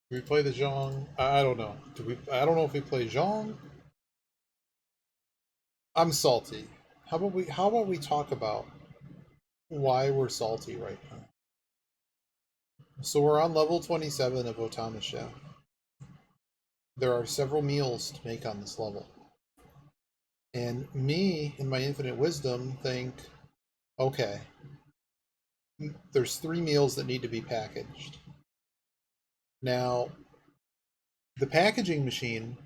Do we play the Zhong? I don't know. Do we? I don't know if we play Zhong. I'm salty. How about we talk about why we're salty right now? So we're on level 27 of Automachef. There are several meals to make on this level. And me, in my infinite wisdom, think, okay, there's 3 meals that need to be packaged. Now, the packaging machine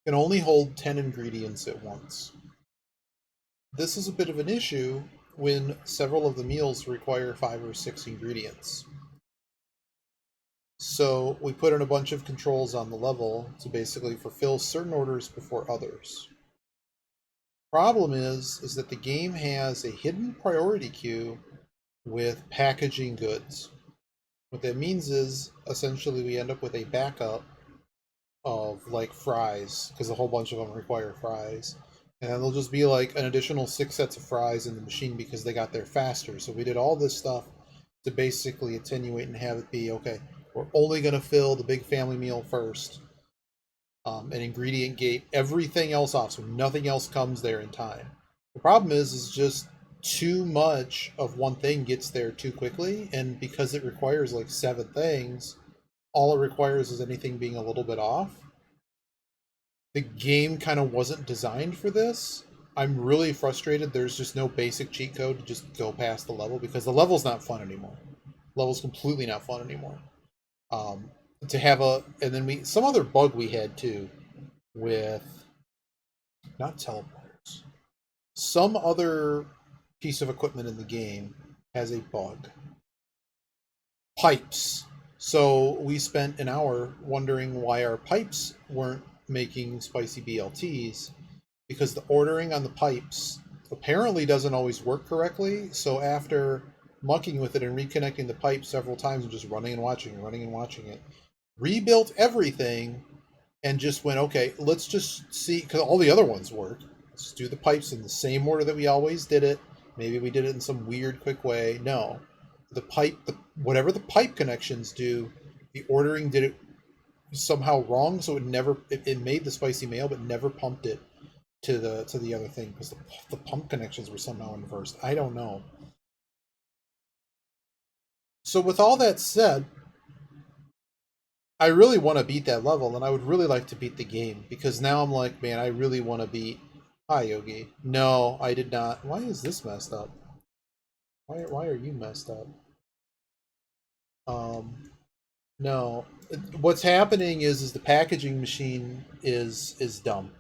can only hold 10 ingredients at once. This is a bit of an issue when several of the meals require 5 or 6 ingredients. So we put in a bunch of controls on the level to basically fulfill certain orders before others. Problem is that the game has a hidden priority queue with packaging goods. What that means is essentially we end up with a backup of like fries, because a whole bunch of them require fries. And then there'll just be like an additional 6 sets of fries in the machine because they got there faster. So we did all this stuff to basically attenuate and have it be okay, we're only going to fill the big family meal first, and ingredient gate everything else off so nothing else comes there in time. The problem is just too much of one thing gets there too quickly, and because it requires like 7 things, all it requires is anything being a little bit off. The game kind of wasn't designed for this. I'm really frustrated there's just no basic cheat code to just go past the level, because the level's not fun anymore. Level's completely not fun anymore. Um, to have a and then we some other bug we had too with not teleporters. Some other piece of equipment in the game has a bug. Pipes. So we spent an hour wondering why our pipes weren't making spicy BLTs, because the ordering on the pipes apparently doesn't always work correctly. So after mucking with it and reconnecting the pipe several times and just running and watching it, rebuilt everything and just went, okay, let's just see, because all the other ones work. Let's just do the pipes in the same order that we always did it. Maybe we did it in some weird, quick way. No, whatever the pipe connections do, the ordering did it somehow wrong, so it made the spicy mayo, but never pumped it to the other thing because the pump connections were somehow inversed. I don't know. So with all that said, I really want to beat that level, and I would really like to beat the game because now I'm like, man, I really want to beat. Hi, Yogi. No, I did not. Why is this messed up? Why are you messed up? Um, no. What's happening is the packaging machine is dumb,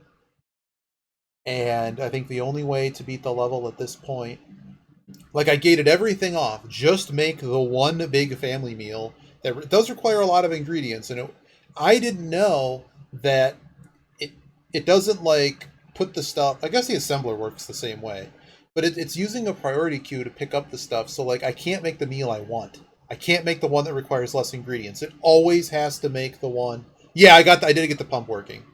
and I think the only way to beat the level at this point, like I gated everything off, just make the one big family meal that does require a lot of ingredients, and I didn't know that it it doesn't like put the stuff. I guess the assembler works the same way, but it's using a priority queue to pick up the stuff. So like I can't make the meal I want. I can't make the one that requires less ingredients. It always has to make the one. Yeah, I did get the pump working.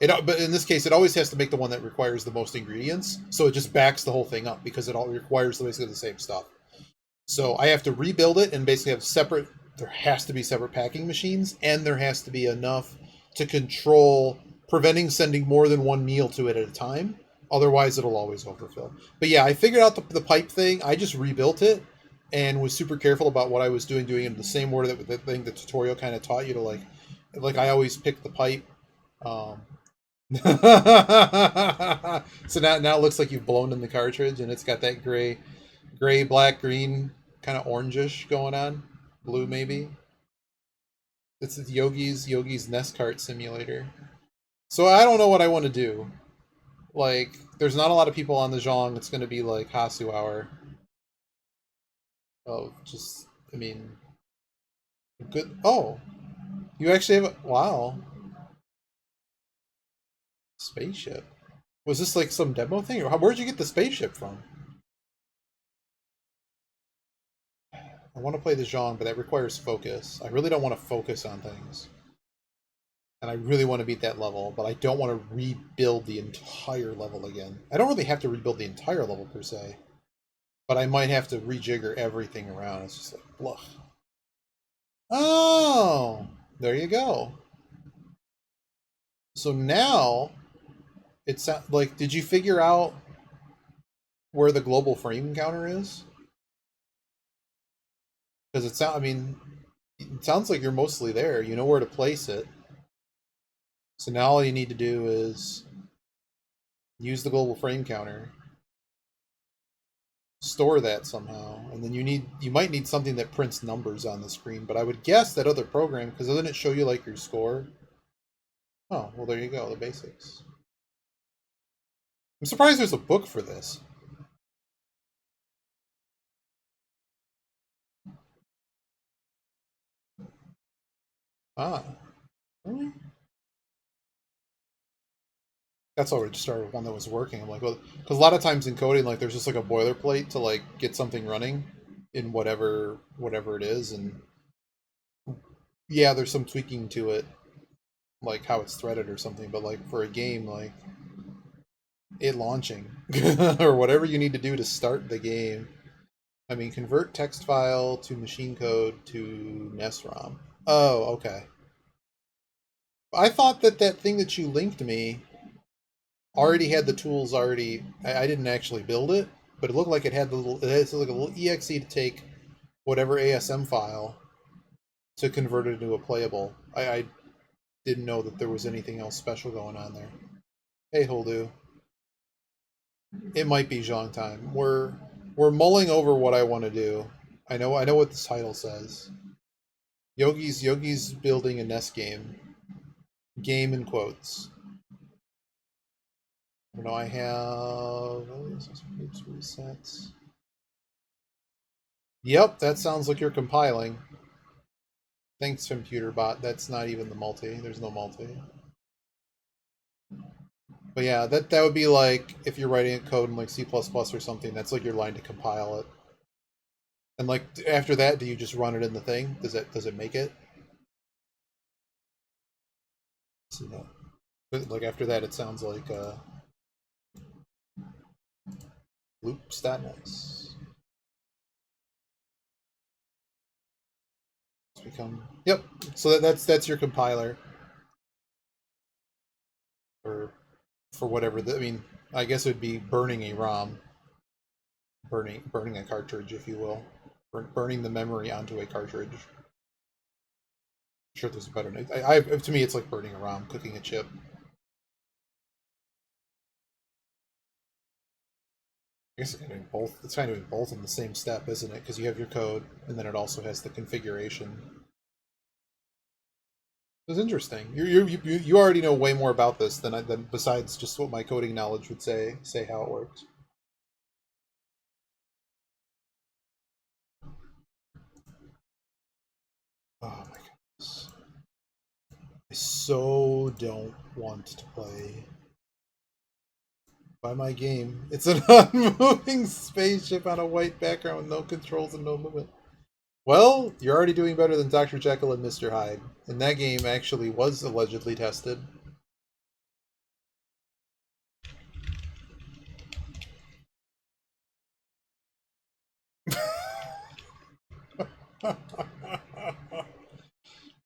But in this case, it always has to make the one that requires the most ingredients. So it just backs the whole thing up because it all requires basically the same stuff. So I have to rebuild it and basically have separate. There has to be separate packing machines, and there has to be enough to control preventing sending more than one meal to it at a time. Otherwise, it'll always overfill. But yeah, I figured out the pipe thing. I just rebuilt it and was super careful about what I was doing it in the same order that the tutorial kind of taught you to like I always pick the pipe. Um, so now it looks like you've blown in the cartridge, and it's got that gray, black, green kind of orangish going on, blue maybe. This is Yogi's Nest Cart Simulator. So I don't know what I want to do. Like, there's not a lot of people on the Zhong. It's going to be like Hasu hour. Oh, just I mean, good. Oh, you actually have wow, spaceship. Was this like some demo thing, or where'd you get the spaceship from? I want to play the Zhong, but that requires focus. I really don't want to focus on things. And I really want to beat that level, but I don't want to rebuild the entire level again. I don't really have to rebuild the entire level per se, but I might have to rejigger everything around. It's just like, blah. Oh! There you go. So now, it's like, did you figure out where the global frame counter is? Because I mean, it sounds like you're mostly there. You know where to place it. So now all you need to do is use the global frame counter, store that somehow, and then you might need something that prints numbers on the screen. But I would guess that other program, because doesn't it show you like your score? Oh, well, there you go, the basics. I'm surprised there's a book for this. Ah, really? That's already started with one that was working. I'm like, well, because a lot of times in coding, like there's just like a boilerplate to like get something running in whatever it is, and yeah, there's some tweaking to it, like how it's threaded or something. But like for a game, like it launching or whatever you need to do to start the game. I mean, convert text file to machine code to NES-ROM. Oh, okay. I thought that thing that you linked me already had the tools already. I didn't actually build it, but it looked like it had it has like a little exe to take whatever ASM file to convert it into a playable. I didn't know that there was anything else special going on there. Hey, Holdu. It might be Zhang time. We're mulling over what I want to do. I know what this title says. Yogi's building a NES game. Game in quotes. You know, I have resets. Yep, that sounds like you're compiling. Thanks, computer bot. That's not even the multi. There's no multi. But yeah, that would be like if you're writing a code in like C++ or something. That's like your line to compile it. And like after that, do you just run it in the thing? Does it make it? See that? Like after that, it sounds like loops.nice. Become yep. So that's your compiler for whatever. I mean, I guess it would be burning a ROM, burning a cartridge, if you will, burning the memory onto a cartridge. I'm sure there's a better name. To me, it's like burning a ROM, cooking a chip. I guess it's kind of doing both. It's kind of doing both in the same step, isn't it? Because you have your code, and then it also has the configuration. It's interesting. You already know way more about this than besides just what my coding knowledge would say how it works. Oh my goodness! I so don't want to play by my game. It's an unmoving spaceship on a white background with no controls and no movement. Well, you're already doing better than Dr. Jekyll and Mr. Hyde. And that game actually was allegedly tested.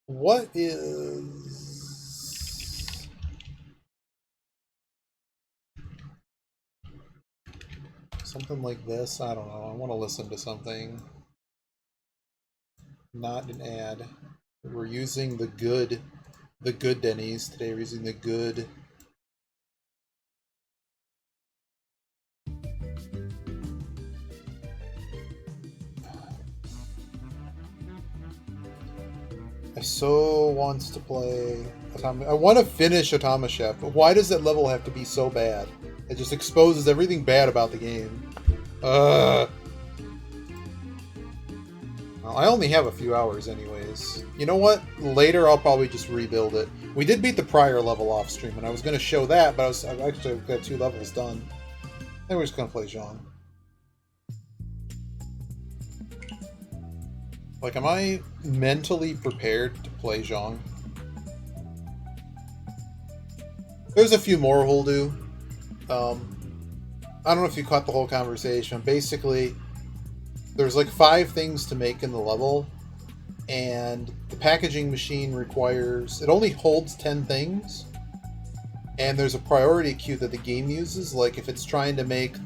What is... something like this? I don't know. I want to listen to something. Not an ad. We're using the good Denny's today. We're using the good... I so want to play I want to finish Automachef, but why does that level have to be so bad? It just exposes everything bad about the game. Well, I only have a few hours anyways. You know what? Later I'll probably just rebuild it. We did beat the prior level off stream, and I was going to show that, but I've actually got 2 levels done. I think we're just going to play Zhang. Like, am I mentally prepared to play Zhang? There's a few more Holdu. I don't know if you caught the whole conversation. Basically, there's like 5 things to make in the level, and the packaging machine requires, it only holds 10 things, and there's a priority queue that the game uses. Like if it's trying to make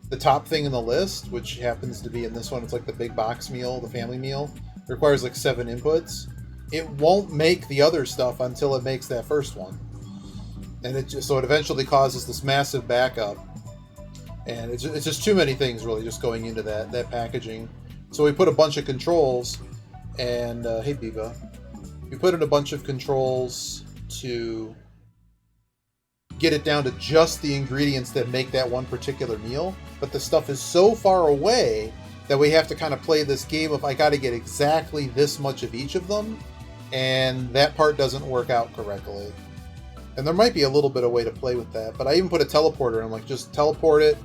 the top thing in the list, which happens to be in this one, it's like the big box meal, the family meal, it requires like 7 inputs. It won't make the other stuff until it makes that first one, and so it eventually causes this massive backup, and it's just too many things really just going into that packaging. So we put a bunch of controls, and hey Biba, we put in a bunch of controls to get it down to just the ingredients that make that one particular meal, but the stuff is so far away that we have to kind of play this game of I got to get exactly this much of each of them, and that part doesn't work out correctly. And there might be a little bit of way to play with that, but I even put a teleporter and like just teleport it,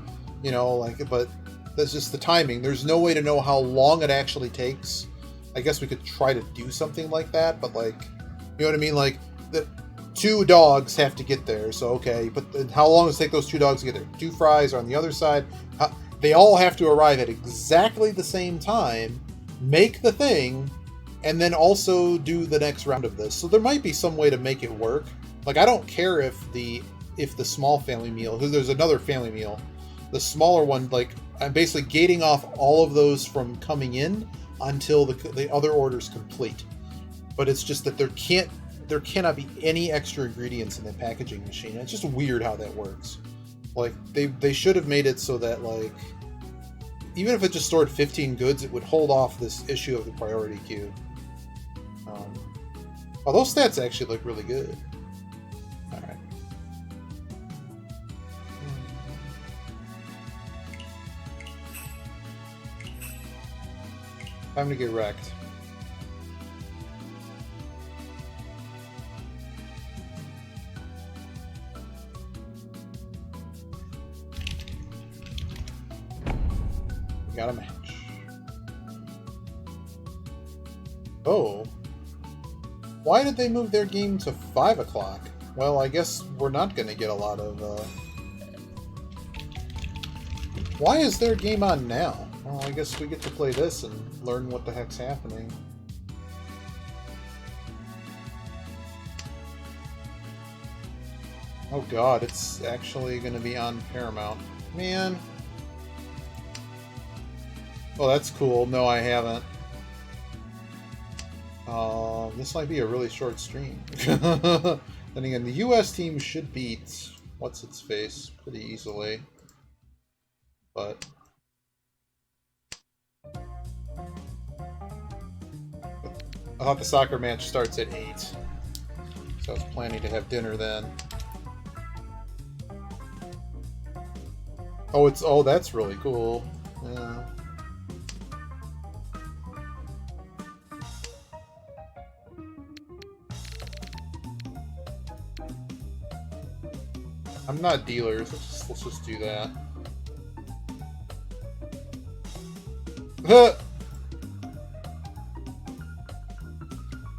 you know, like, but that's just the timing. There's no way to know how long it actually takes. I guess we could try to do something like that, but like, you know what I mean? Like the 2 dogs have to get there, so okay, but how long does it take those 2 dogs to get there? 2 fries are on the other side. They all have to arrive at exactly the same time, make the thing, and then also do the next round of this. So there might be some way to make it work. Like I don't care if the small family meal, because there's another family meal, the smaller one, like I'm basically gating off all of those from coming in until the other order's complete. But it's just that there cannot be any extra ingredients in the packaging machine. It's just weird how that works. Like they should have made it so that like even if it just stored 15 goods, it would hold off this issue of the priority queue. Oh, those stats actually look really good. All right. Time to get wrecked. Got a match. Oh. Why did they move their game to 5 o'clock? Well, I guess we're not going to get a lot of... Why is their game on now? Well, I guess we get to play this and learn what the heck's happening. Oh god, it's actually going to be on Paramount. Man. Oh, that's cool. No, I haven't. This might be a really short stream. Then again, the US team should beat what's-its-face pretty easily. But... I thought the soccer match starts at 8. So I was planning to have dinner then. Oh, that's really cool. Yeah. I'm not dealers. Let's just do that.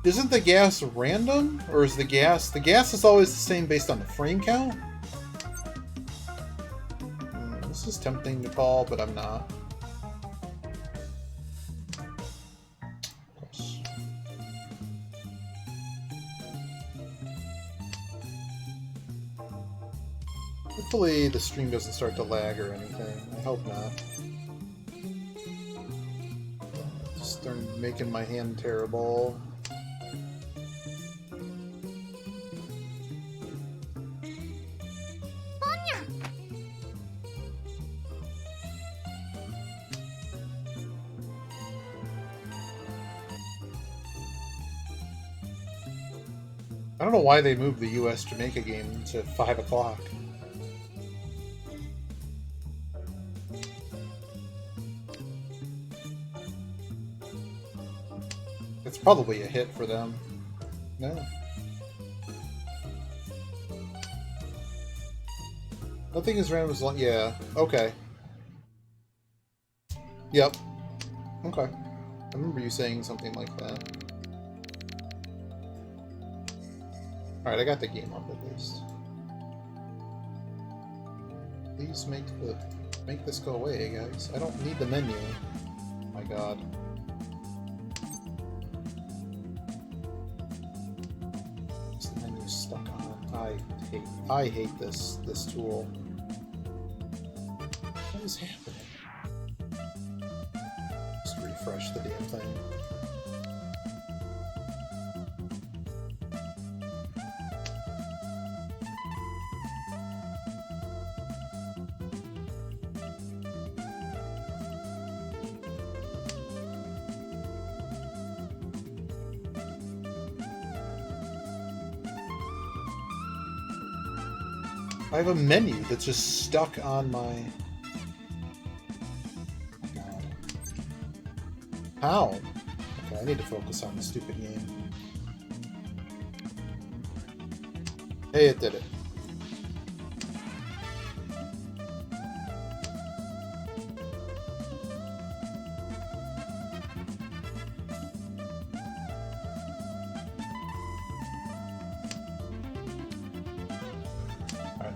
Isn't the gas random, or is the gas is always the same based on the frame count? This is tempting to call, but I'm not. Hopefully the stream doesn't start to lag or anything. I hope not. Just start making my hand terrible. I don't know why they moved the US Jamaica game to 5 o'clock. It's probably a hit for them. No. Nothing is random as long. Yeah. Okay. Yep. Okay. I remember you saying something like that. Alright, I got the game up at least. Please make this go away, guys. I don't need the menu. Oh my god. hate this tool. What is happening? Just refresh the damn thing. I have a menu that's just stuck on my... Oh God. How? Okay, I need to focus on the stupid game. Hey, it did it.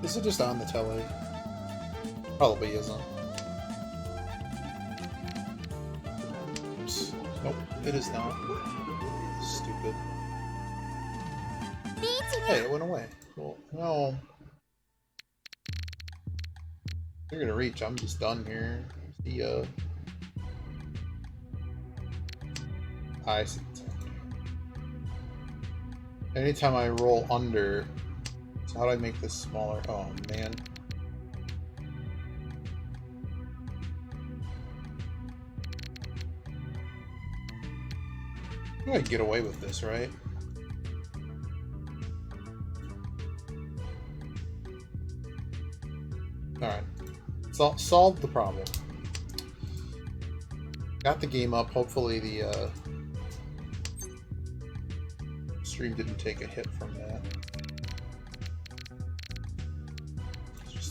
Is it just on the telly? Probably isn't. Oops. Nope, it is not. Stupid. Hey, it went away. Cool. No. You're gonna reach. I'm just done here. See ya. I see. Anytime I roll under... So how do I make this smaller? Oh, man. I think I can get away with this, right? Alright. Solved the problem. Got the game up. Hopefully the stream didn't take a hit from that.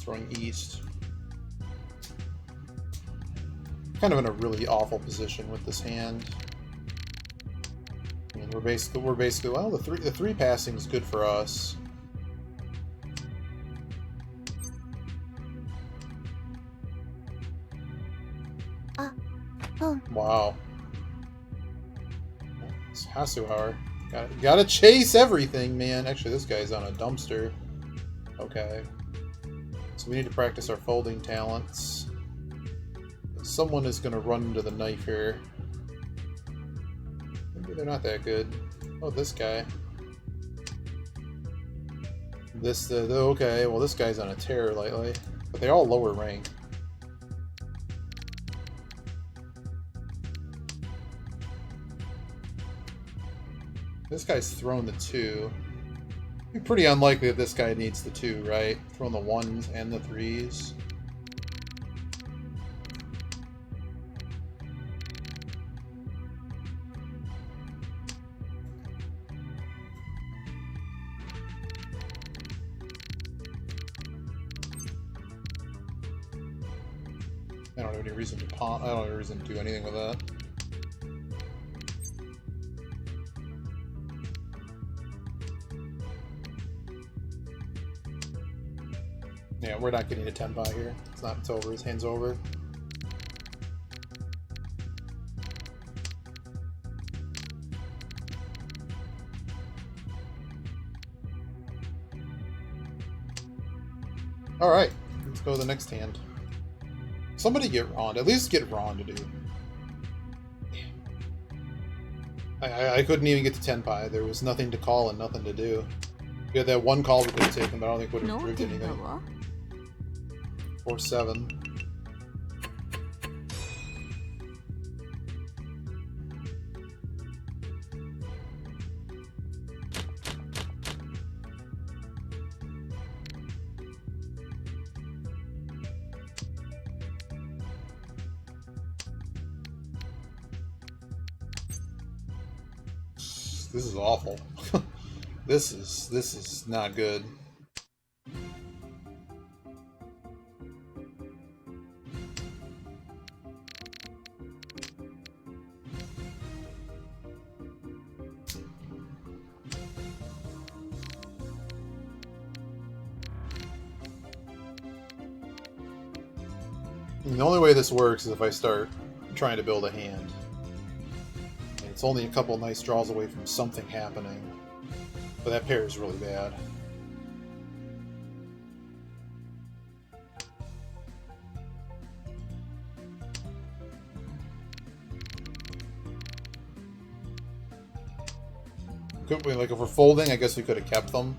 Throwing east. Kind of in a really awful position with this hand. I mean, we're basically well, the three passing is good for us. Wow. It's Hasuhar. Gotta chase everything, man. Actually, this guy's on a dumpster. Okay. So we need to practice our folding talents. Someone is going to run into the knife here. Maybe they're not that good. Oh, this guy. Okay, well this guy's on a tear lately. But they're all lower rank. This guy's thrown the 2. It'd be pretty unlikely that this guy needs the 2, right? Throwing the 1s and the 3s. I don't have any reason to pawn. I don't have any reason to do anything with that. Yeah, we're not getting a tenpai here. It's over. His hand's over. Alright, let's go to the next hand. Somebody get Ron. At least get Ron to do. I couldn't even get to tenpai. There was nothing to call and nothing to do. We had that one call we could have taken, but I don't think it would have proved anything. 4-7. This is awful. This is not good. And the only way this works is if I start trying to build a hand. And it's only a couple nice draws away from something happening. But that pair is really bad. Could we, like, if we're folding, I guess we could have kept them.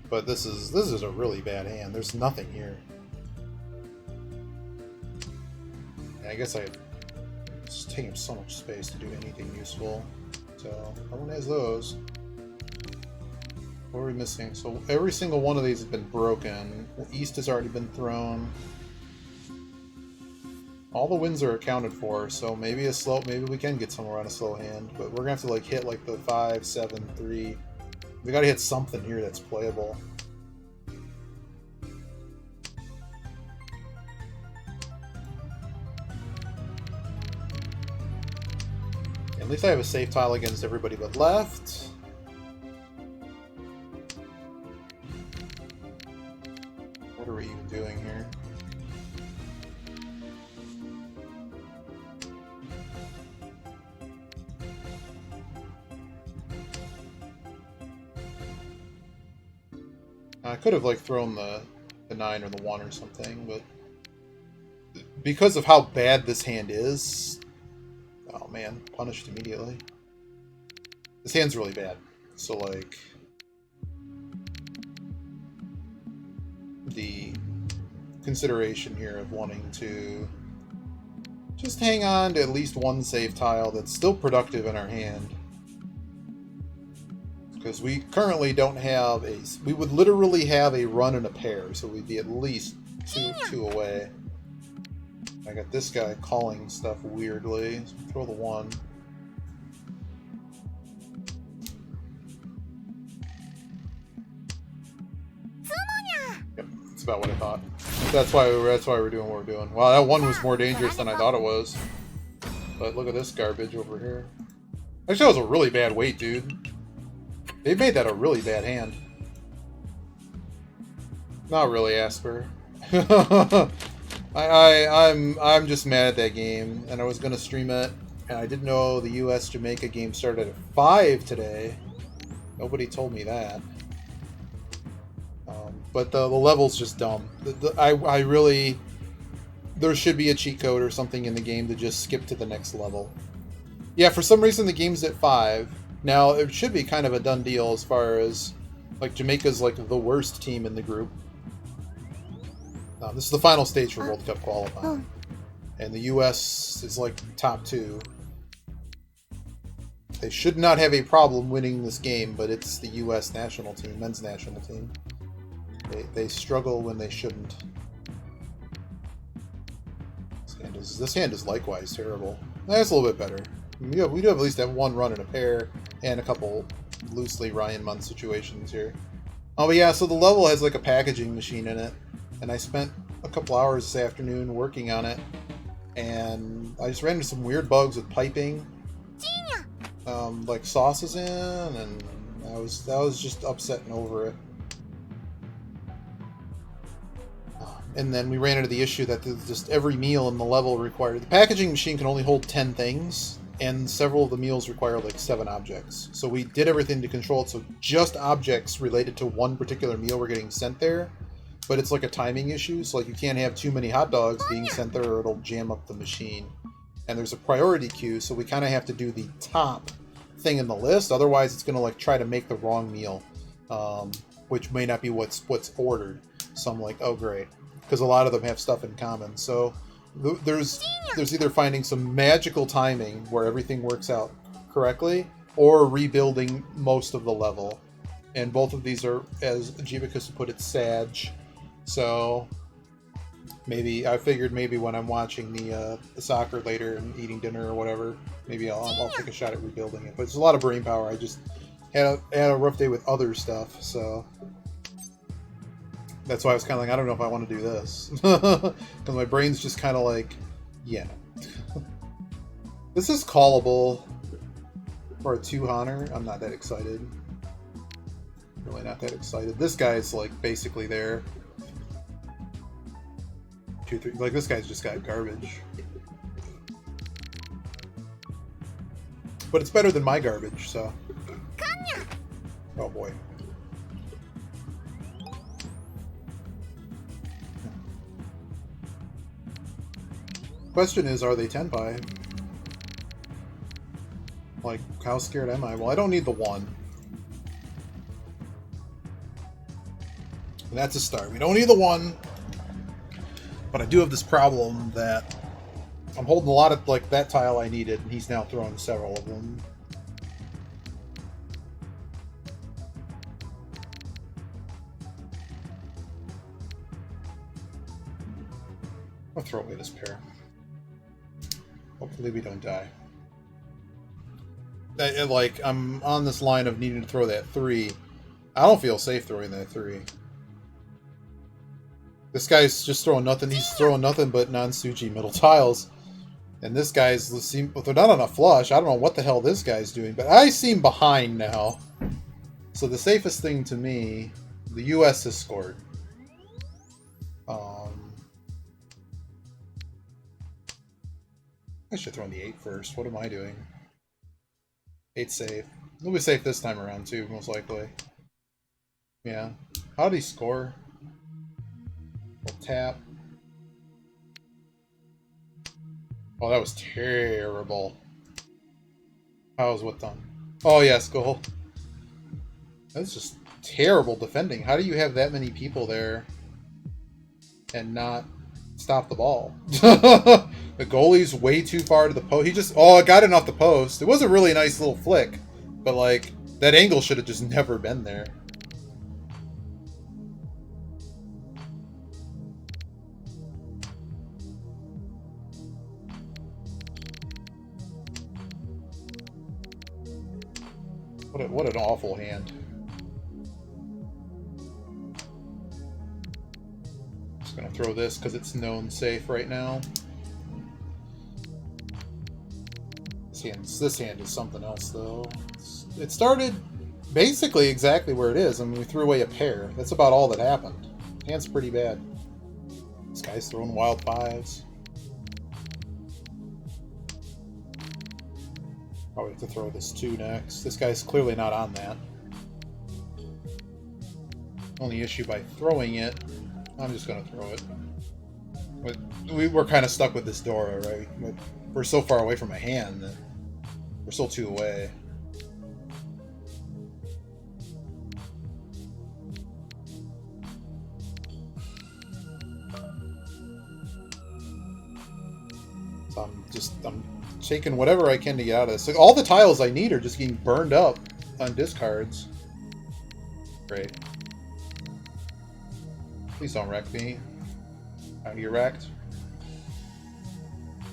But this is a really bad hand. There's nothing here. And I guess it's taking so much space to do anything useful. So no one has those. What are we missing? So every single one of these has been broken. East has already been thrown. All the wins are accounted for, so maybe we can get somewhere on a slow hand, but we're gonna have to like hit like the 5, 7, 3. We gotta hit something here that's playable. At least I have a safe tile against everybody but left. What are we even doing here? I could have like thrown the 9 or the 1 or something, but because of how bad this hand is, oh man, punished immediately. This hand's really bad. So like the consideration here of wanting to just hang on to at least one save tile that's still productive in our hand. Because we currently don't have a... We would literally have a run and a pair, so we'd be at least two away. I got this guy calling stuff weirdly. So throw the 1. Yep, that's about what I thought. That's why we're doing what we're doing. Wow, that 1 was more dangerous than I thought it was. But look at this garbage over here. Actually, that was a really bad weight, dude. They made that a really bad hand. Not really, Asper. I'm just mad at that game, and I was gonna stream it, and I didn't know the U.S. Jamaica game started at 5 today. Nobody told me that. But the level's just dumb. I really... There should be a cheat code or something in the game to just skip to the next level. Yeah, for some reason the game's at 5. Now, it should be kind of a done deal as far as, like, Jamaica's, like, the worst team in the group. This is the final stage for World Cup qualifying. And the U.S. is, like, top 2. They should not have a problem winning this game, but it's the U.S. national team, men's national team. They struggle when they shouldn't. This hand is likewise terrible. That's a little bit better. We do have at least have 1 run in a pair, and a couple loosely Ryan Munn situations here. Oh, but yeah, so the level has like a packaging machine in it, and I spent a couple hours this afternoon working on it, and I just ran into some weird bugs with piping, like sauces in, and I was just upsetting over it. And then we ran into the issue that just every meal in the level required... The packaging machine can only hold 10 things, and several of the meals require like 7 objects. So we did everything to control it so just objects related to one particular meal were getting sent there, but it's like a timing issue, so like you can't have too many hot dogs being sent there or it'll jam up the machine. And there's a priority queue, so we kind of have to do the top thing in the list, otherwise it's going to like try to make the wrong meal, which may not be what's ordered. So I'm like, oh great. Because a lot of them have stuff in common. So there's either finding some magical timing where everything works out correctly, or rebuilding most of the level. And both of these are, as Jivicus put it, Sag. So I figured maybe when I'm watching the soccer later and eating dinner or whatever, maybe I'll take a shot at rebuilding it. But it's a lot of brain power. I just had a rough day with other stuff, so... That's why I was kind of like, I don't know if I want to do this. Because my brain's just kind of like, yeah. This is callable for a 2-hunter. I'm not that excited. Really not that excited. This guy's like basically there. 2, 3. Like this guy's just got garbage. But it's better than my garbage, so. Oh boy. Question is, are they tenpai? Like, how scared am I? Well, I don't need the 1. And that's a start. We don't need the 1. But I do have this problem that I'm holding a lot of, like, that tile I needed, and he's now throwing several of them. I'll throw away this pair. Hopefully we don't die. Like, I'm on this line of needing to throw that 3. I don't feel safe throwing that 3. This guy's just throwing nothing. He's throwing nothing but non-Suji middle tiles. And this guy's... they're not on a flush. I don't know what the hell this guy's doing. But I seem behind now. So the safest thing to me... The US has scored. I should throw in the 8 first. What am I doing? 8 safe. He'll be safe this time around too, most likely. Yeah. How did he score? We'll tap. Oh, that was terrible. How was what done? Oh yes, goal. That's just terrible defending. How do you have that many people there and not stop the ball? The goalie's way too far to the post. He just... Oh, it got it off the post. It was a really nice little flick. But, like, that angle should have just never been there. What an awful hand. Just gonna throw this because it's known safe right now. This hand is something else, though. It started basically exactly where it is. I mean, we threw away a pair. That's about all that happened. Hand's pretty bad. This guy's throwing wild 5s. Probably have to throw this 2 next. This guy's clearly not on that. Only issue by throwing it, I'm just going to throw it. But we're kind of stuck with this Dora, right? We're so far away from a hand that we're still 2 away. So I'm taking whatever I can to get out of this. Like, all the tiles I need are just getting burned up on discards. Great. Please don't wreck me. How do you wrecked?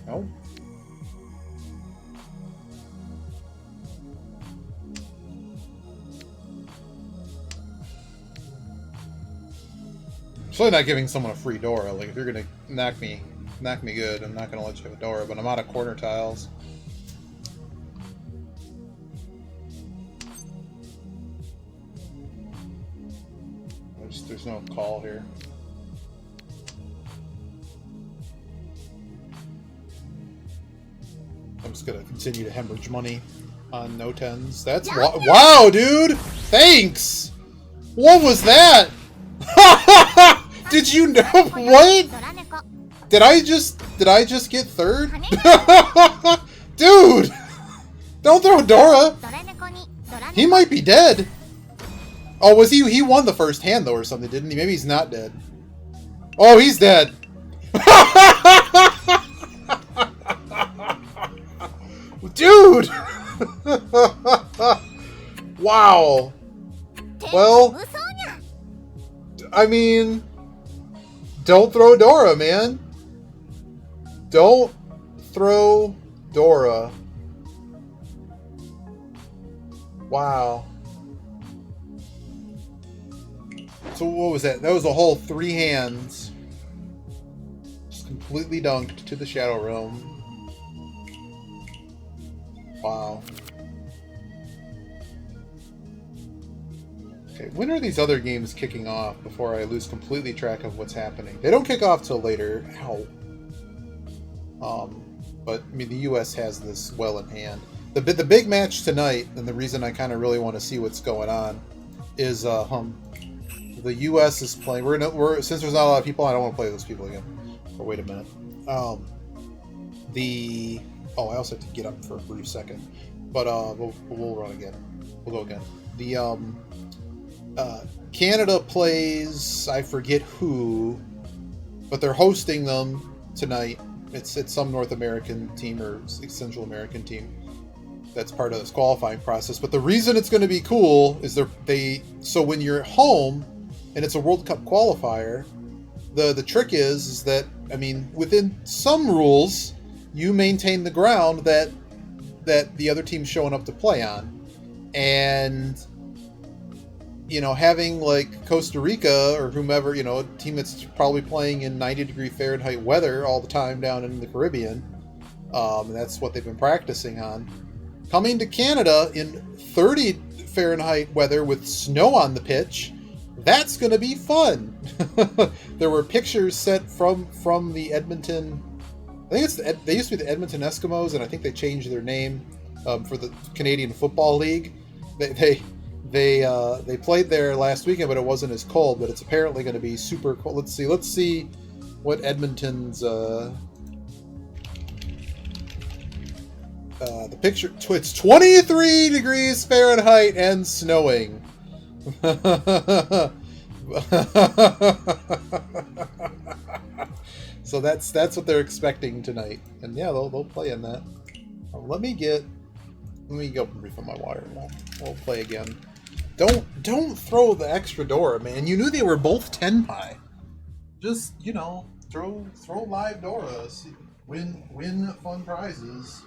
No? Certainly not giving someone a free Dora. Like, if you're gonna knock me good, I'm not gonna let you have a Dora, but I'm out of corner tiles. There's no call here. I'm just gonna continue to hemorrhage money on no 10s. That's wow, dude! Thanks! What was that? Did you know what? Did I just get 3rd? Dude! Don't throw Dora! He might be dead. Oh, was he won the first hand though or something, didn't he? Maybe he's not dead. Oh, he's dead. Dude! Wow. Well, I mean, don't throw Dora, man. Don't throw Dora. Wow. So what was that? That was a whole 3 hands. Just completely dunked to the Shadow Realm. Wow. Okay, when are these other games kicking off before I lose completely track of what's happening? They don't kick off till later. Ow. But I mean, the U.S. has this well in hand. The big match tonight, and the reason I kind of really want to see what's going on, is the U.S. is playing. Since there's not a lot of people, I don't want to play those people again. Oh, wait a minute. The Oh, I also have to get up for a brief second, but we'll run again. We'll go again. The Canada plays, I forget who, but they're hosting them tonight. It's some North American team or Central American team that's part of this qualifying process. But the reason it's going to be cool is so when you're at home and it's a World Cup qualifier, the trick is that, I mean, within some rules, you maintain the ground that the other team's showing up to play on, and having like Costa Rica or whomever, a team that's probably playing in 90-degree Fahrenheit weather all the time down in the Caribbean, and that's what they've been practicing on. Coming to Canada in 30 Fahrenheit weather with snow on the pitch, that's going to be fun. There were pictures sent from the Edmonton. I think they used to be the Edmonton Eskimos, and I think they changed their name for the Canadian Football League. They played there last weekend, but it wasn't as cold. But it's apparently going to be super cold. Let's see what Edmonton's the picture. It's 23 degrees Fahrenheit and snowing. So that's what they're expecting tonight, and yeah, they'll play in that. Let me go refill my water. We'll play again. Don't throw the extra Dora, man. You knew they were both 10 pie. Just throw live Doras. Win fun prizes.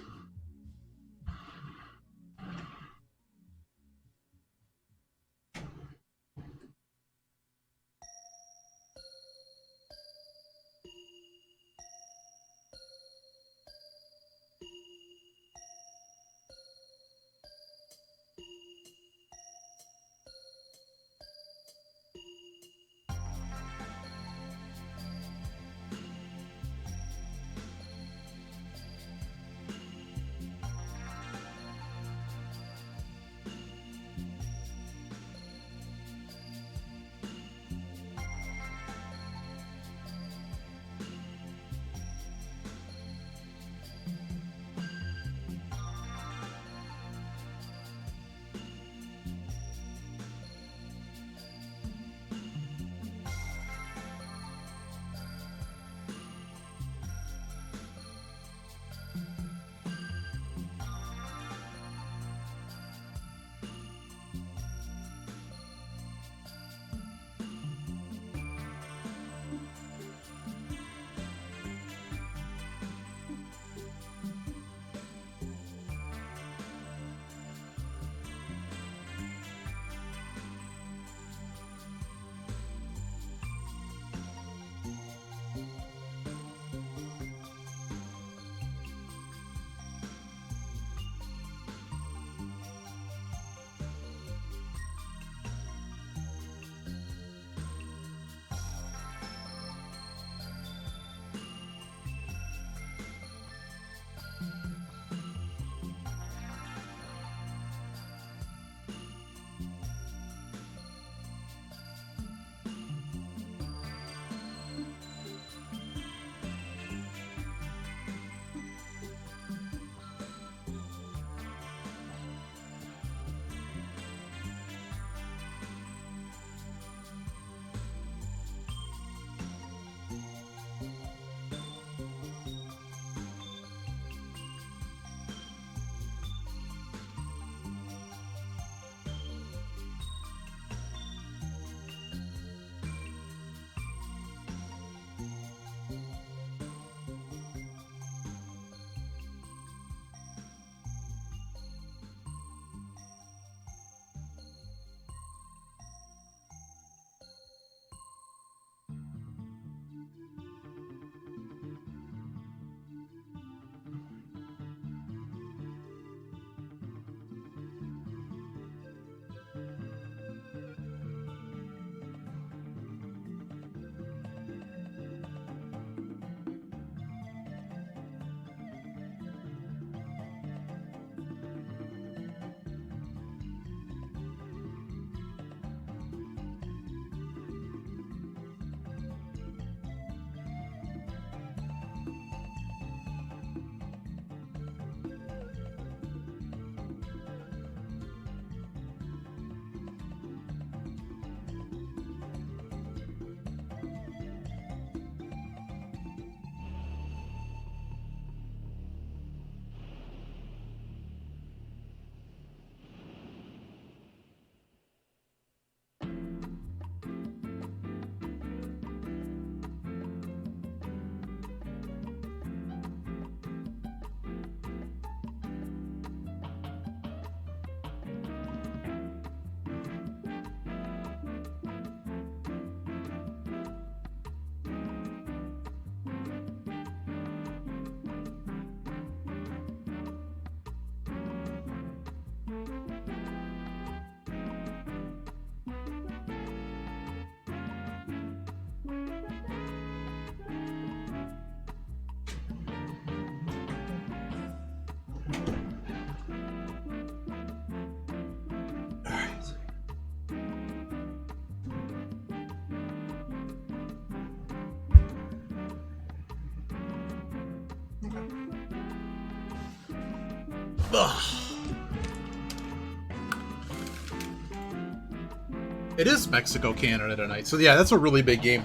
It is Mexico, Canada tonight. So yeah, that's a really big game.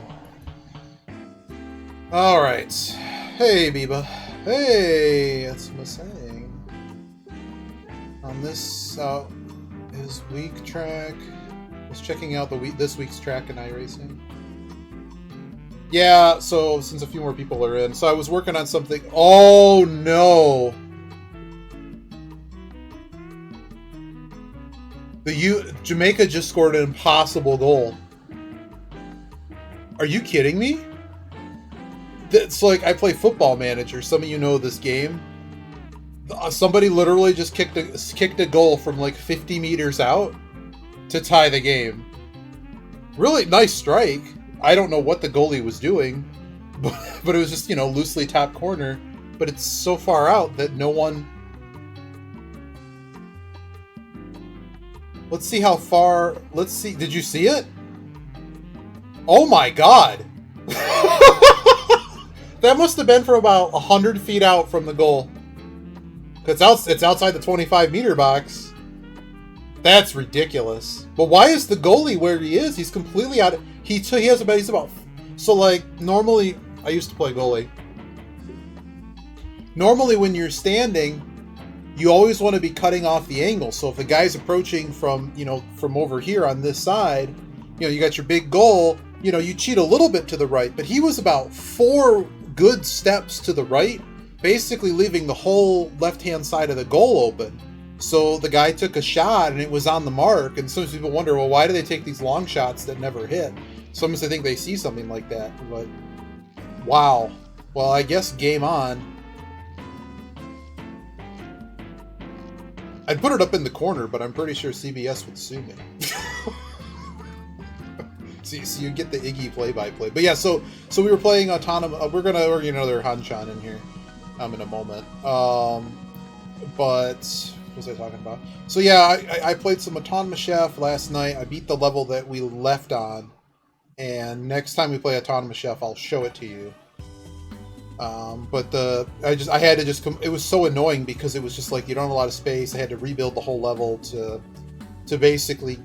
All right. Hey, Biba. Hey, that's what I'm saying. On this his week track. I was checking out this week's track in iRacing. Yeah, so since a few more people are in, so I was working on something. Oh no! Jamaica just scored an impossible goal. Are you kidding me? It's like I play Football Manager. Some of you know this game. Somebody literally just kicked a goal from like 50 meters out to tie the game. Really nice strike. I don't know what the goalie was doing, but it was just, loosely top corner. But it's so far out that no one... Let's see how far... Let's see. Did you see it? Oh my god! That must have been from about 100 feet out from the goal. It's outside the 25-meter box. That's ridiculous. But why is the goalie where he is? He's completely out of... He's about... So, like, normally... I used to play goalie. Normally, when you're standing, you always want to be cutting off the angle. So if the guy's approaching from over here on this side, you got your big goal, you cheat a little bit to the right. But he was about 4 good steps to the right, basically leaving the whole left-hand side of the goal open. So the guy took a shot and it was on the mark. And some people wonder, well, why do they take these long shots that never hit? Sometimes I think they see something like that. But wow. Well, I guess game on. I'd put it up in the corner, but I'm pretty sure CBS would sue me. So you get the Iggy play-by-play. But yeah, so we were playing Automachef. We're gonna organize another Hanchan in here in a moment. But what was I talking about? So yeah, I played some Automachef last night. I beat the level that we left on, and next time we play Automachef, I'll show it to you. But I had to just it was so annoying because it was just like you don't have a lot of space. I had to rebuild the whole level to basically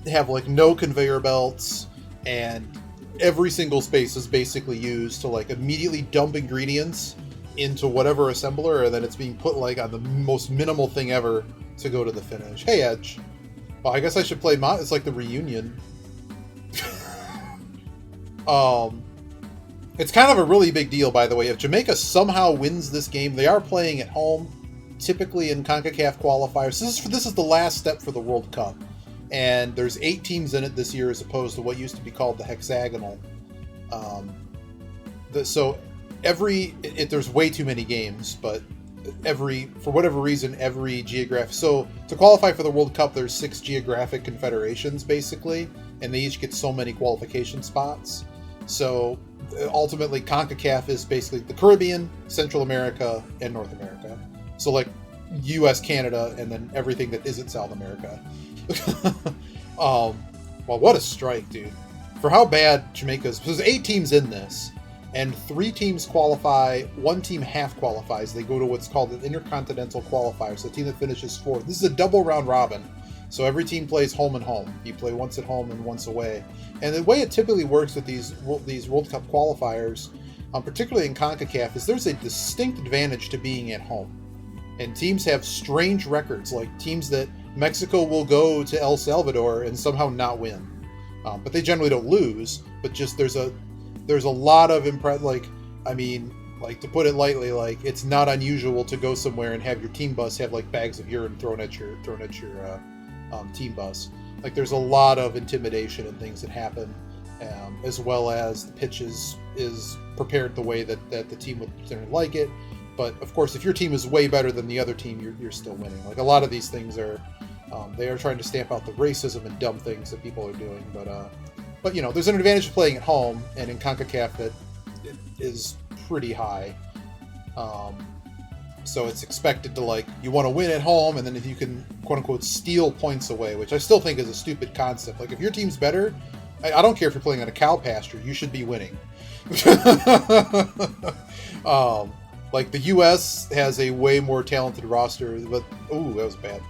have like no conveyor belts, and every single space is basically used to like immediately dump ingredients into whatever assembler, and then it's being put like on the most minimal thing ever to go to the finish. Hey Edge. Well, I guess I should play it's like the reunion. It's kind of a really big deal, by the way. If Jamaica somehow wins this game, they are playing at home, typically in CONCACAF qualifiers. This is the last step for the World Cup. And there's 8 teams in it this year as opposed to what used to be called the hexagonal. There's way too many games, but for whatever reason, every geographic... So to qualify for the World Cup, there's 6 geographic confederations, basically, and they each get so many qualification spots. So ultimately, CONCACAF is basically the Caribbean, Central America, and North America. So like U.S., Canada, and then everything that isn't South America. Well, what a strike, dude. For how bad Jamaica's... There's 8 teams in this, and 3 teams qualify, 1 team half qualifies. They go to what's called an intercontinental qualifier, so the team that finishes 4th. This is a double round robin, so every team plays home and home. You play once at home and once away. And the way it typically works with these World Cup qualifiers, particularly in CONCACAF, is there's a distinct advantage to being at home. And teams have strange records, like teams that Mexico will go to El Salvador and somehow not win. But they generally don't lose, but just there's a lot of to put it lightly, like it's not unusual to go somewhere and have your team bus have like bags of urine thrown at your team bus. Like there's a lot of intimidation and things that happen, as well as the pitch is prepared the way that the team would generally like it. But of course, if your team is way better than the other team, you're still winning. Like a lot of these things are, they are trying to stamp out the racism and dumb things that people are doing. But there's an advantage of playing at home, and in CONCACAF that is pretty high. So it's expected to you want to win at home, and then if you can quote unquote steal points away, which I still think is a stupid concept. Like if your team's better, I don't care if you're playing on a cow pasture, you should be winning. Like the U.S. has a way more talented roster, but ooh, that was bad.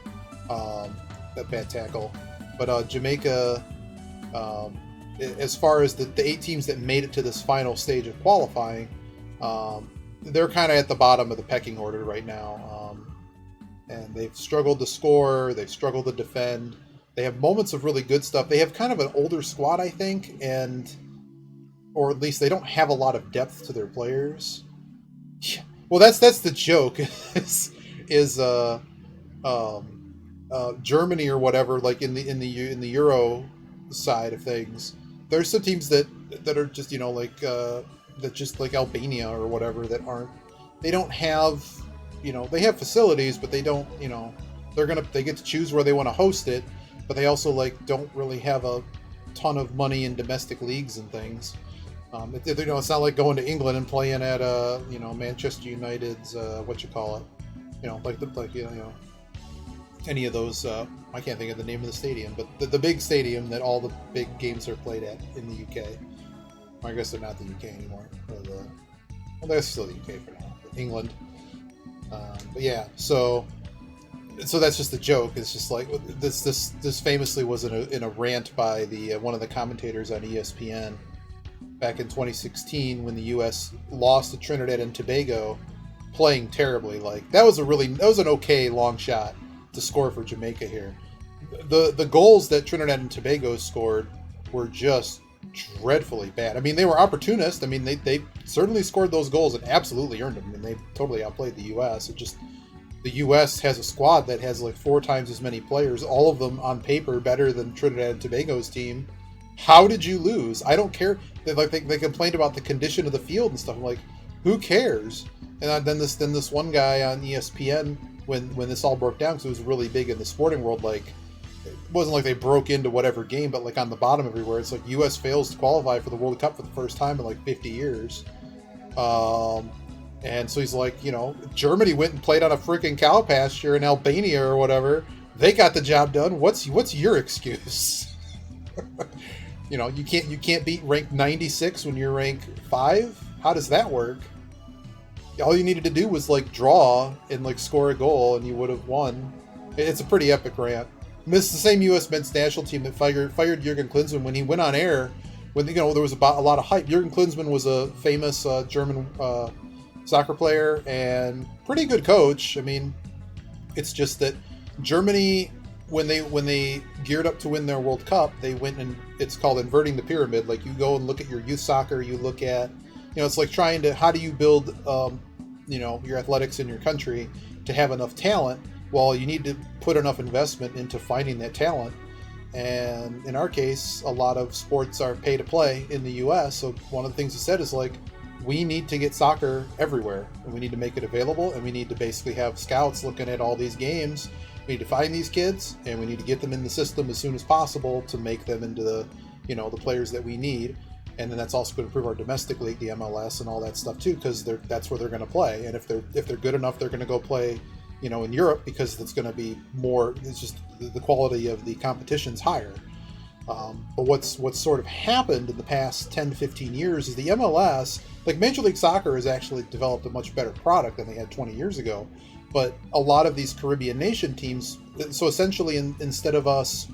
That bad tackle. But Jamaica, as far as the 8 teams that made it to this final stage of qualifying, they're kind of at the bottom of the pecking order right now. And they've struggled to score. They've struggled to defend. They have moments of really good stuff. They have kind of an older squad, I think, or at least they don't have a lot of depth to their players. Well, that's the joke. is Germany or whatever, like in the Euro side of things. There's some teams that are just that just like Albania or whatever that they don't have they have facilities, but they don't they get to choose where they want to host it, but they also don't really have a ton of money in domestic leagues and things. It's not like going to England and playing at Manchester United's any of those. I can't think of the name of the stadium, but the big stadium that all the big games are played at in the UK. I guess they're not the UK anymore. They're still the UK for now. England. But yeah, so that's just a joke. It's just like this famously was in a rant by the one of the commentators on ESPN back in 2016 when the U.S. lost to Trinidad and Tobago, playing terribly. That was an okay long shot to score for Jamaica here. The goals that Trinidad and Tobago scored were just dreadfully bad. I mean, they were opportunists. I mean, they certainly scored those goals and absolutely earned them. I mean, they totally outplayed the U.S. The U.S. has a squad that has 4 times as many players, all of them on paper better than Trinidad and Tobago's team. How did you lose? I don't care. They complained about the condition of the field and stuff. I'm like, who cares? And then this one guy on ESPN when this all broke down, because it was really big in the sporting world, it wasn't like they broke into whatever game, but on the bottom everywhere, it's like U.S. fails to qualify for the World Cup for the first time in 50 years. And so he's like, Germany went and played on a freaking cow pasture in Albania or whatever. They got the job done. What's your excuse? You can't beat rank 96 when you're rank 5. How does that work? All you needed to do was draw and score a goal, and you would have won. It's a pretty epic rant. It's the same U.S. men's national team that fired Jurgen Klinsmann when he went on air. When there was a lot of hype. Jurgen Klinsmann was a famous German soccer player and pretty good coach. I mean, it's just that Germany, when they geared up to win their World Cup, they went and it's called inverting the pyramid. You go and look at your youth soccer. You look at it's like trying to, how do you build your athletics in your country to have enough talent? Well, you need to put enough investment into finding that talent. And in our case, a lot of sports are pay to play in the U.S. So one of the things he said is we need to get soccer everywhere, and we need to make it available, and we need to basically have scouts looking at all these games. We need to find these kids, and we need to get them in the system as soon as possible to make them into the players that we need. And then that's also going to improve our domestic league, the MLS, and all that stuff too, because that's where they're going to play. And if they're good enough, they're going to go play in Europe, because it's going to be more. It's just the quality of the competition's higher. But what's sort of happened in the past 10 to 15 years is the MLS, Major League Soccer, has actually developed a much better product than they had 20 years ago. But a lot of these Caribbean nation teams, so essentially instead of us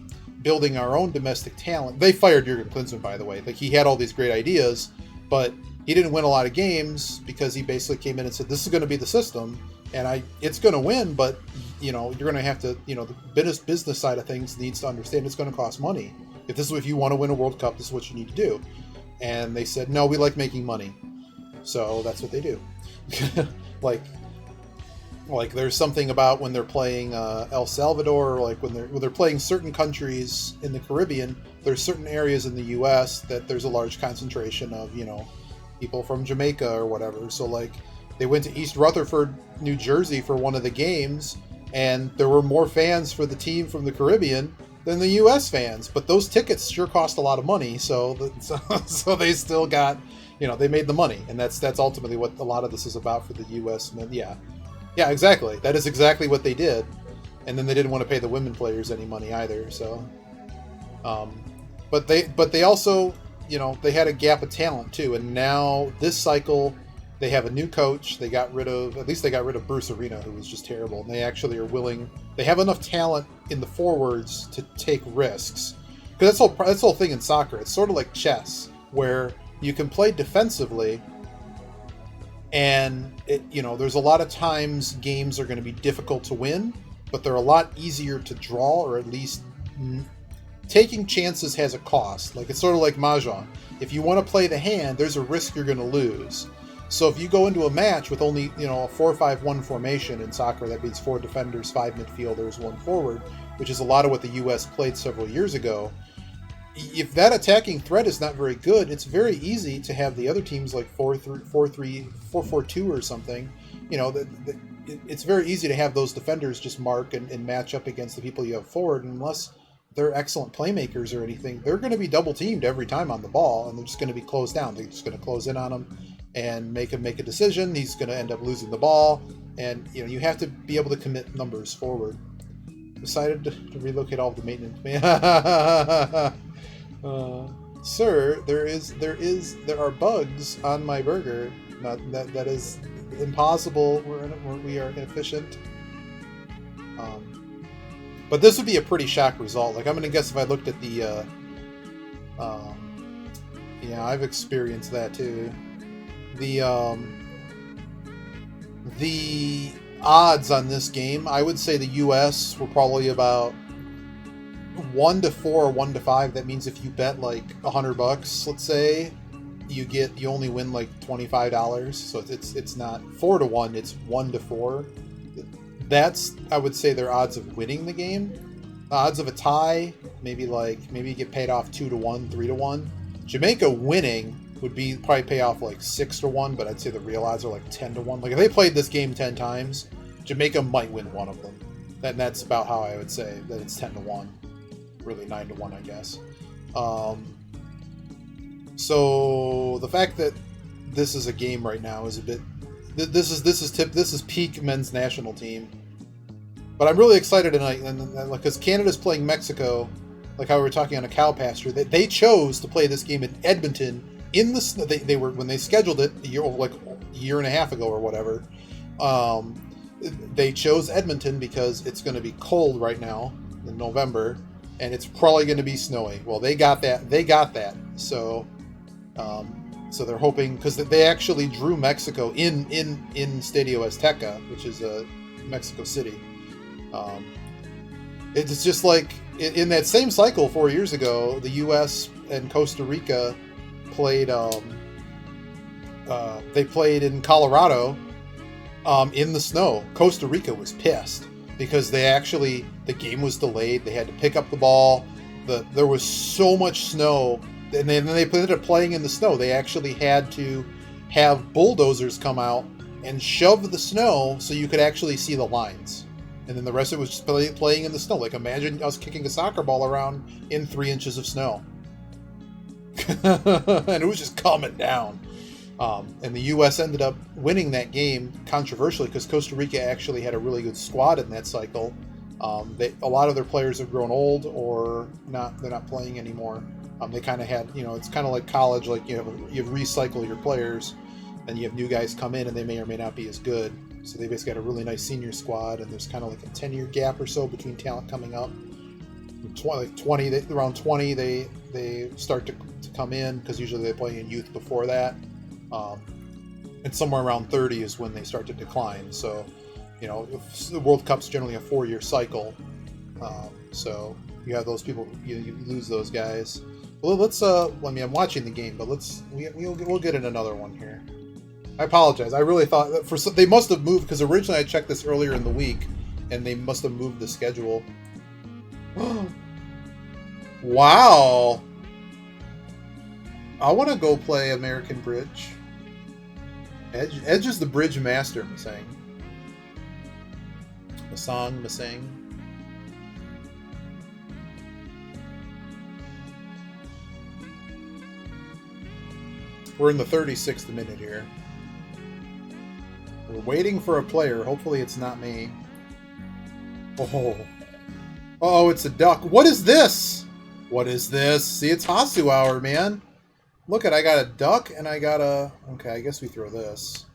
building our own domestic talent, they fired Jurgen Klinsmann, by the way. He had all these great ideas, but he didn't win a lot of games because he basically came in and said, this is going to be the system, and it's going to win, but you're going to have to, the business side of things needs to understand it's going to cost money. If you want to win a World Cup, this is what you need to do. And they said, no, we like making money. So that's what they do. There's something about when they're playing El Salvador, or when they're playing certain countries in the Caribbean, there's certain areas in the U.S. that there's a large concentration of, people from Jamaica or whatever. So they went to East Rutherford, New Jersey for one of the games, and there were more fans for the team from the Caribbean than the U.S. fans. But those tickets sure cost a lot of money, so they still got, they made the money, and that's ultimately what a lot of this is about for the U.S. men. Yeah, exactly. That is exactly what they did, and then they didn't want to pay the women players any money either. So, but they also, they had a gap of talent too, and now this cycle, They have a new coach. They got rid of, at least they got rid of Bruce Arena, who was just terrible. And they actually are willing, they have enough talent in the forwards to take risks. Because that's the whole thing in soccer. It's sort of like chess, where you can play defensively, and there's a lot of times games are going to be difficult to win, but they're a lot easier to draw, or at least taking chances has a cost. Like, it's sort of like Mahjong. If you want to play the hand, there's a risk you're going to lose. So if you go into a match with only, a 4-5-1 formation in soccer, that means 4 defenders, 5 midfielders, 1 forward, which is a lot of what the U.S. played several years ago. If that attacking threat is not very good, it's very easy to have the other teams like 4-3, 4-3, 4-4-2 or something. It's very easy to have those defenders just mark and match up against the people you have forward, and unless they're excellent playmakers or anything, they're going to be double teamed every time on the ball, and they're just going to be closed down. They're just going to close in on them and make him make a decision. He's going to end up losing the ball, and you have to be able to commit numbers forward. Decided to relocate all of the maintenance. Sir, there are bugs on my burger. That is impossible. We are inefficient. But this would be a pretty shock result. Like, I'm gonna guess if I looked at the yeah, I've experienced that too. The odds on this game, I would say the US were probably about 1-4 or 1-5. That means if you bet like $100, let's say, you only win like $25. So it's not 4-1, it's 1-4. That's, I would say, their odds of winning the game. The odds of a tie, maybe you get paid off 2-1, 3-1. Jamaica winning would probably pay off like 6-1, but I'd say the real odds are like 10-1. Like, if they played this game 10 times, Jamaica might win one of them. And that's about how I would say that it's 10-1. Really 9-1, I guess. So the fact that this is a game right now is a bit. This is peak men's national team. But I'm really excited tonight, and because Canada's playing Mexico, like how we were talking on a cow pasture. They chose to play this game in Edmonton in the snow. They were, when they scheduled it a year and a half ago or whatever. They chose Edmonton because it's going to be cold right now in November, and it's probably going to be snowy. Well, they got that. So they're hoping, because they actually drew Mexico in Stadio Azteca, which is Mexico City. It's just like in that same cycle 4 years ago, the U.S. and Costa Rica played. They played in Colorado in the snow. Costa Rica was pissed because the game was delayed. They had to pick up the ball. There was so much snow. And then they ended up playing in the snow. They actually had to have bulldozers come out and shove the snow so you could actually see the lines. And then the rest of it was just playing in the snow. Like, imagine us kicking a soccer ball around in 3 inches of snow. And it was just coming down. And the U.S. ended up winning that game controversially because Costa Rica actually had a really good squad in that cycle. A lot of their players have grown old or not. They're not playing anymore. They kind of had, it's kind of like college. Like, you recycle your players, and you have new guys come in, and they may or may not be as good. So they basically got a really nice senior squad, and there's kind of like a 10-year gap or so between talent coming up. Around 20, they start to come in, because usually they play in youth before that. And somewhere around 30 is when they start to decline. So, the World Cup's generally a 4-year cycle. So you have those people, you lose those guys. Well, let's. I'm watching the game, but we'll get in another one here. I apologize. I really thought that they must have moved, because originally I checked this earlier in the week, and they must have moved the schedule. Wow! I want to go play American Bridge. Edge is the bridge master, Masang. Masang. We're in the 36th minute here. We're waiting for a player. Hopefully it's not me. Oh, it's a duck. What is this? What is this? See, it's Hasu hour, man. Look, I got a duck and I got a... Okay, I guess we throw this.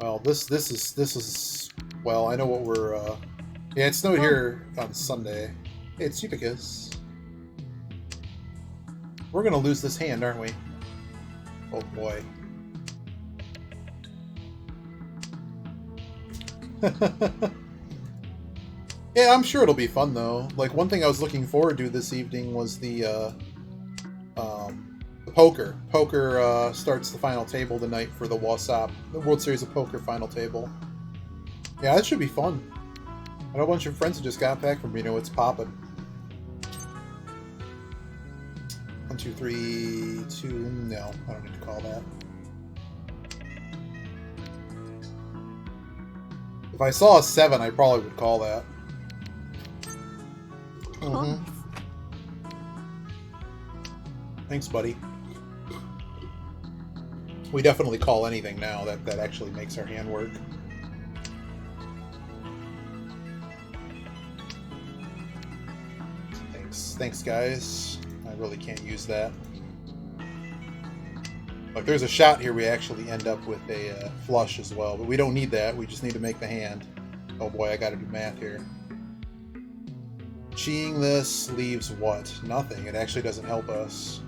Well, this is well, I know what we're yeah, it snowed here on Sunday. Hey, it's Stupicus. We're gonna lose this hand, aren't we? Oh boy. Yeah, I'm sure it'll be fun though. Like, one thing I was looking forward to this evening was the poker. Poker starts the final table tonight for the WhatsApp, the World Series of Poker final table. Yeah, that should be fun. I know a bunch of friends who just got back from Reno. It's popping. 1, 2, 3, 2. No, I don't need to call that. If I saw a 7, I probably would call that. Mm-hmm. Thanks, buddy. We definitely call anything now that actually makes our hand work. Thanks, guys. I really can't use that. Look, there's a shot here we actually end up with a flush as well, but we don't need that. We just need to make the hand. Oh boy, I gotta do math here. Cheating this leaves what? Nothing. It actually doesn't help us.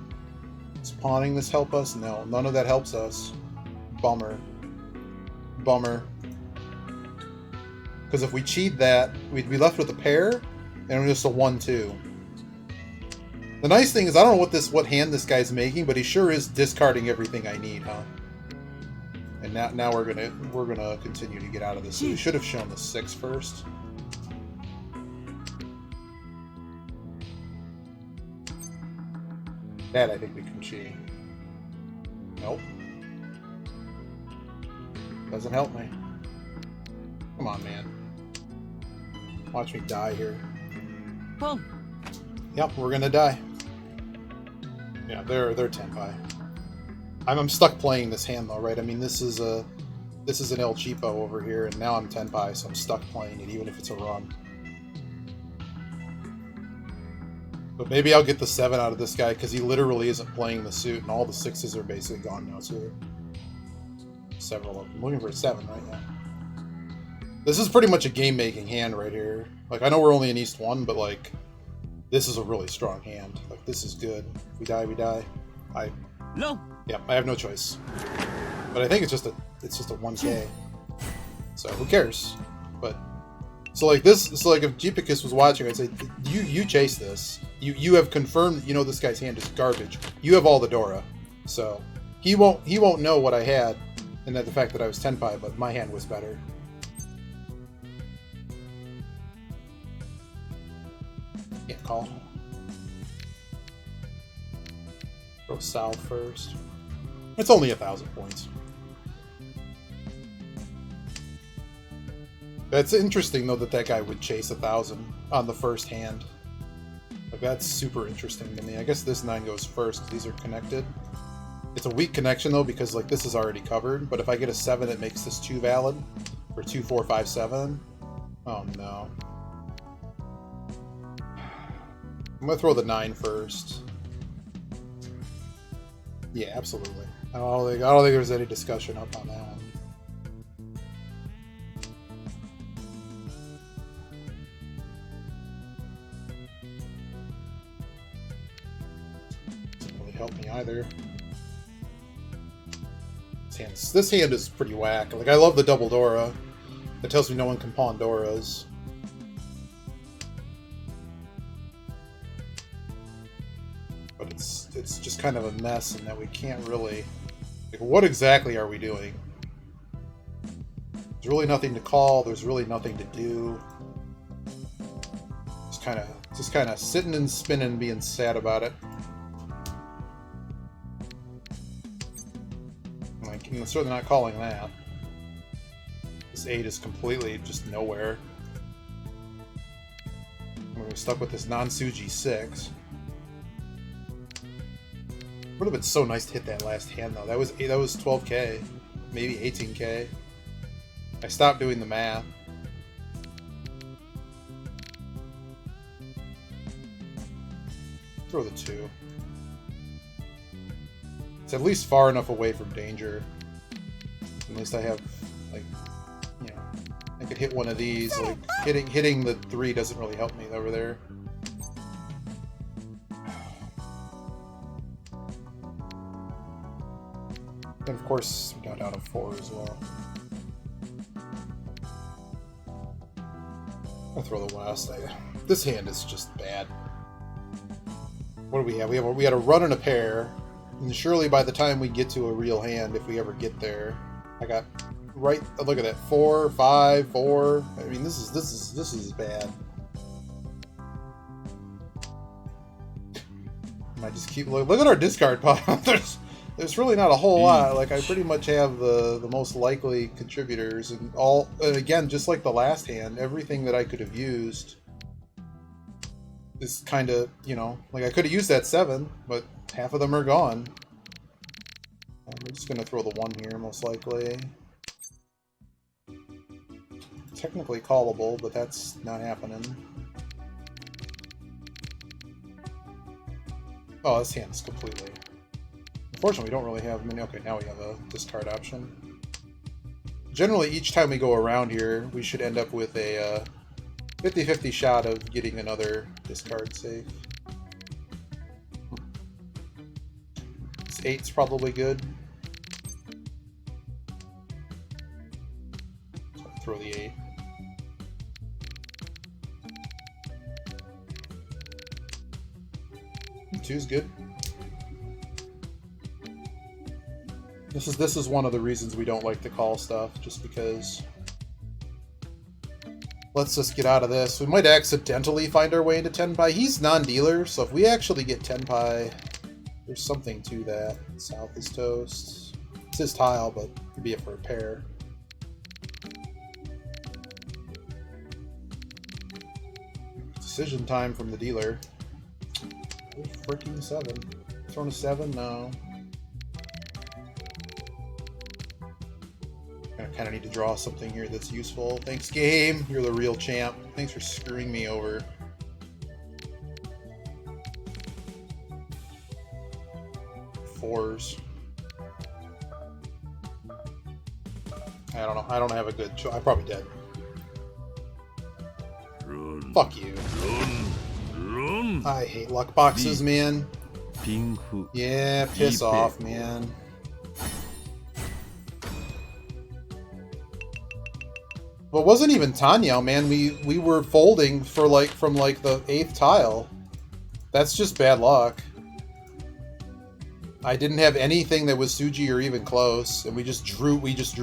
Does pawning this help us? No, none of that helps us. Bummer. Bummer. Because if we cheat that, we'd be left with a pair, and just a 1-2. The nice thing is, I don't know what hand this guy's making, but he sure is discarding everything I need, huh? And now we're gonna continue to get out of this. So we should have shown the 6 first. That I think we can cheat. Nope. Doesn't help me. Come on, man. Watch me die here. Boom. Yep, we're gonna die. Yeah, they're 10-pie. I'm stuck playing this hand though, right? I mean, this is an El Cheapo over here, and now I'm 10-pie, so I'm stuck playing it, even if it's a run. But maybe I'll get the 7 out of this guy, because he literally isn't playing the suit, and all the 6s are basically gone now, too. Several of them. I'm looking for a 7 right now. This is pretty much a game-making hand right here. Like, I know we're only in East 1, but, like, this is a really strong hand. Like, this is good. If we die, we die. No. Yeah, I have no choice. But I think it's just a 1K. So, who cares? But... So like this, so like if Jeepicus was watching, I'd say, you chase this. You have confirmed that you know this guy's hand is garbage. You have all the Dora, so he won't know what I had, and that the fact that I was 10-pie, but my hand was better. Can't call. Go south first. It's only 1,000 points. That's interesting, though, that guy would chase 1,000 on the first hand. Like, that's super interesting to me. I guess this 9 goes first, because these are connected. It's a weak connection, though, because, like, this is already covered. But if I get a 7, it makes this 2 valid for 2, 4, 5, 7. Oh, no. I'm going to throw the 9 first. Yeah, absolutely. I don't think there's any discussion up on that one. Help me either. This hand is pretty whack. Like, I love the double Dora. That tells me no one can pawn Doras. But it's just kind of a mess in that we can't really... Like, what exactly are we doing? There's really nothing to call. There's really nothing to do. Just kind of sitting and spinning and being sad about it. I'm certainly not calling that. This 8 is completely just nowhere. We're stuck with this non-Suji 6. Would have been so nice to hit that last hand though. That was 12K, maybe 18K. I stopped doing the math. Throw the 2. It's at least far enough away from danger. At least I have, like, could hit one of these. Like hitting the 3 doesn't really help me over there. And of course, we got down to 4 as well. I'll throw the West. This hand is just bad. What do we have? We had a run and a pair, and surely by the time we get to a real hand, if we ever get there, I got right. Look at that, 4, 5, 4. I mean, this is bad. I just keep look at our discard pile. There's really not a whole lot. Like, I pretty much have the most likely contributors, and all. And again, just like the last hand, everything that I could have used is kind of, you know, like I could have used that 7, but half of them are gone. We're just gonna throw the 1 here, most likely. Technically callable, but that's not happening. Oh, this hand is completely. Unfortunately, we don't really have many. Okay, now we have a discard option. Generally, each time we go around here, we should end up with a 50-50 shot of getting another discard safe. This 8's probably good. So I'll throw the 8. Two's good. This is one of the reasons we don't like to call stuff, just because. Let's just get out of this. We might accidentally find our way into Tenpai. He's non-dealer, so if we actually get Tenpai, there's something to that. South is toast. It's his tile, but it could be it for a pair. Decision time from the dealer. Oh, freaking 7. Throwing a 7? No. I kind of need to draw something here that's useful. Thanks, game. You're the real champ. Thanks for screwing me over. Fours. I don't know. I don't have a good choice. I'm probably dead. Run. Fuck you. Run. I hate luck boxes, man. Pinku. Yeah, piss off, man. Well, it wasn't even Tanya, man. We were folding for like from like the 8th tile. That's just bad luck. I didn't have anything that was Suji or even close, and we just drew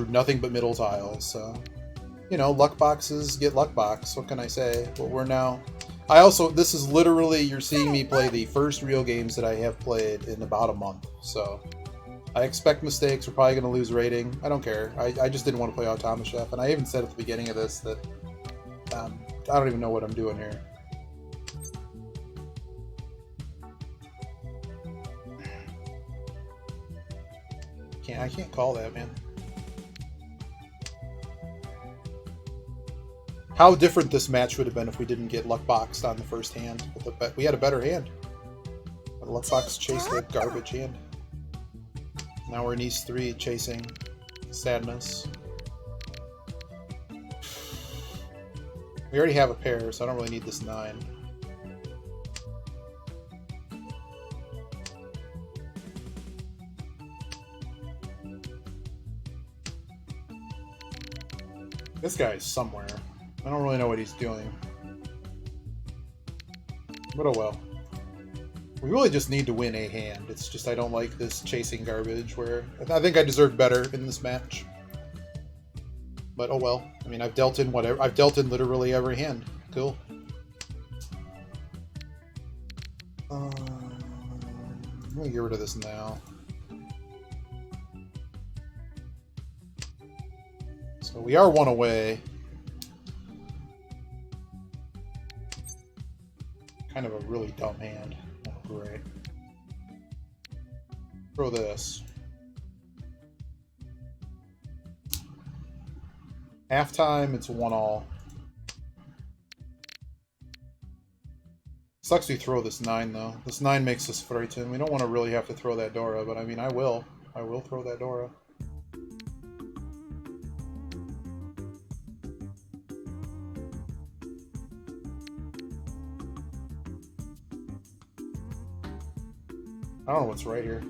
nothing but middle tiles. So, you know, luck boxes get luck box. What can I say? But we're now. This is literally, you're seeing me play the first real games that I have played in about a month. So I expect mistakes. We're probably going to lose rating. I don't care. I just didn't want to play Automachef, and I even said at the beginning of this that I don't even know what I'm doing here. I can't call that, man. How different this match would have been if we didn't get luck boxed on the first hand. But we had a better hand. But luck box chased a garbage hand. Now we're in East 3 chasing sadness. We already have a pair, so I don't really need this 9. This guy's somewhere. I don't really know what he's doing. But oh well. We really just need to win a hand. It's just I don't like this chasing garbage where I think I deserve better in this match. But oh well. I mean, I've dealt in whatever. I've dealt in literally every hand. Cool. Let me get rid of this now. So we are 1 away. Kind of a really dumb hand. Oh, great. Throw this. Halftime, it's 1-all. Sucks we throw this 9, though. This 9 makes us frightened. We don't want to really have to throw that Dora, but I mean, I will. I will throw that Dora. I don't know what's right here.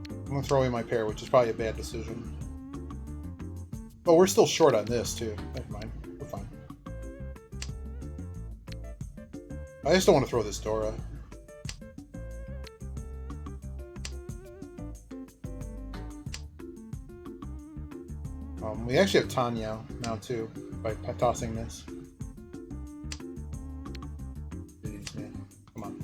I'm gonna throw away my pair, which is probably a bad decision. Oh, we're still short on this too. Never mind. We're fine. I just don't want to throw this Dora. We actually have Tanya now too by tossing this. Jeez, man. Come on.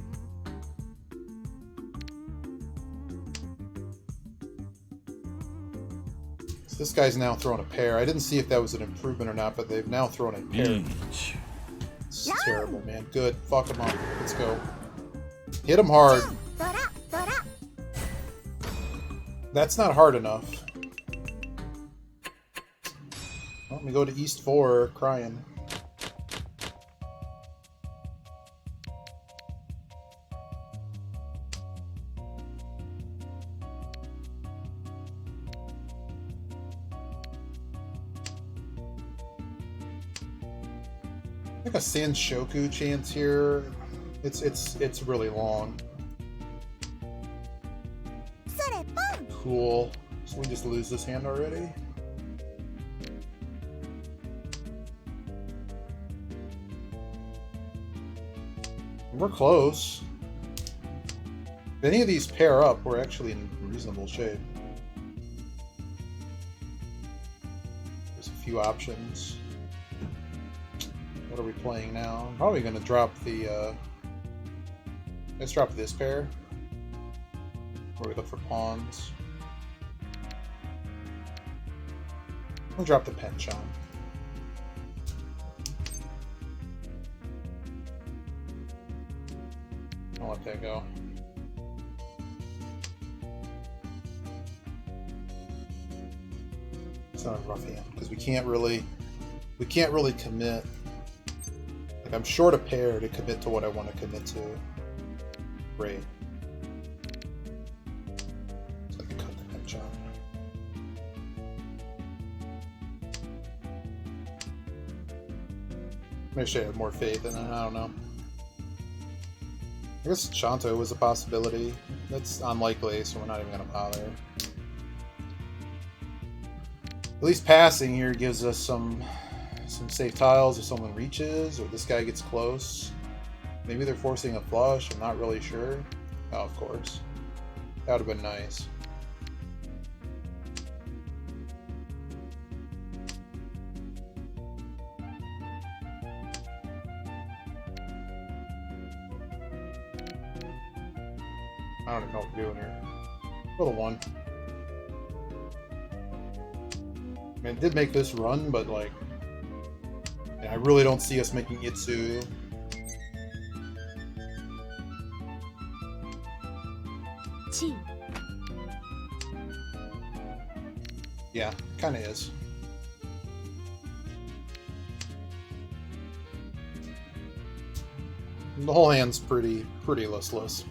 So this guy's now throwing a pair. I didn't see if that was an improvement or not, but they've now thrown a pair. Beach. This is terrible, man. Good. Fuck him up. Let's go. Hit him hard. That's not hard enough. Let me go to East 4, crying. Like a Sanshoku chance here. It's really long. Cool. So we just lose this hand already? We're close. If any of these pair up, we're actually in reasonable shape. There's a few options. What are we playing now? I'm probably going to drop the... let's drop this pair. Where we look for pawns. We'll drop the penchant. I'll let that go. It's not a rough hand because we can't really commit. Like I'm short a pair to commit to what I want to commit to. Great. So I can cut the penchant. Maybe I should have more faith in it. I don't know. I guess Shanto was a possibility. That's unlikely, so we're not even going to bother. At least passing here gives us some safe tiles if someone reaches, or this guy gets close. Maybe they're forcing a flush, I'm not really sure. Oh, of course. That would have been nice. I don't even know what we're doing here. For the one. I mean, it did make this run, but like, yeah, I really don't see us making Itsu. Yeah, kind of is. The whole hand's pretty listless.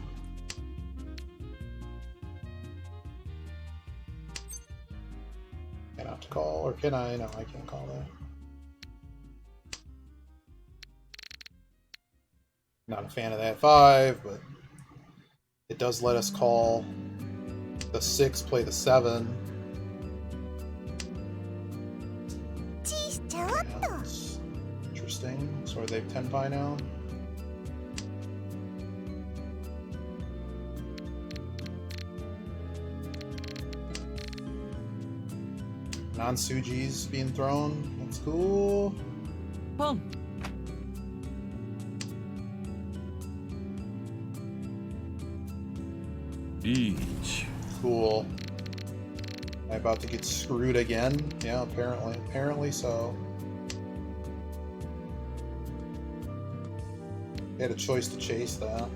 Cannot to call, or can I? No, I can't call that. Not a fan of that 5, but it does let us call the 6, play the 7. Yeah, that's interesting. So are they 10 pi now? Non-Suji's being thrown. That's cool. Boom. Beach. Cool. Am I about to get screwed again? Yeah, apparently. Apparently so. They had a choice to chase that.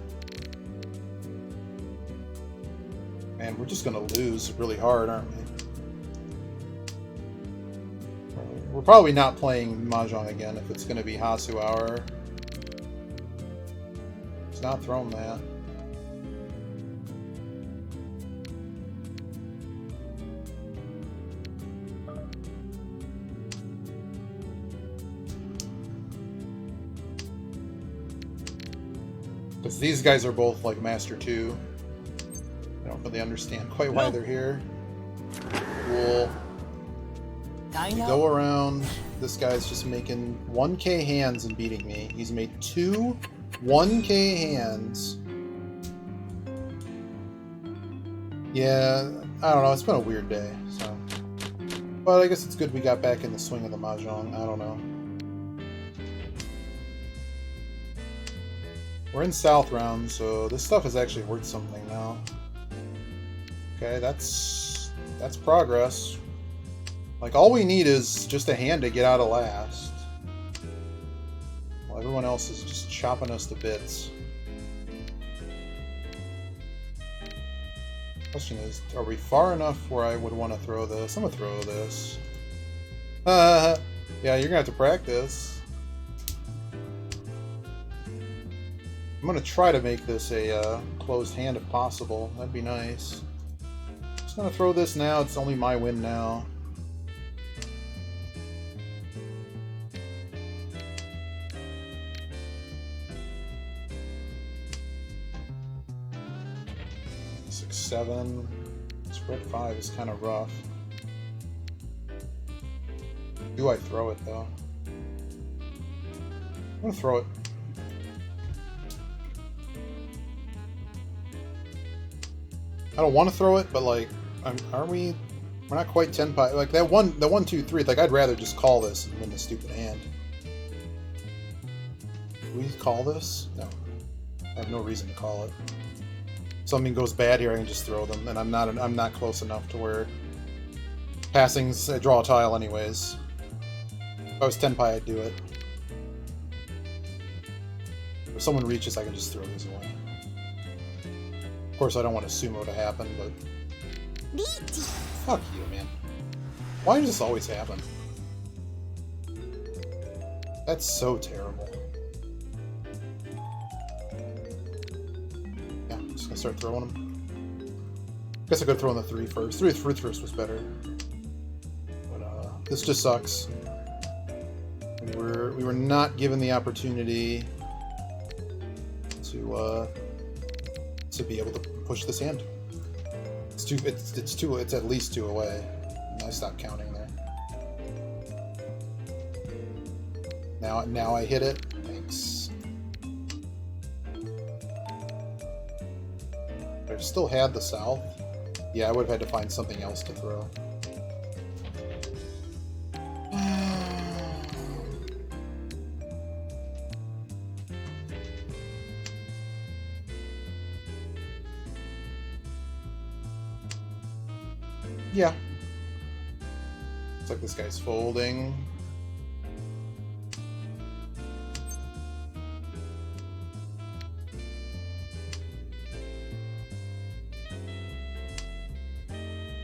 Man, we're just gonna lose really hard, aren't we? We're probably not playing Mahjong again if it's gonna be Hasu Hour. It's not throwing that. Because these guys are both like Master 2. I don't really understand quite why they're here. Cool. We go around. This guy's just making 1k hands and beating me. He's made 2 1k hands. Yeah, I don't know. It's been a weird day, so. But I guess it's good we got back in the swing of the mahjong. I don't know. We're in South round, so this stuff is actually worth something now. Okay, that's progress. Like, all we need is just a hand to get out of last. Well, everyone else is just chopping us to bits. Question is, are we far enough where I would want to throw this? I'm gonna throw this. Yeah, you're gonna have to practice. I'm gonna try to make this a closed hand if possible. That'd be nice. Just gonna throw this now. It's only my win now. Seven. Spread 5 is kind of rough. Do I throw it though? I'm gonna throw it. I don't want to throw it, but like, aren't we? We're not quite 10 pi. Like that one, the 1, 2, 3. Like I'd rather just call this and win the stupid hand. Do we call this? No. I have no reason to call it. Something goes bad here, I can just throw them, and I'm not close enough to where passings. I draw a tile anyways. If I was 10 pi, I'd do it. If someone reaches, I can just throw these away. Of course, I don't want a sumo to happen, but fuck you, man. Why does this always happen? That's so terrible. Just gonna start throwing them. Guess I could throw in the 3 first. 3 first was better. But this just sucks. We were not given the opportunity to be able to push this hand. It's at least 2 away. And I stopped counting there. Now I hit it. Thanks. If I still had the south, yeah, I would have had to find something else to throw. Yeah. Looks like this guy's folding.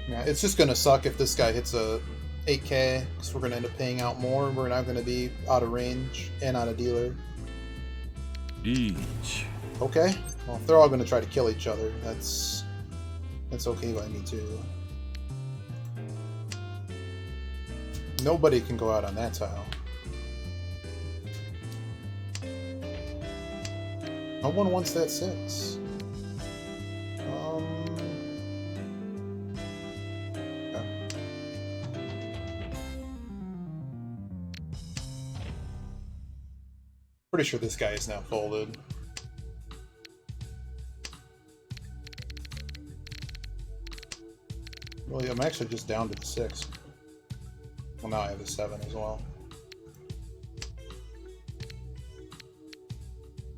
Yeah, it's just gonna suck if this guy hits a 8k, because we're gonna end up paying out more. We're not gonna be out of range and out of dealer. Each. Okay. Well, if they're all gonna try to kill each other, that's okay by me too. Nobody can go out on that tile. No one wants that 6. Okay. Pretty sure this guy is now folded. Well, I'm actually just down to the 6. Well, now I have a 7 as well.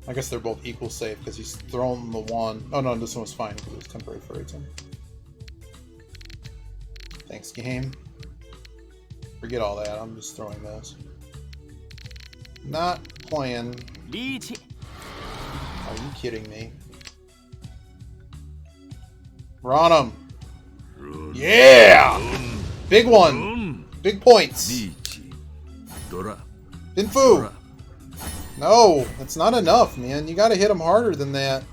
I guess they're both equal safe because he's thrown the 1. Oh no, this one was fine because it was temporary for 18. Thanks, game. Forget all that. I'm just throwing this. Not playing. Are you kidding me? We're on him. Yeah! Big one. Big points. Dinfu. No, that's not enough, man. You gotta hit him harder than that.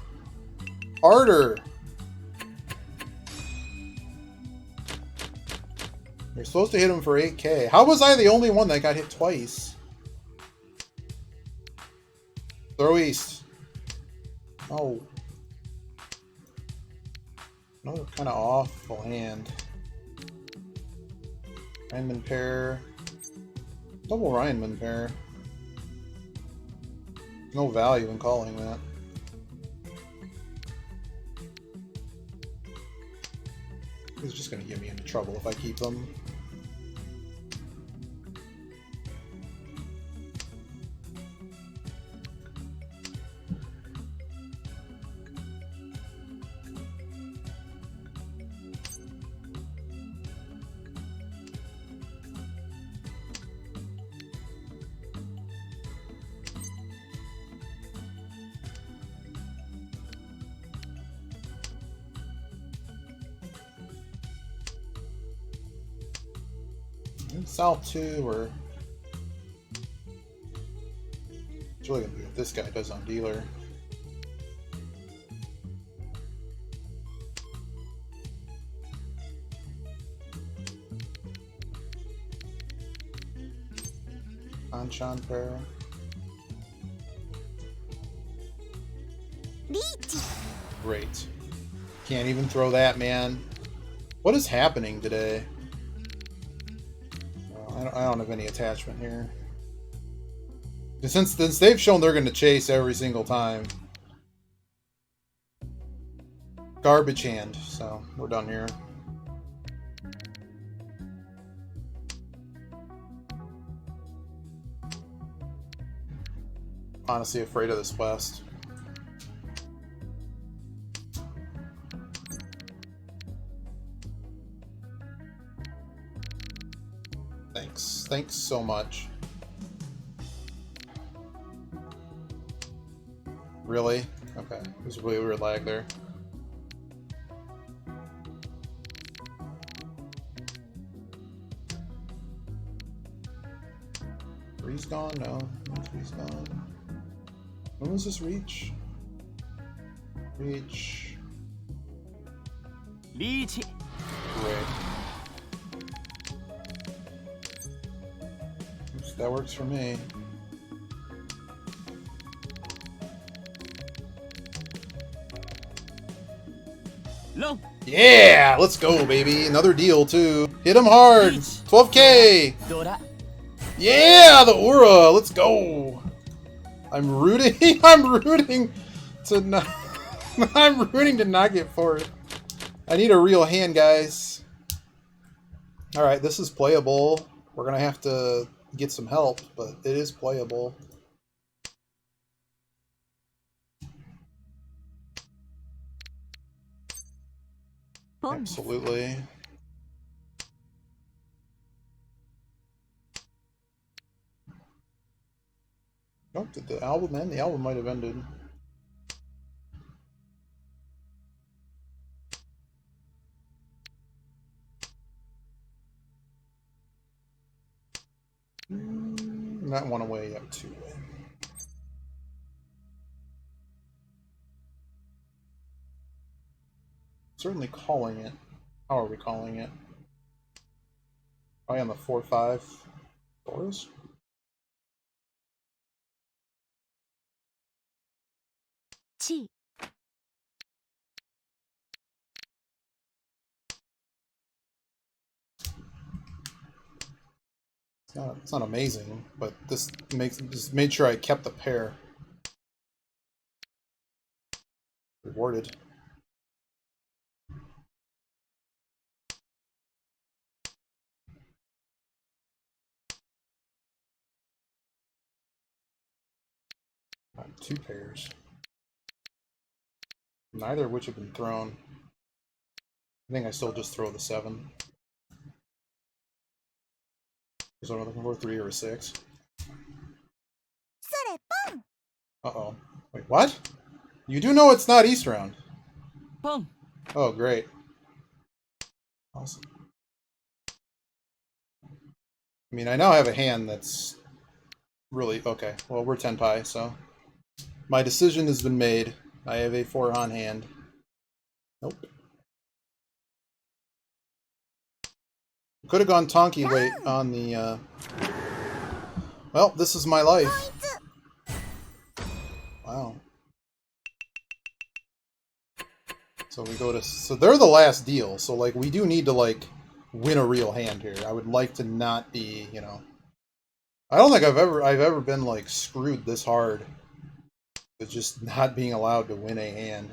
Harder. You're supposed to hit him for 8k. How was I the only one that got hit twice? Throw east. Oh. Another kind of awful hand. Rhineman pair. Double Rhineman pair. No value in calling that. He's just going to get me into trouble if I keep them. South 2, or it's really gonna be what this guy does on dealer. Anchan pair. Great. Can't even throw that, man. What is happening today? I don't have any attachment here. Since they've shown they're going to chase every single time. Garbage hand, so we're done here. Honestly afraid of this West. Thanks so much. Really? Okay. There's a really weird lag there. Three's gone? No. Three's gone. When was this reach? Reach. Great. That works for me. Long. Yeah! Let's go, baby. Another deal, too. Hit him hard! 12K! Yeah! The aura! Let's go! I'm rooting. I'm rooting to not. I'm rooting to not get for it. I need a real hand, guys. Alright, this is playable. We're gonna have to get some help, but it is playable. Absolutely. Oh, did the album end? The album might have ended. Not one away, yet two away. Certainly calling it. How are we calling it? Probably on the 4-5 doors. It's not amazing, but this just made sure I kept the pair. Rewarded. Two pairs. Neither of which have been thrown. I think I still just throw the 7. Is what I'm looking for, 3 or a 6. Uh-oh. Wait, what? You do know it's not East round. Oh, great. Awesome. I mean, I now have a hand that's really... Okay, well, we're 10 pi, so... My decision has been made. I have a 4-on hand. Nope. Could have gone Tonki late on the, Well, this is my life. Wow. So we go to, so they're the last deal. So like we do need to like win a real hand here. I would like to not be, you know. I don't think I've ever been like screwed this hard with just not being allowed to win a hand.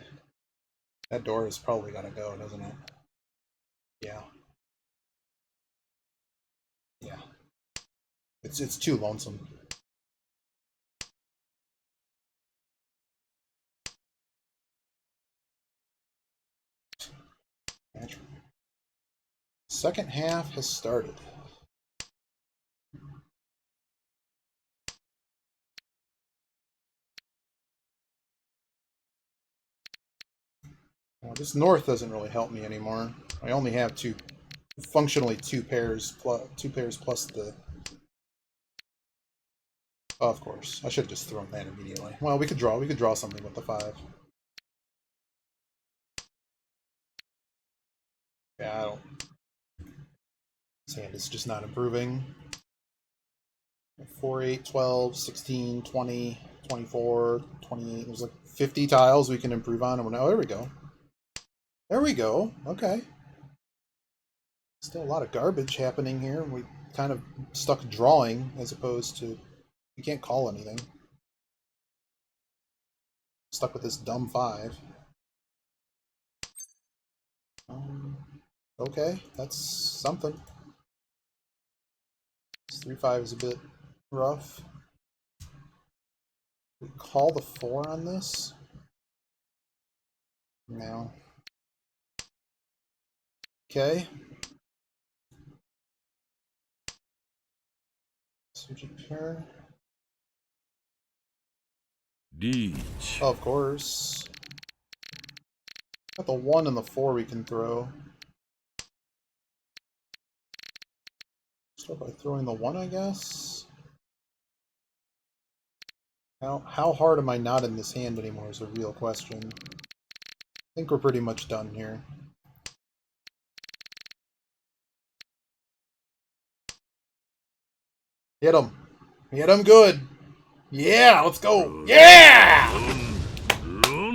That door has probably got to go, doesn't it? Yeah. Yeah. It's too lonesome. Second half has started. Well, this north doesn't really help me anymore. I only have functionally two pairs plus the. Oh, of course, I should have just thrown that immediately. Well, we could draw something with the 5. Yeah, I don't. This hand is just not improving. 4, 8, 12, 16, 20, 24, 28. There's like 50 tiles we can improve on. Oh, there we go. There we go. Okay. Still a lot of garbage happening here. We kind of stuck drawing as opposed to... We can't call anything. Stuck with this dumb 5. Okay, that's something. This 3-5 is a bit rough. We call the 4 on this? No. Okay. Surgeon pair. Reach. Oh, of course. Got the 1 and the 4 we can throw. Start by throwing the 1, I guess. How hard am I not in this hand anymore is a real question. I think we're pretty much done here. Hit him. Hit him good. Yeah, let's go. Yeah!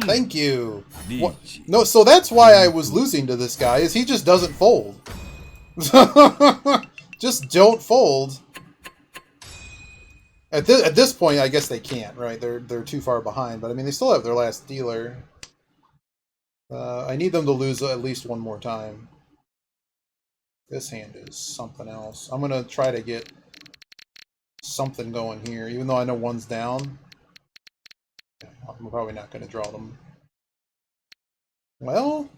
Thank you. What? No, so that's why I was losing to this guy, is he just doesn't fold. Just don't fold. At this point, I guess they can't, right? They're too far behind, but I mean, they still have their last dealer. I need them to lose at least one more time. This hand is something else. I'm gonna try to get something going here, even though I know 1's down. I'm probably not gonna draw them. Well,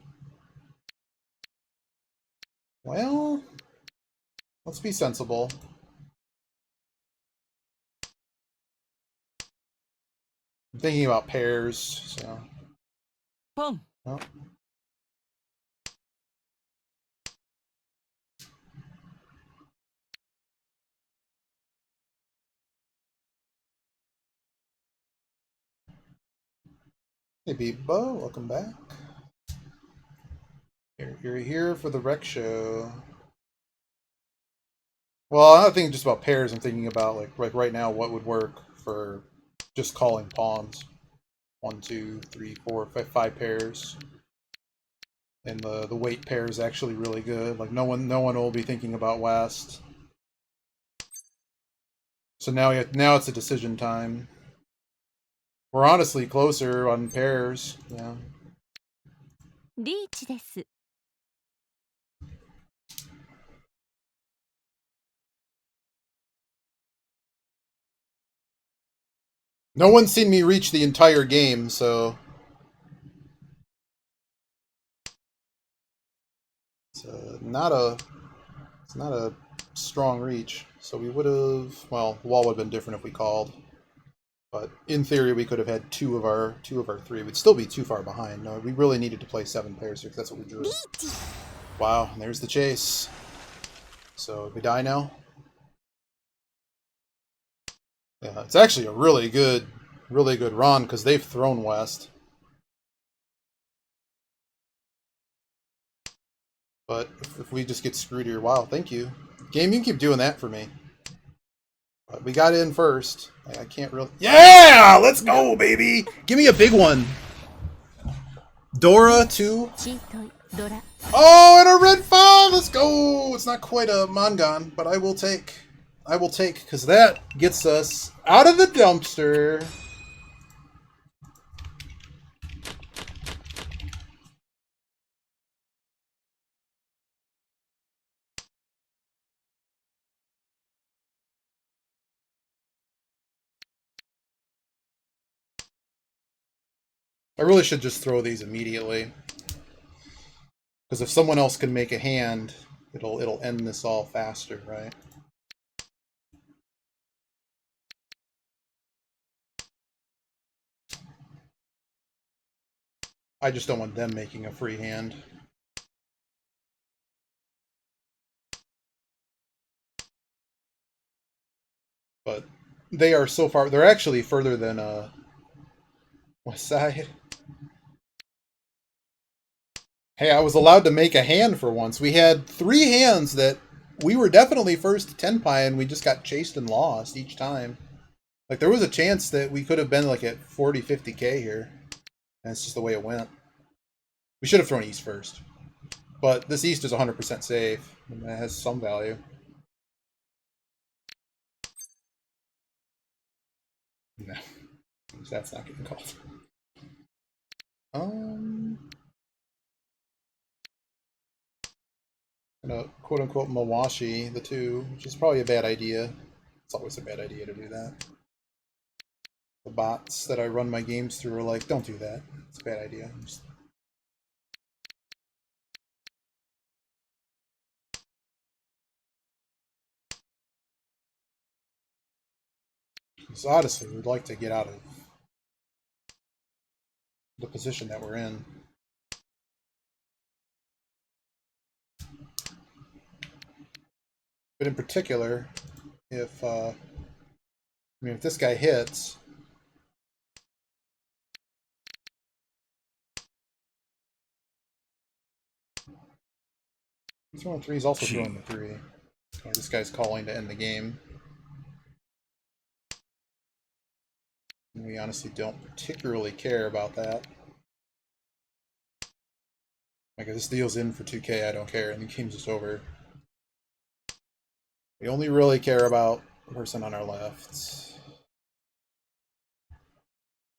let's be sensible. I'm thinking about pairs, so. Pong. Oh. Hey, Bebo, welcome back. You're here for the rec show. Well, I'm not thinking just about pairs. I'm thinking about like right now, what would work for just calling pawns. 1, 2, 3, 4, 5 pairs. And the weight pair is actually really good. Like no one will be thinking about West. So now it's a decision time. We're honestly closer on pairs. Yeah. リーチです。 No one's seen me reach the entire game, so it's not a strong reach. So we would have, well, the wall would have been different if we called. But in theory, we could have had two of our 3. We'd still be too far behind. No, we really needed to play 7 pairs here, because that's what we drew. Wow, and there's the chase. So we die now. Yeah, it's actually a really good run, because they've thrown West. But if we just get screwed here, wow, thank you. Game, you can keep doing that for me. But we got in first. I can't really... Yeah! Let's go, baby! Give me a big one. Dora 2. チートイドラ Oh, and a red 5! Let's go! It's not quite a Mongon, but I will take. I will take, because that gets us out of the dumpster. I really should just throw these immediately. Because if someone else can make a hand, it'll end this all faster, right? I just don't want them making a free hand. But they are so far. They're actually further than West Side. Hey, I was allowed to make a hand for once. We had 3 hands that we were definitely first to 10 pie, and we just got chased and lost each time. Like, there was a chance that we could have been like at 40, 50k here. And it's just the way it went. We should have thrown East first. But this East is 100% safe, and that has some value. No. That's not getting called. Gonna quote-unquote Mawashi the 2, which is probably a bad idea. It's always a bad idea to do that. The bots that I run my games through are like, don't do that. It's a bad idea. So honestly, we'd like to get out of the position that we're in. But in particular, if if this guy hits, he's throwing 3. He's also throwing the 3. This guy's calling to end the game. And we honestly don't particularly care about that. Like, if this deal's in for 2k, I don't care, and the game's just over. We only really care about the person on our left.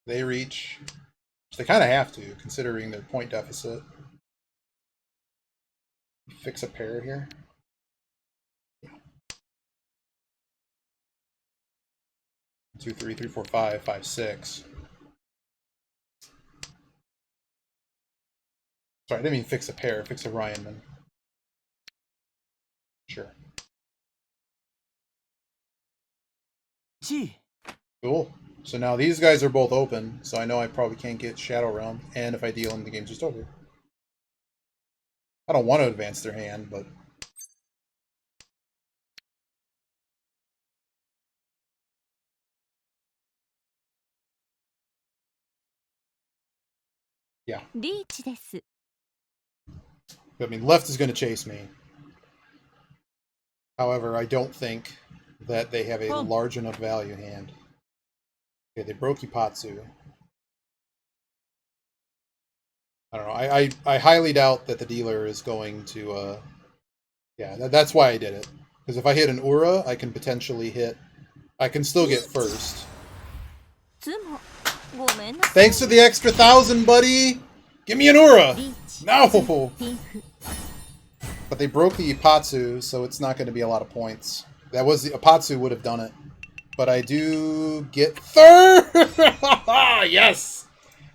They reach, which they kind of have to, considering their point deficit. Fix a pair here. 2, 3, 3, 4, 5, 5, 6. Sorry, I didn't mean fix a pair, fix a Ryanman. Sure. Cool. So now these guys are both open, so I know I probably can't get Shadow Realm, and if I deal them, the game's just over. I don't want to advance their hand, but... yeah. リーチです I mean, left is going to chase me. However, I don't think that they have a large enough value hand. Okay, they broke Ipatsu. I don't know. I highly doubt that the dealer is going to... yeah, that's why I did it. Because if I hit an Ura, I can potentially hit... I can still get first. つもごめんなさい Thanks for the extra 1,000, buddy! Give me an Ura! No! But they broke the Ipatsu, so it's not going to be a lot of points. That was the Ipatsu would have done it. But I do get third! Yes!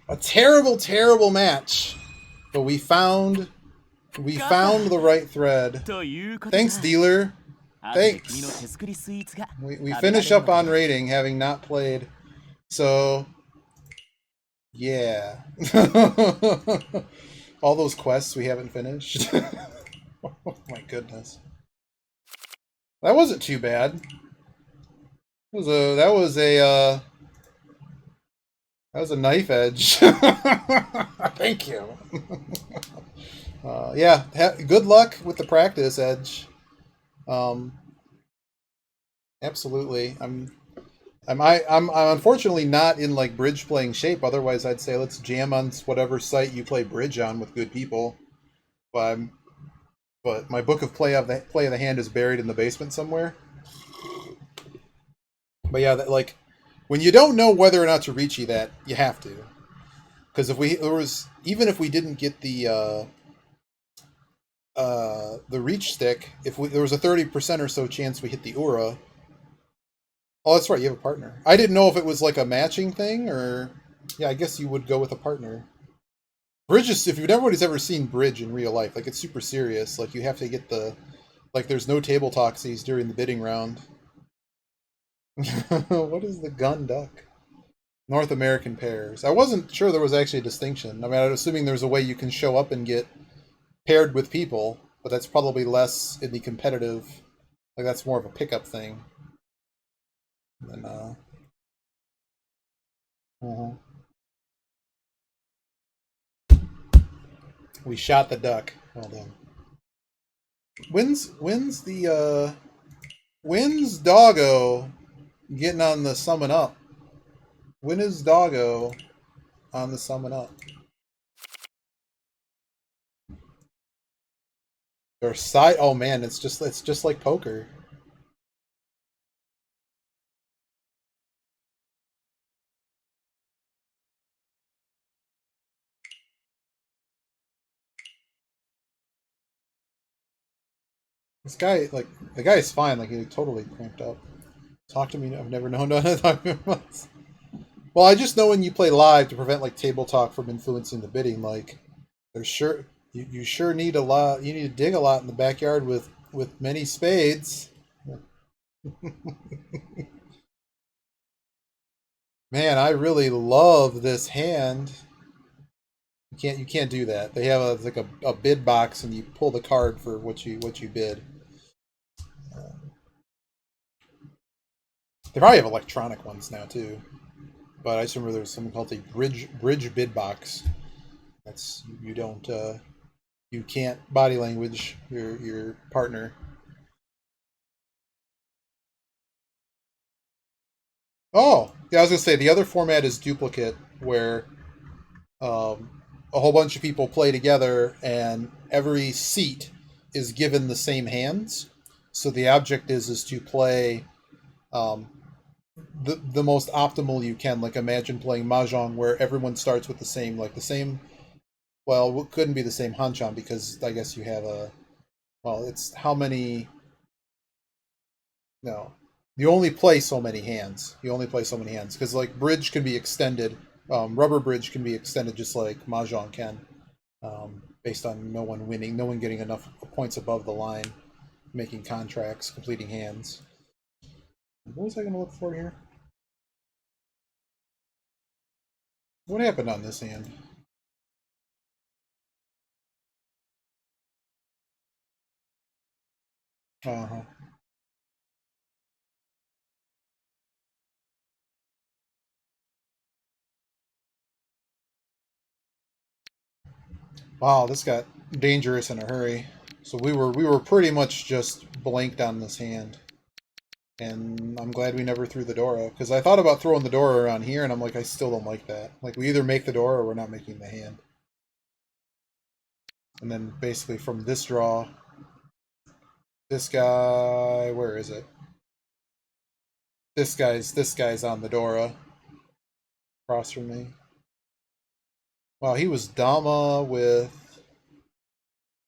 A terrible, terrible match. But we found the right thread. Thanks, dealer. Thanks. We finish up on rating, having not played. So, yeah. All those quests we haven't finished. Oh my goodness. That wasn't too bad. That was a knife edge. Thank you. Yeah, good luck with the practice, Edge. Absolutely. I'm unfortunately not in like bridge playing shape. Otherwise, I'd say let's jam on whatever site you play bridge on with good people. But but my book of play of the hand is buried in the basement somewhere. But yeah, like when you don't know whether or not to reachy that, you have to. Because if we there was even if we didn't get the reach stick, if we, there was a 30% or so chance we hit the Ura. Oh, that's right, you have a partner. I didn't know if it was like a matching thing or yeah, I guess you would go with a partner. Bridge is if everybody's ever seen bridge in real life, like it's super serious. Like you have to get the like there's no table toxies during the bidding round. What is the gun duck? North American pairs. I wasn't sure there was actually a distinction. I mean, I'm assuming there's a way you can show up and get paired with people, but that's probably less in the competitive. Like that's more of a pickup thing. Than, uh We shot the duck. Well done. When's Doggo getting on the summon up? When is Doggo on the summon up? Or side? Oh man, it's just like poker. This guy, like the guy is fine. Like he totally cramped up. Talk to me. I've never known to talk to him. Well, I just know when you play live to prevent like table talk from influencing the bidding. Like there's sure you sure need a lot. You need to dig a lot in the backyard with many spades. Man, I really love this hand. You can't do that. They have like a bid box and you pull the card for what you bid. They probably have electronic ones now too. But I just remember there was something called a bridge bid box. That's you don't you can't body language your partner. Oh, yeah, I was gonna say the other format is duplicate, where a whole bunch of people play together, and every seat is given the same hands. So the object is to play um, the most optimal you can. Like imagine playing mahjong, where everyone starts with the same. Well, it couldn't be the same hanchan because I guess you have a. Well, it's how many. No, you only play so many hands. You only play so many hands because like bridge can be extended. Rubber bridge can be extended just like mahjong can, based on no one winning, no one getting enough points above the line, making contracts, completing hands. What was I going to look for here? What happened on this hand? Uh-huh. Wow, this got dangerous in a hurry. So we were pretty much just blanked on this hand. And I'm glad we never threw the Dora, because I thought about throwing the Dora around here, and I'm like, I still don't like that. Like, we either make the Dora or we're not making the hand. And then basically from this draw, this guy, where is it? This guy's on the Dora, across from me. Wow, he was Dama with.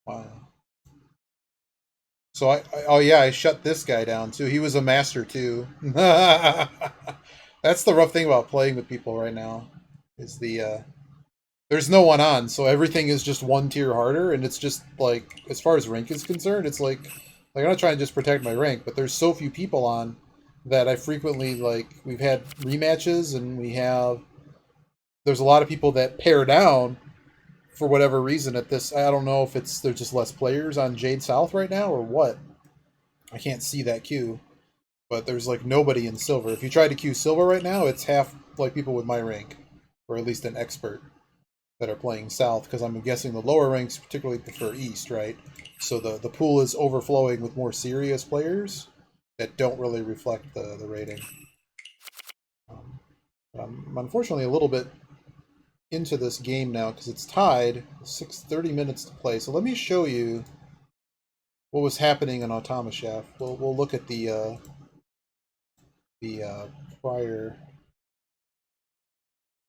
Wow. So oh yeah, I shut this guy down too. He was a master too. That's the rough thing about playing with people right now, is there's no one on, so everything is just one tier harder, and it's just like as far as rank is concerned, it's like I'm not trying to just protect my rank, but there's so few people on that I frequently like we've had rematches and there's a lot of people that pair down for whatever reason at this. I don't know if it's there's just less players on Jade South right now or what. I can't see that queue, but there's like nobody in silver. If you try to queue silver right now, it's half like people with my rank, or at least an expert that are playing south. Because I'm guessing the lower ranks particularly prefer east, right? So the pool is overflowing with more serious players that don't really reflect the rating. I'm unfortunately a little bit into this game now because it's tied. 30 minutes to play. So let me show you what was happening in Automachef. We'll look at the prior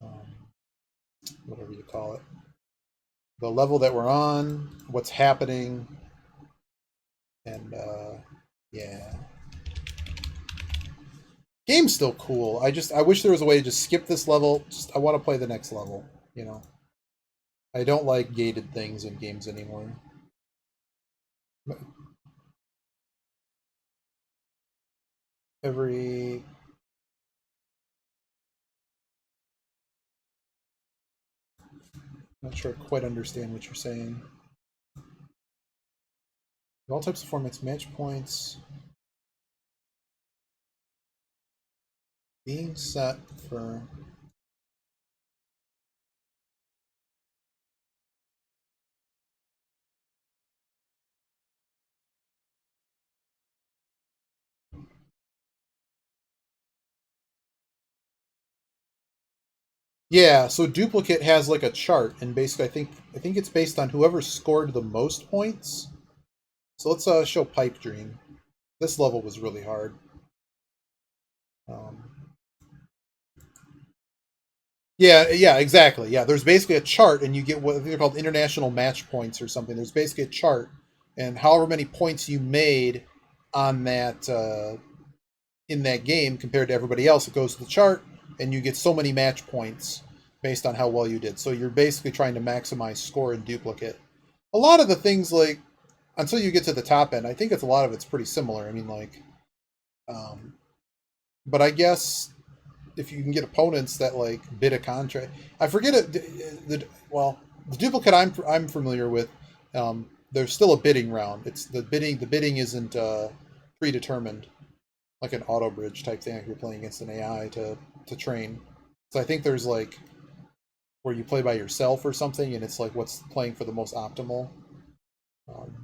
um, whatever you call it, the level that we're on, what's happening, and yeah, game's still cool. I wish there was a way to just skip this level. I want to play the next level. You know, I don't like gated things in games anymore. Every Not sure I quite understand what you're saying. All types of formats, match points being set for. Yeah, so duplicate has like a chart, and basically, I think it's based on whoever scored the most points. So let's show Pipe Dream. This level was really hard. Um, yeah, exactly. Yeah, there's basically a chart, and you get what they're called international match points or something. There's basically a chart, and however many points you made on that in that game compared to everybody else, it goes to the chart, and you get so many match points based on how well you did. So you're basically trying to maximize score in duplicate. A lot of the things like until you get to the top end, I think it's a lot of it's pretty similar. I mean, like, um, but I guess if you can get opponents that like bid a contract, I forget it. Well, the duplicate I'm familiar with, there's still a bidding round. It's the bidding. The bidding isn't predetermined, like an auto bridge type thing. If you're playing against an AI to train, so I think there's like where you play by yourself or something, and it's like what's playing for the most optimal.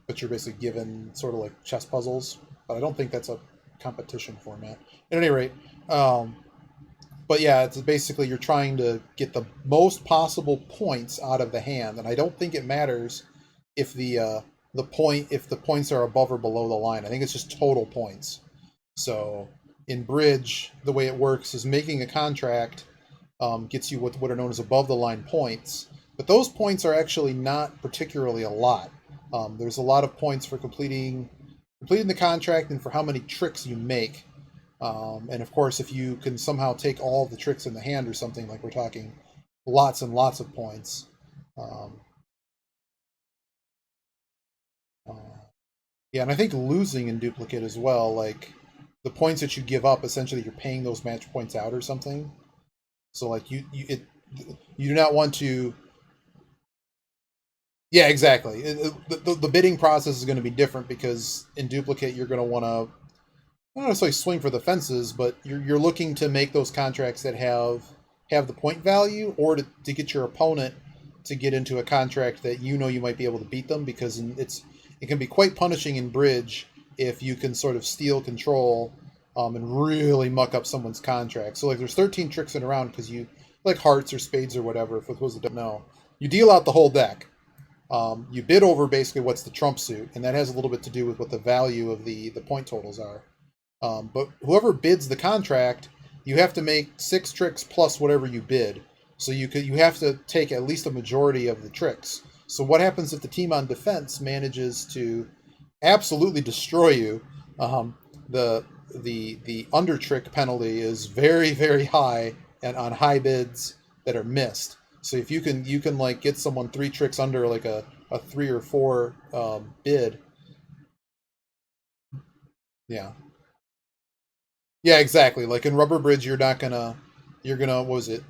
But you're basically given sort of like chess puzzles. But I don't think that's a competition format. At any rate, but yeah, it's basically you're trying to get the most possible points out of the hand, and I don't think it matters if the points are above or below the line. I think it's just total points. So in bridge, the way it works is making a contract gets you what are known as above the line points, but those points are actually not particularly a lot. There's a lot of points for completing the contract and for how many tricks you make. And of course, if you can somehow take all the tricks in the hand or something, like we're talking lots and lots of points. Um, uh, yeah, and I think losing in duplicate as well, like the points that you give up, essentially you're paying those match points out or something. So like you do not want to. Yeah, exactly. The bidding process is going to be different because in duplicate you're going to want to not necessarily swing for the fences, but you're looking to make those contracts that have the point value, or to get your opponent to get into a contract that you know you might be able to beat them, because it can be quite punishing in bridge if you can sort of steal control and really muck up someone's contract. So like there's 13 tricks in a round because you like hearts or spades or whatever. For those that don't know, you deal out the whole deck. You bid over basically what's the trump suit, and that has a little bit to do with what the value of the point totals are. But whoever bids the contract, you have to make 6 tricks plus whatever you bid. So you have to take at least a majority of the tricks. So what happens if the team on defense manages to absolutely destroy you? Um, the under trick penalty is very high, and on high bids that are missed. So if you can like get someone 3 tricks under like a 3 or 4 bid, yeah. Yeah, exactly. Like in Rubber Bridge, you're gonna, what was it?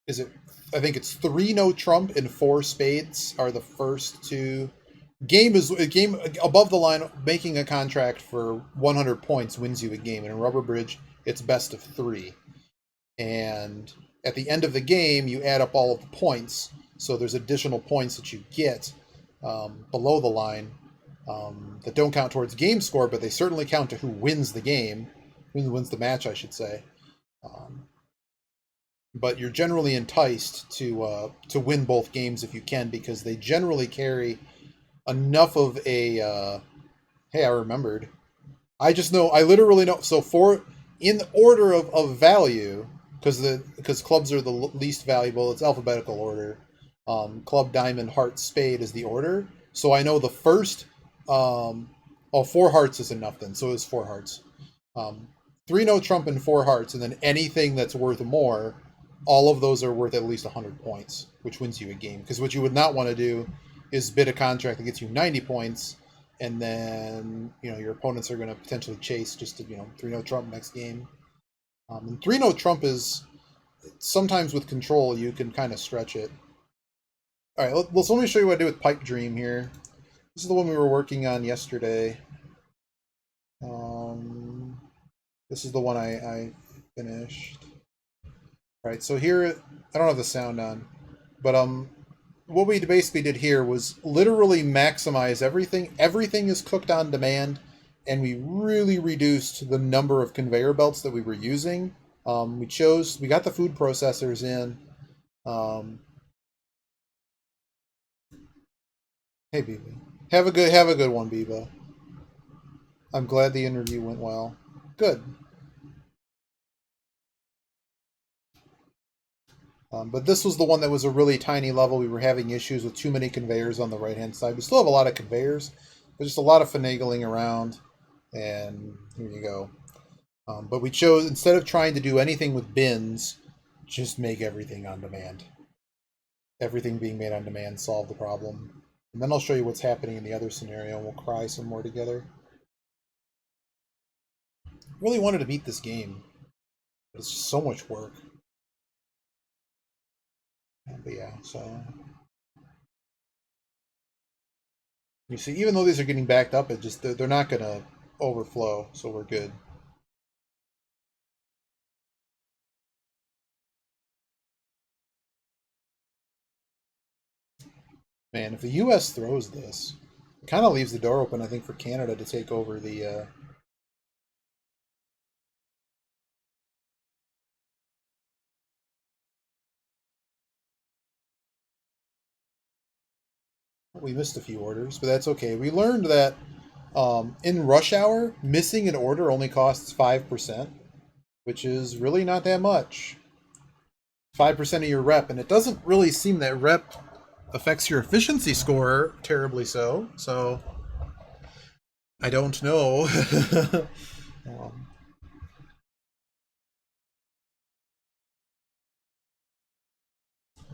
Is it, I think it's 3 no trump and 4 spades are the first two. Game is a game above the line, making a contract for 100 points wins you a game. And in Rubber Bridge, it's best of 3. And at the end of the game, you add up all of the points. So there's additional points that you get below the line that don't count towards game score, but they certainly count to who wins the game, who wins the match, I should say. Um, but you're generally enticed to win both games if you can, because they generally carry enough of a hey, I remembered. I literally know. So for in the order of value, because clubs are the least valuable. It's alphabetical order. Club, diamond, heart, spade is the order. So I know the first. Oh, four hearts is enough then. So it's four hearts. Um, three no trump and four hearts, and then anything that's worth more, all of those are worth at least 100 points, which wins you a game. Because what you would not want to do is bid a contract that gets you 90 points, and then your opponents are going to potentially chase just to three no trump next game. And three no trump is sometimes with control you can kind of stretch it. All right, let me show you what I did with Pipe Dream here. This is the one we were working on yesterday. This is the one I finished. All right, so here I don't have the sound on, but what we basically did here was literally maximize everything. Everything is cooked on demand, and we really reduced the number of conveyor belts that we were using. We got the food processors in. Hey, Biba, have a good one, Biba. I'm glad the interview went well. Good. But this was the one that was a really tiny level. We were having issues with too many conveyors on the right-hand side. We still have a lot of conveyors, but just a lot of finagling around. And here you go. But we chose, instead of trying to do anything with bins, just make everything on demand. Everything being made on demand solved the problem. And then I'll show you what's happening in the other scenario, and we'll cry some more together. Really wanted to beat this game, but it's just so much work. But yeah, so you see, even though these are getting backed up, they're not going to overflow, so we're good. Man, if the U.S. throws this, it kind of leaves the door open, I think, for Canada to take over the. We missed a few orders, but that's okay. We learned that in rush hour, missing an order only costs 5%, which is really not that much. 5% of your rep, and it doesn't really seem that rep affects your efficiency score terribly so. So I don't know.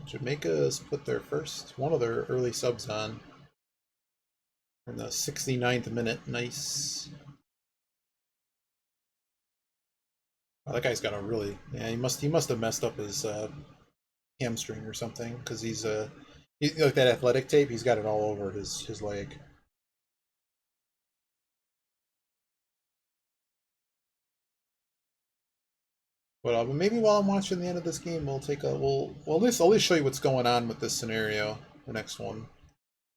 Jamaica's put their first one of their early subs on in the 69th minute. Nice. Oh, that guy's got a really he must have messed up his hamstring or something, because he's like that athletic tape. He's got it all over his leg. But maybe while I'm watching the end of this game, we'll at least show you what's going on with this scenario, the next one,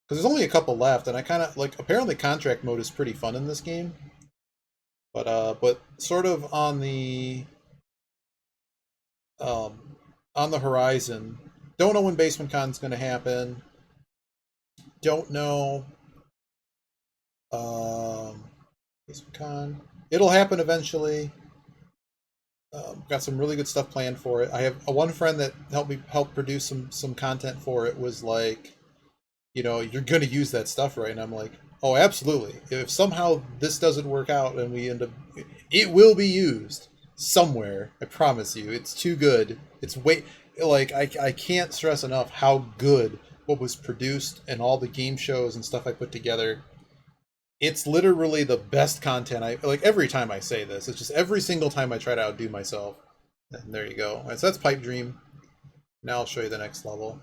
because there's only a couple left, and I kind of like, apparently contract mode is pretty fun in this game, but sort of on the horizon. Don't know when basementcon is going to happen. Don't know. basementcon. It'll happen eventually. Got some really good stuff planned for it. I have one friend that helped produce some content for it. Was like, you're going to use that stuff, right? And I'm like, oh, absolutely. If somehow this doesn't work out and we end up, it will be used somewhere. I promise you. It's too good. It's I can't stress enough how good what was produced and all the game shows and stuff I put together. It's literally the best content. I like every time I say this. It's just every single time I try to outdo myself. And there you go. All right, so that's Pipe Dream. Now I'll show you the next level.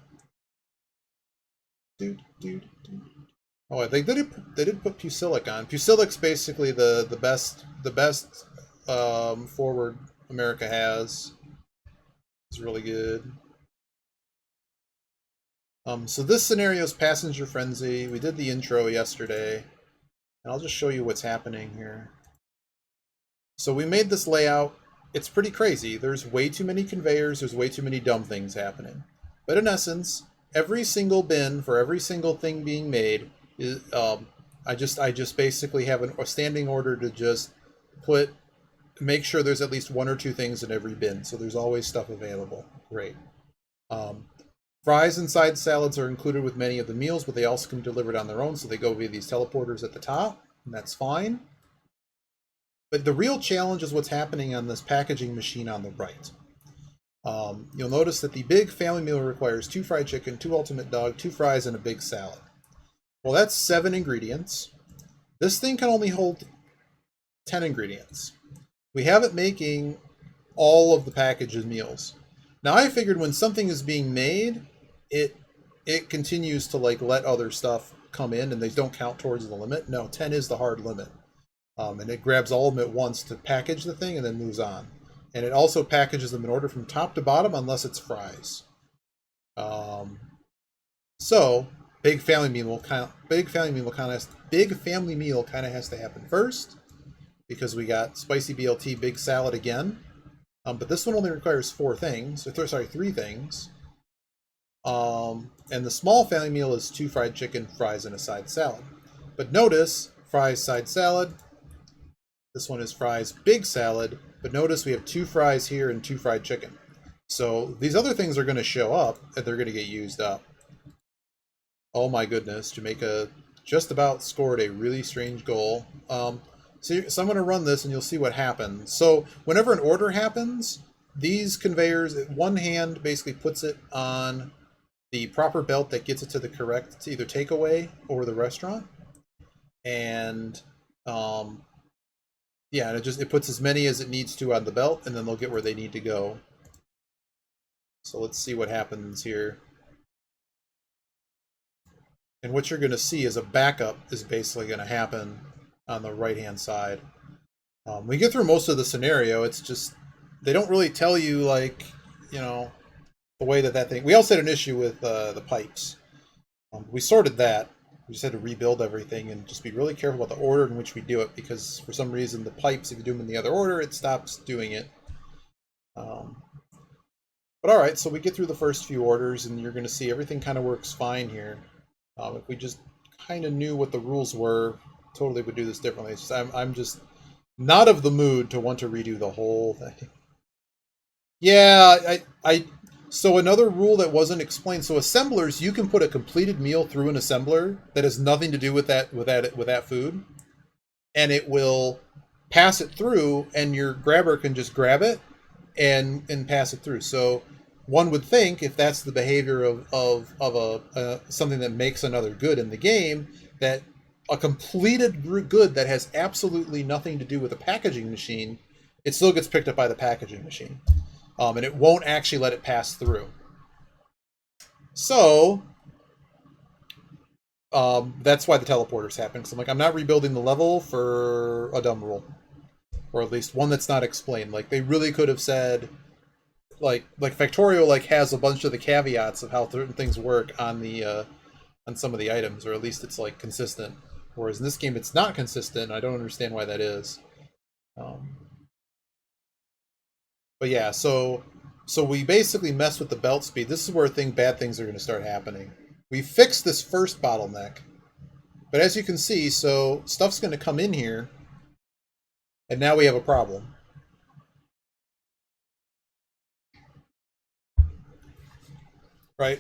Oh, I think they did put Pusilic on. Pusilic's basically the best forward America has. It's really good. So this scenario is Passenger Frenzy. We did the intro yesterday. And I'll just show you what's happening here. So we made this layout. it's pretty crazy. There's way too many conveyors. There's way too many dumb things happening. But in essence, every single bin for every single thing being made is. I just basically have a standing order to just make sure there's at least one or two things in every bin, so there's always stuff available. Great. Um, Fries and side salads are included with many of the meals, but they also can be delivered on their own, so they go via these teleporters at the top, and that's fine. But the real challenge is what's happening on this packaging machine on the right. You'll notice that the big family meal requires 2 fried chicken, 2 ultimate dog, 2 fries, and a big salad. Well, that's 7 ingredients. This thing can only hold 10 ingredients. We have it making all of the packaged meals. Now, I figured when something is being made, it continues to like let other stuff come in and they don't count towards the limit. No, 10 is the hard limit. And it grabs all of them at once to package the thing and then moves on. And it also packages them in order from top to bottom unless it's fries. So big family meal kind of has to happen first because we got spicy BLT, big salad again. But this one only requires 3 things. And the small family meal is 2 fried chicken, fries, and a side salad. But notice, fries, side salad. This one is fries, big salad. But notice we have 2 fries here and 2 fried chicken. So these other things are going to show up and they're going to get used up. Oh my goodness, Jamaica just about scored a really strange goal. So I'm going to run this and you'll see what happens. So whenever an order happens, these conveyors, one hand basically puts it on the proper belt that gets it to the correct, to either takeaway or the restaurant. And yeah, and it puts as many as it needs to on the belt, and then they'll get where they need to go. So let's see what happens here. And what you're going to see is a backup is basically going to happen on the right-hand side. We get through most of the scenario. It's just they don't really tell you, like, you know, the way that thing. We also had an issue with the pipes. We sorted that. We just had to rebuild everything and just be really careful about the order in which we do it, because for some reason the pipes, if you do them in the other order, it stops doing it. But all right, so we get through the first few orders, and you're going to see everything kind of works fine here. If we just kind of knew what the rules were, totally would do this differently. It's just, I'm just not of the mood to want to redo the whole thing. Yeah, so another rule that wasn't explained. So assemblers, you can put a completed meal through an assembler that has nothing to do with that food, and it will pass it through, and your grabber can just grab it and pass it through. So one would think, if that's the behavior of something that makes another good in the game, that a completed good that has absolutely nothing to do with a packaging machine, it still gets picked up by the packaging machine. And it won't actually let it pass through. So that's why the teleporters happen. Because I'm like, I'm not rebuilding the level for a dumb rule, or at least one that's not explained. Like, they really could have said, like Factorio has a bunch of the caveats of how certain things work on the on some of the items, or at least it's like consistent. Whereas in this game, it's not consistent. I don't understand why that is. But yeah, so we basically mess with the belt speed. This is where bad things are going to start happening. We fixed this first bottleneck, but as you can see, so stuff's going to come in here, and now we have a problem. Right?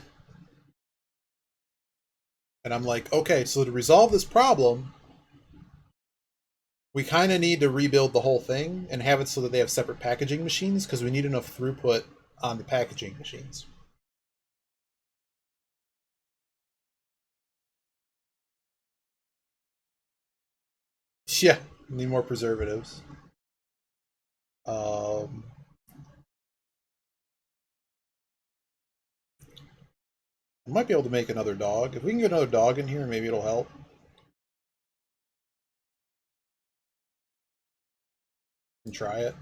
And I'm like, okay, so to resolve this problem, we kind of need to rebuild the whole thing and have it so that they have separate packaging machines, because we need enough throughput on the packaging machines. Yeah, need more preservatives. I might be able to make another dog. If we can get another dog in here, maybe it'll help. And try it.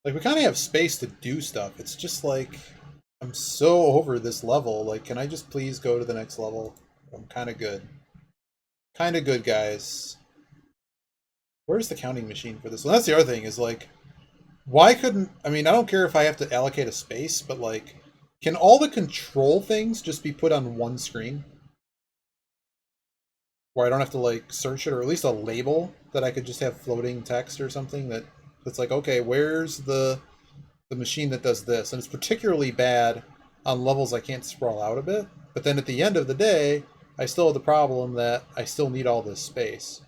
Like, we kind of have space to do stuff. It's just like, I'm so over this level. Like, can I just please go to the next level? I'm kind of good. Kind of good, guys. Where's the counting machine for this? Well, that's the other thing is like, why couldn't, I mean, I don't care if I have to allocate a space, but like, can all the control things just be put on one screen? Where I don't have to like search it, or at least a label that I could just have floating text or something that's like, okay, where's the machine that does this? And it's particularly bad on levels I can't sprawl out a bit. But then at the end of the day, I still have the problem that I still need all this space.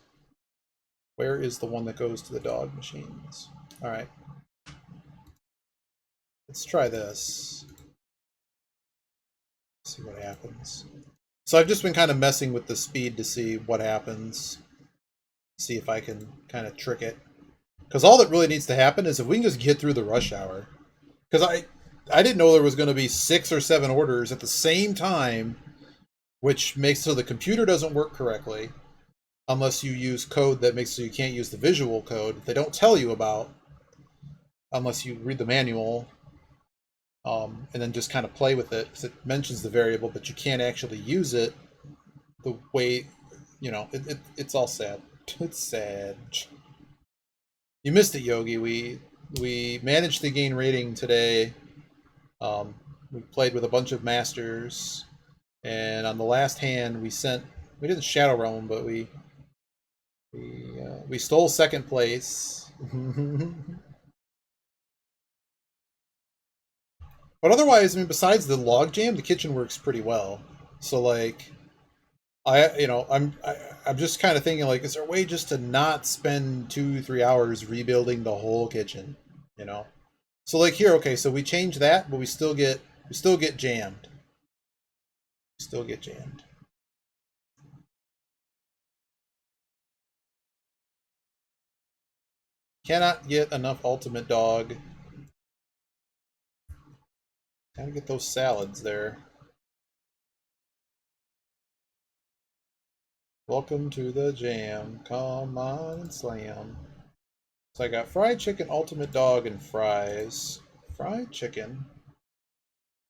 Where is the one that goes to the dog machines? All right. Let's try this. See what happens. So I've just been kind of messing with the speed to see what happens. See if I can kind of trick it. Because all that really needs to happen is if we can just get through the rush hour. Because I didn't know there was going to be 6 or 7 orders at the same time, which makes so the computer doesn't work correctly unless you use code that makes so you can't use the visual code they don't tell you about unless you read the manual, and then just kind of play with it because it mentions the variable, but you can't actually use it the way, you know, it's all sad. It's sad. You missed it, Yogi. We managed to gain rating today. We played with a bunch of masters, and on the last hand, we didn't Shadow Realm, but we stole second place. But otherwise, I mean, besides the logjam, the kitchen works pretty well. So like, I'm just kind of thinking like, is there a way just to not spend 2-3 hours rebuilding the whole kitchen? You know. So like here, okay, so we change that, but we still get jammed. Still get jammed. Cannot get enough ultimate dog. Gotta get those salads there. Welcome to the jam. Come on and slam. So I got fried chicken, ultimate dog, and fries. Fried chicken,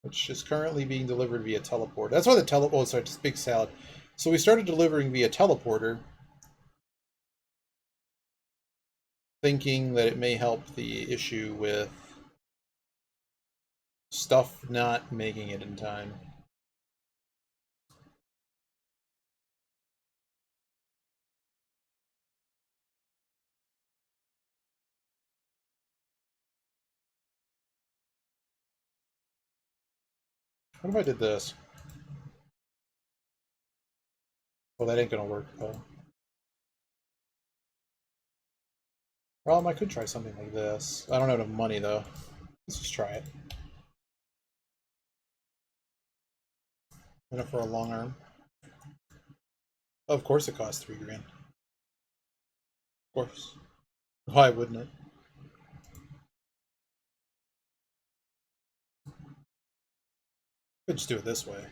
which is currently being delivered via teleport. That's why the oh, sorry, it's big salad. So we started delivering via teleporter, thinking that it may help the issue with stuff not making it in time. What if I did this? Well, that ain't gonna work though. Well, I could try something like this. I don't have enough money though. Let's just try it. Enough for a long arm. Of course it costs $3 grand. Of course. Why wouldn't it? Could just do it this way.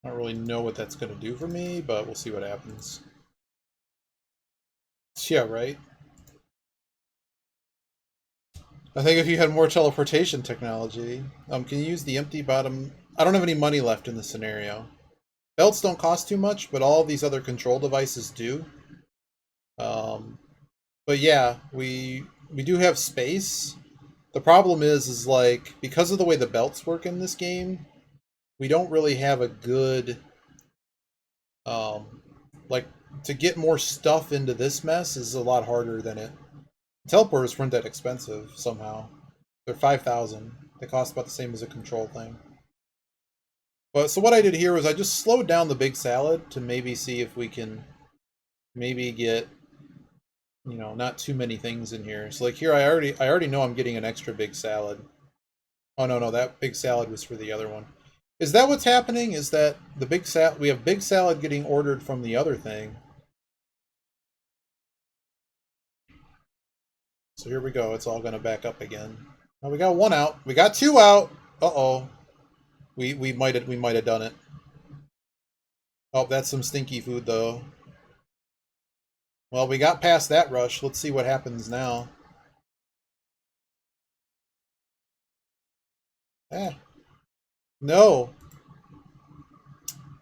I don't really know what that's going to do for me, but we'll see what happens. Yeah, right? I think if you had more teleportation technology, can you use the empty bottom? I don't have any money left in this scenario. Belts don't cost too much, but all these other control devices do. But yeah, we do have space. The problem is like, because of the way the belts work in this game, we don't really have a good, like, to get more stuff into this mess is a lot harder than it. Teleporters weren't that expensive somehow. They're 5,000. They cost about the same as a control thing. But so what I did here was I just slowed down the big salad to maybe see if we can maybe get, you know, not too many things in here. So like here I already know I'm getting an extra big salad. Oh no, that big salad was for the other one. Is that what's happening? Is that the big salad, we have big salad getting ordered from the other thing. So here we go. It's all going to back up again. Oh, we got one out. We got two out. Uh-oh. We might have done it. Oh, that's some stinky food though. Well, we got past that rush. Let's see what happens now. No.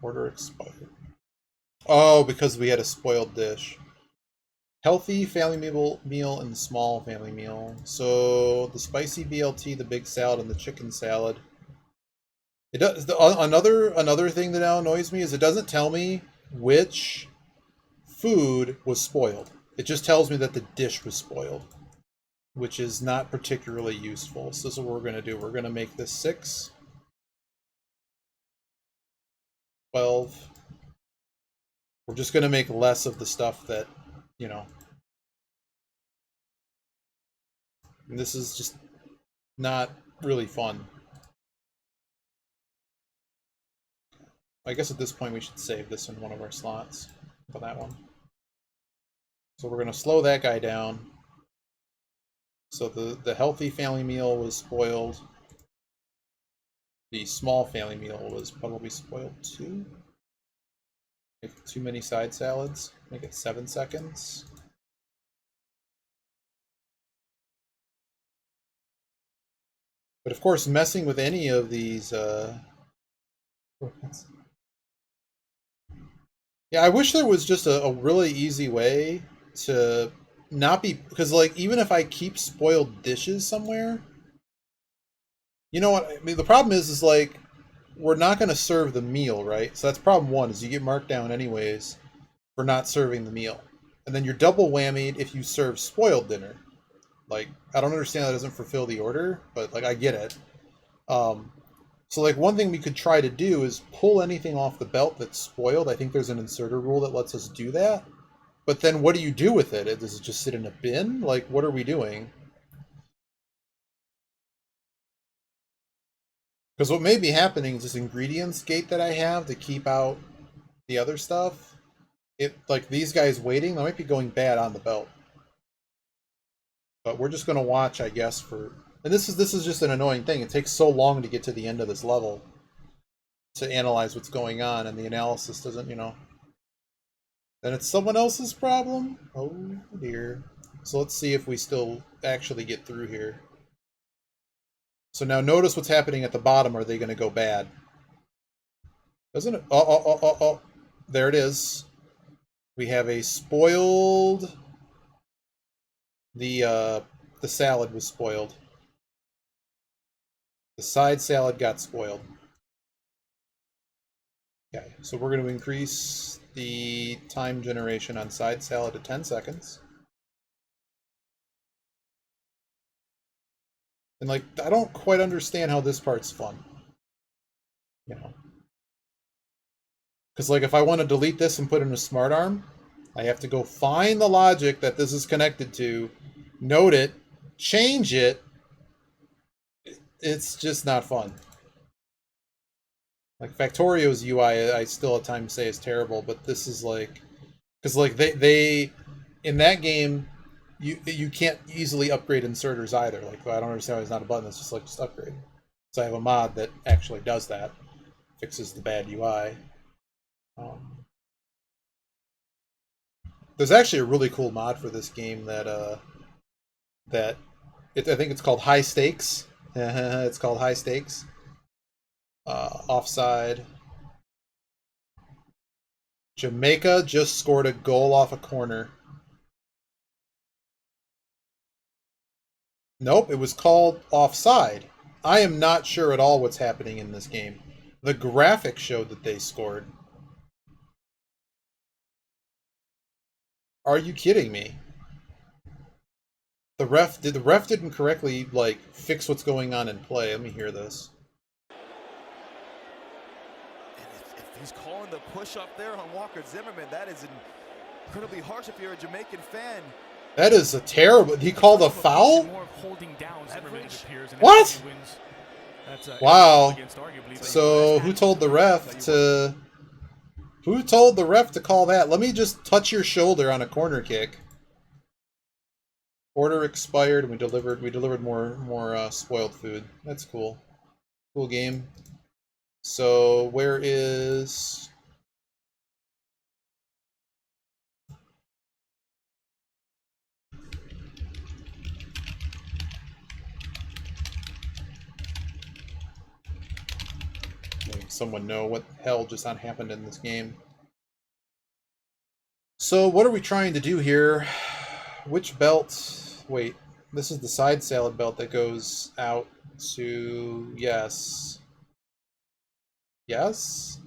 Order expired. Oh, because we had a spoiled dish. Healthy family meal and small family meal. So the spicy BLT, the big salad, and the chicken salad. It does. Another thing that now annoys me is it doesn't tell me which food was spoiled. It just tells me that the dish was spoiled, which is not particularly useful. So this is what we're going to do. We're going to make this 6, 12. We're just going to make less of the stuff that, you know. And this is just not really fun. I guess at this point we should save this in one of our slots for that one. So we're going to slow that guy down. So the healthy family meal was spoiled. The small family meal was probably spoiled too. Make too many side salads. Make it 7 seconds. But of course, messing with any of these... Yeah, I wish there was just a really easy way to not be... Because, like, even if I keep spoiled dishes somewhere... You know what? I mean, the problem is like, we're not going to serve the meal, right? So that's problem 1, is you get marked down anyways for not serving the meal. And then you're double whammied if you serve spoiled dinner. Like, I don't understand that doesn't fulfill the order, but, like, I get it. So, like, one thing we could try to do is pull anything off the belt that's spoiled. I think there's an inserter rule that lets us do that. But then what do you do with it? Does it just sit in a bin? Like, what are we doing? Because what may be happening is this ingredients gate that I have to keep out the other stuff. Like, these guys waiting, they might be going bad on the belt. But we're just going to watch, I guess, for... And this is just an annoying thing. It takes so long to get to the end of this level to analyze what's going on, and the analysis doesn't, you know... Then it's someone else's problem? Oh, dear. So let's see if we still actually get through here. So now notice what's happening at the bottom. Are they going to go bad? Doesn't it? Oh. There it is. We have a spoiled... The salad was spoiled. The side salad got spoiled. Okay, so we're going to increase the time generation on side salad to 10 seconds. And, like, I don't quite understand how this part's fun. You know. Because, like, if I want to delete this and put in a smart arm, I have to go find the logic that this is connected to, note it, change it. It's just not fun. Like, Factorio's UI, I still at times say is terrible, but this is like... Because, like, they... In that game, you can't easily upgrade inserters either. Like, I don't understand why it's not a button. It's just like, just upgrade. So I have a mod that actually does that. Fixes the bad UI. There's actually a really cool mod for this game that I think it's called High Stakes. It's called High Stakes. Offside. Jamaica just scored a goal off a corner. Nope, it was called offside. I am not sure at all what's happening in this game. The graphics showed that they scored. Are you kidding me? The ref didn't correctly, like, fix what's going on in play. Let me hear this. And if he's calling the push up there on Walker Zimmerman, that is incredibly harsh if you're a Jamaican fan. That is a terrible... He called a foul? What? Wow. So who told the ref to... Who told the ref to call that? Let me just touch your shoulder on a corner kick. Order expired, and we delivered more spoiled food. That's cool. Cool game. So where is... someone know what the hell just happened in this game. So what are we trying to do here? Which belt? Wait, this is the side salad belt that goes out to... Yes. Yes?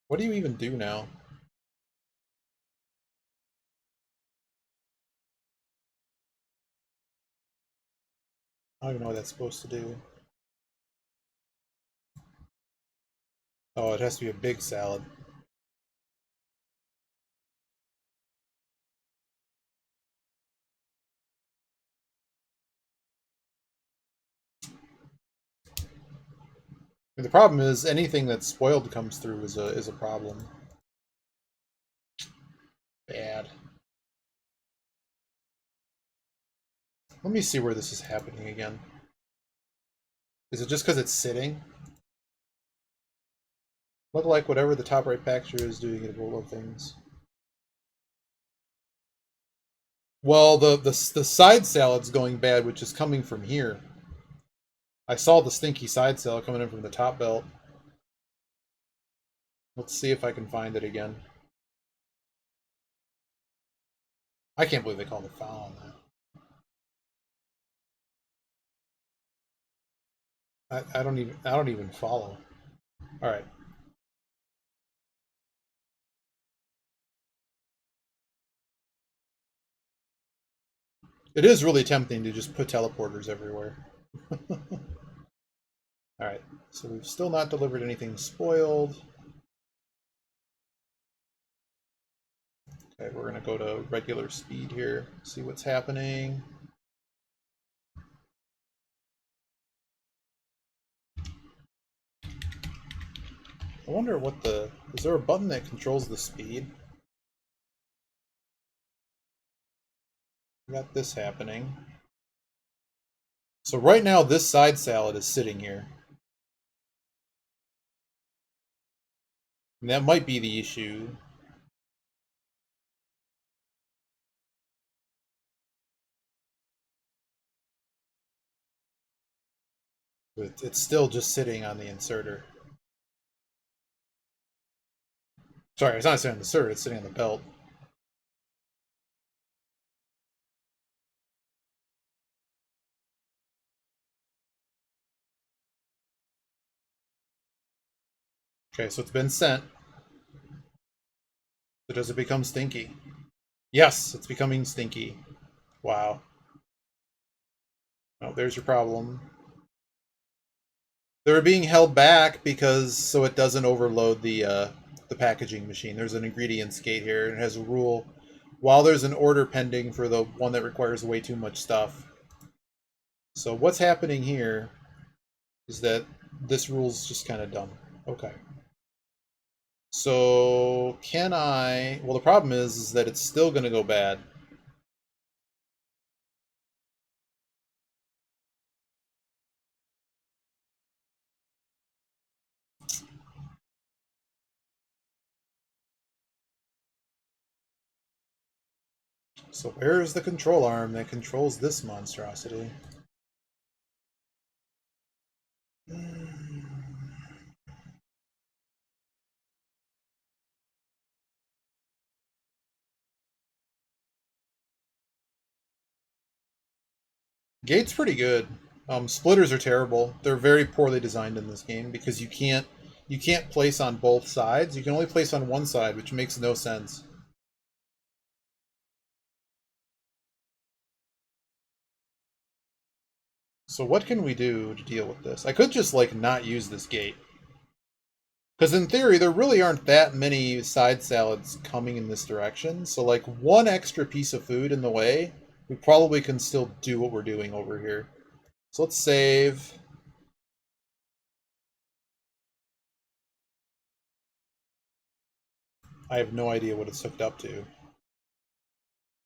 What do you even do now? I don't even know what that's supposed to do. Oh, it has to be a big salad. And the problem is anything that's spoiled comes through is a problem. Bad. Let me see where this is happening again. Is it just because it's sitting? Look like whatever the top right pacture is doing it will things. Well, the side salad's going bad, which is coming from here. I saw the stinky side salad coming in from the top belt. Let's see if I can find it again. I can't believe they called a foul on that. I don't even follow. All right. It is really tempting to just put teleporters everywhere. Alright, so we've still not delivered anything spoiled. Okay, we're going to go to regular speed here, see what's happening. I wonder what the... Is there a button that controls the speed? We got this happening. So right now this side salad is sitting here. And that might be the issue. But it's still just sitting on the inserter. Sorry, it's not sitting on the inserter, it's sitting on the belt. Okay, so it's been sent. So does it become stinky? Yes, it's becoming stinky. Wow. Oh, there's your problem. They're being held back because so it doesn't overload the packaging machine. There's an ingredients gate here, and it has a rule. While there's an order pending for the one that requires way too much stuff. So what's happening here is that this rule's just kind of dumb. Okay. So can I... Well, the problem is that it's still going to go bad. So where's the control arm that controls this monstrosity? Gate's pretty good. Splitters are terrible. They're very poorly designed in this game because you can't place on both sides. You can only place on one side, which makes no sense. So what can we do to deal with this? I could just like not use this gate. Because in theory, there really aren't that many side salads coming in this direction. So like one extra piece of food in the way, we probably can still do what we're doing over here. So let's save. I have no idea what it's hooked up to.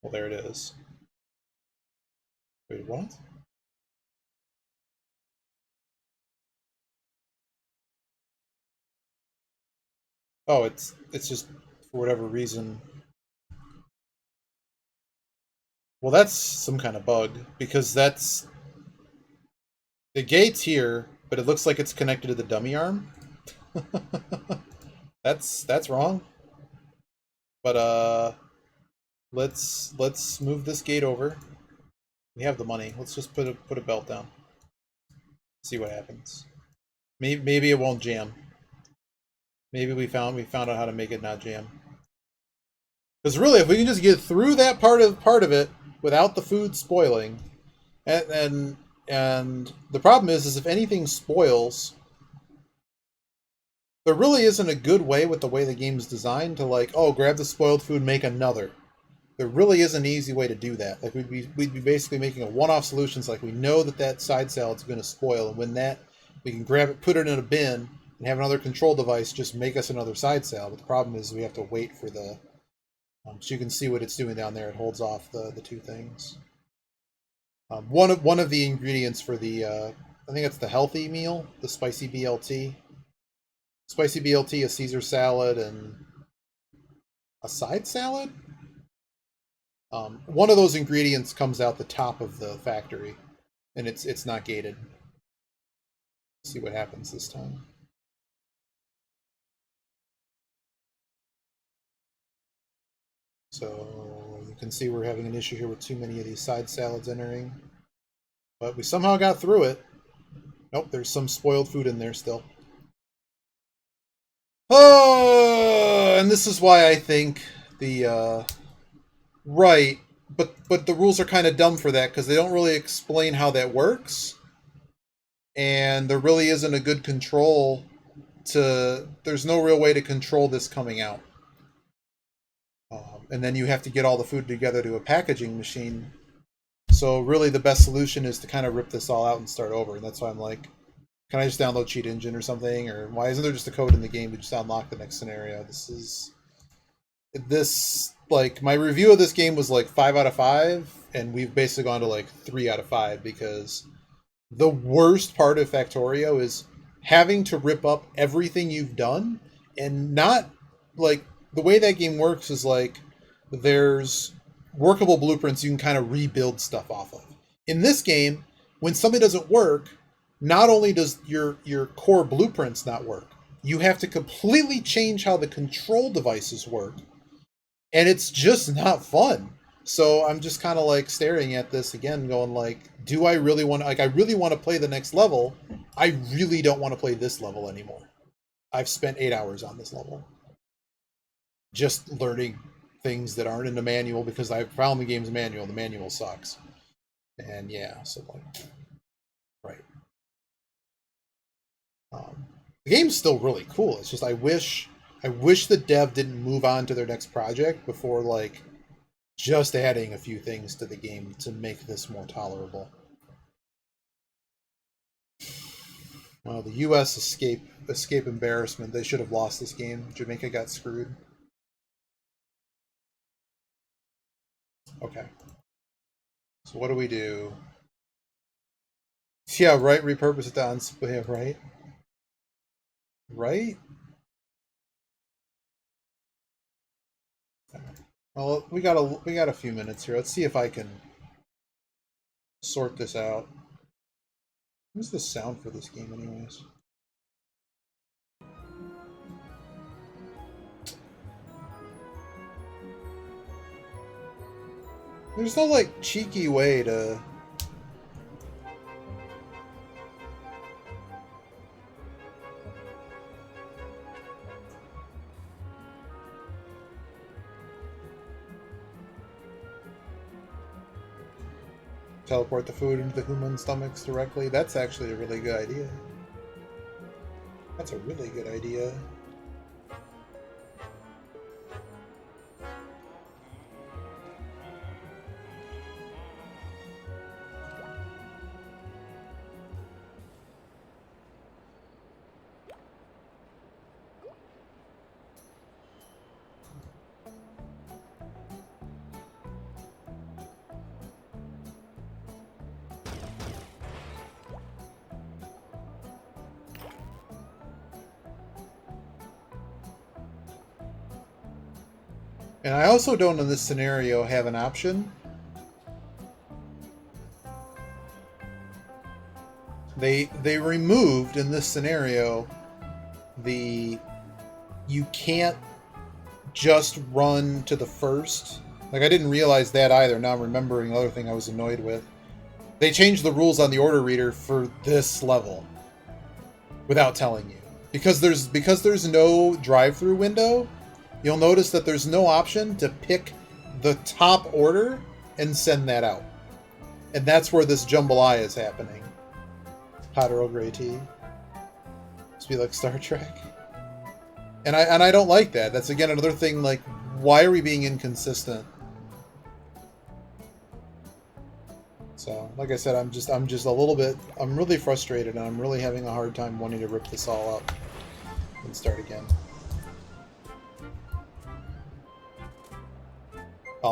Well, there it is. Wait, what? Oh, it's just for whatever reason. Well, that's some kind of bug because that's the gate's here, but it looks like it's connected to the dummy arm. That's wrong. But let's move this gate over. We have the money. Let's just put a belt down. See what happens. Maybe it won't jam. Maybe we found out how to make it not jam. Because really, if we can just get through that part of it without the food spoiling, and the problem is if anything spoils, there really isn't a good way with the way the game's designed to like, oh, grab the spoiled food, make another. There really is an easy way to do that. Like we'd be basically making a one-off solutions. Like we know that side salad's going to spoil, and when that, we can grab it, put it in a bin, and have another control device just make us another side salad. But the problem is we have to wait for the. So you can see what it's doing down there. It holds off the two things. One of the ingredients for the I think it's the healthy meal, the spicy BLT. Spicy BLT, a Caesar salad, and a side salad. One of those ingredients comes out the top of the factory, and it's not gated. Let's see what happens this time. So you can see we're having an issue here with too many of these side salads entering. But we somehow got through it. Nope, there's some spoiled food in there still. Oh, and this is why I think the right, but the rules are kind of dumb for that because they don't really explain how that works, and there really isn't a good control to. There's no real way to control this coming out, and then you have to get all the food together to a packaging machine. So really, the best solution is to kind of rip this all out and start over, and that's why I'm like, can I just download Cheat Engine or something, or why isn't there just a code in the game to just unlock the next scenario? This like my review of this game was like 5 out of 5, and we've basically gone to like 3 out of 5 because the worst part of Factorio is having to rip up everything you've done, and not like the way that game works is like there's workable blueprints you can kind of rebuild stuff off of. In this game, when something doesn't work, not only does your core blueprints not work, you have to completely change how the control devices work. And it's just not fun. So I'm just kind of like staring at this again going like, do I really want to, like, I really want to play the next level. I really don't want to play this level anymore. I've spent 8 hours on this level. Just learning things that aren't in the manual because I found the game's manual. The manual sucks. And yeah, so like, right. The game's still really cool. It's just I wish the dev didn't move on to their next project before like just adding a few things to the game to make this more tolerable. Well, the U.S. escape embarrassment. They should have lost this game. Jamaica got screwed. Okay. So what do we do? Yeah, right. Repurpose it down. Yeah, right. Right? Well, we got a few minutes here. Let's see if I can sort this out. What's the sound for this game, anyways? There's no like cheeky way to. Teleport the food into the human stomachs directly. That's actually a really good idea. That's a really good idea. And I also don't, in this scenario, have an option. They removed, in this scenario, you can't just run to the first. Like, I didn't realize that either. Now I'm remembering the other thing I was annoyed with. They changed the rules on the order reader for this level without telling you. Because there's no drive-through window, you'll notice that there's no option to pick the top order and send that out. And that's where this jambalaya is happening. Hot Earl Grey tea. Must be like Star Trek. And I don't like that. That's again another thing, like, why are we being inconsistent? So, like I said, I'm just a little bit, I'm really frustrated, and I'm really having a hard time wanting to rip this all up and start again.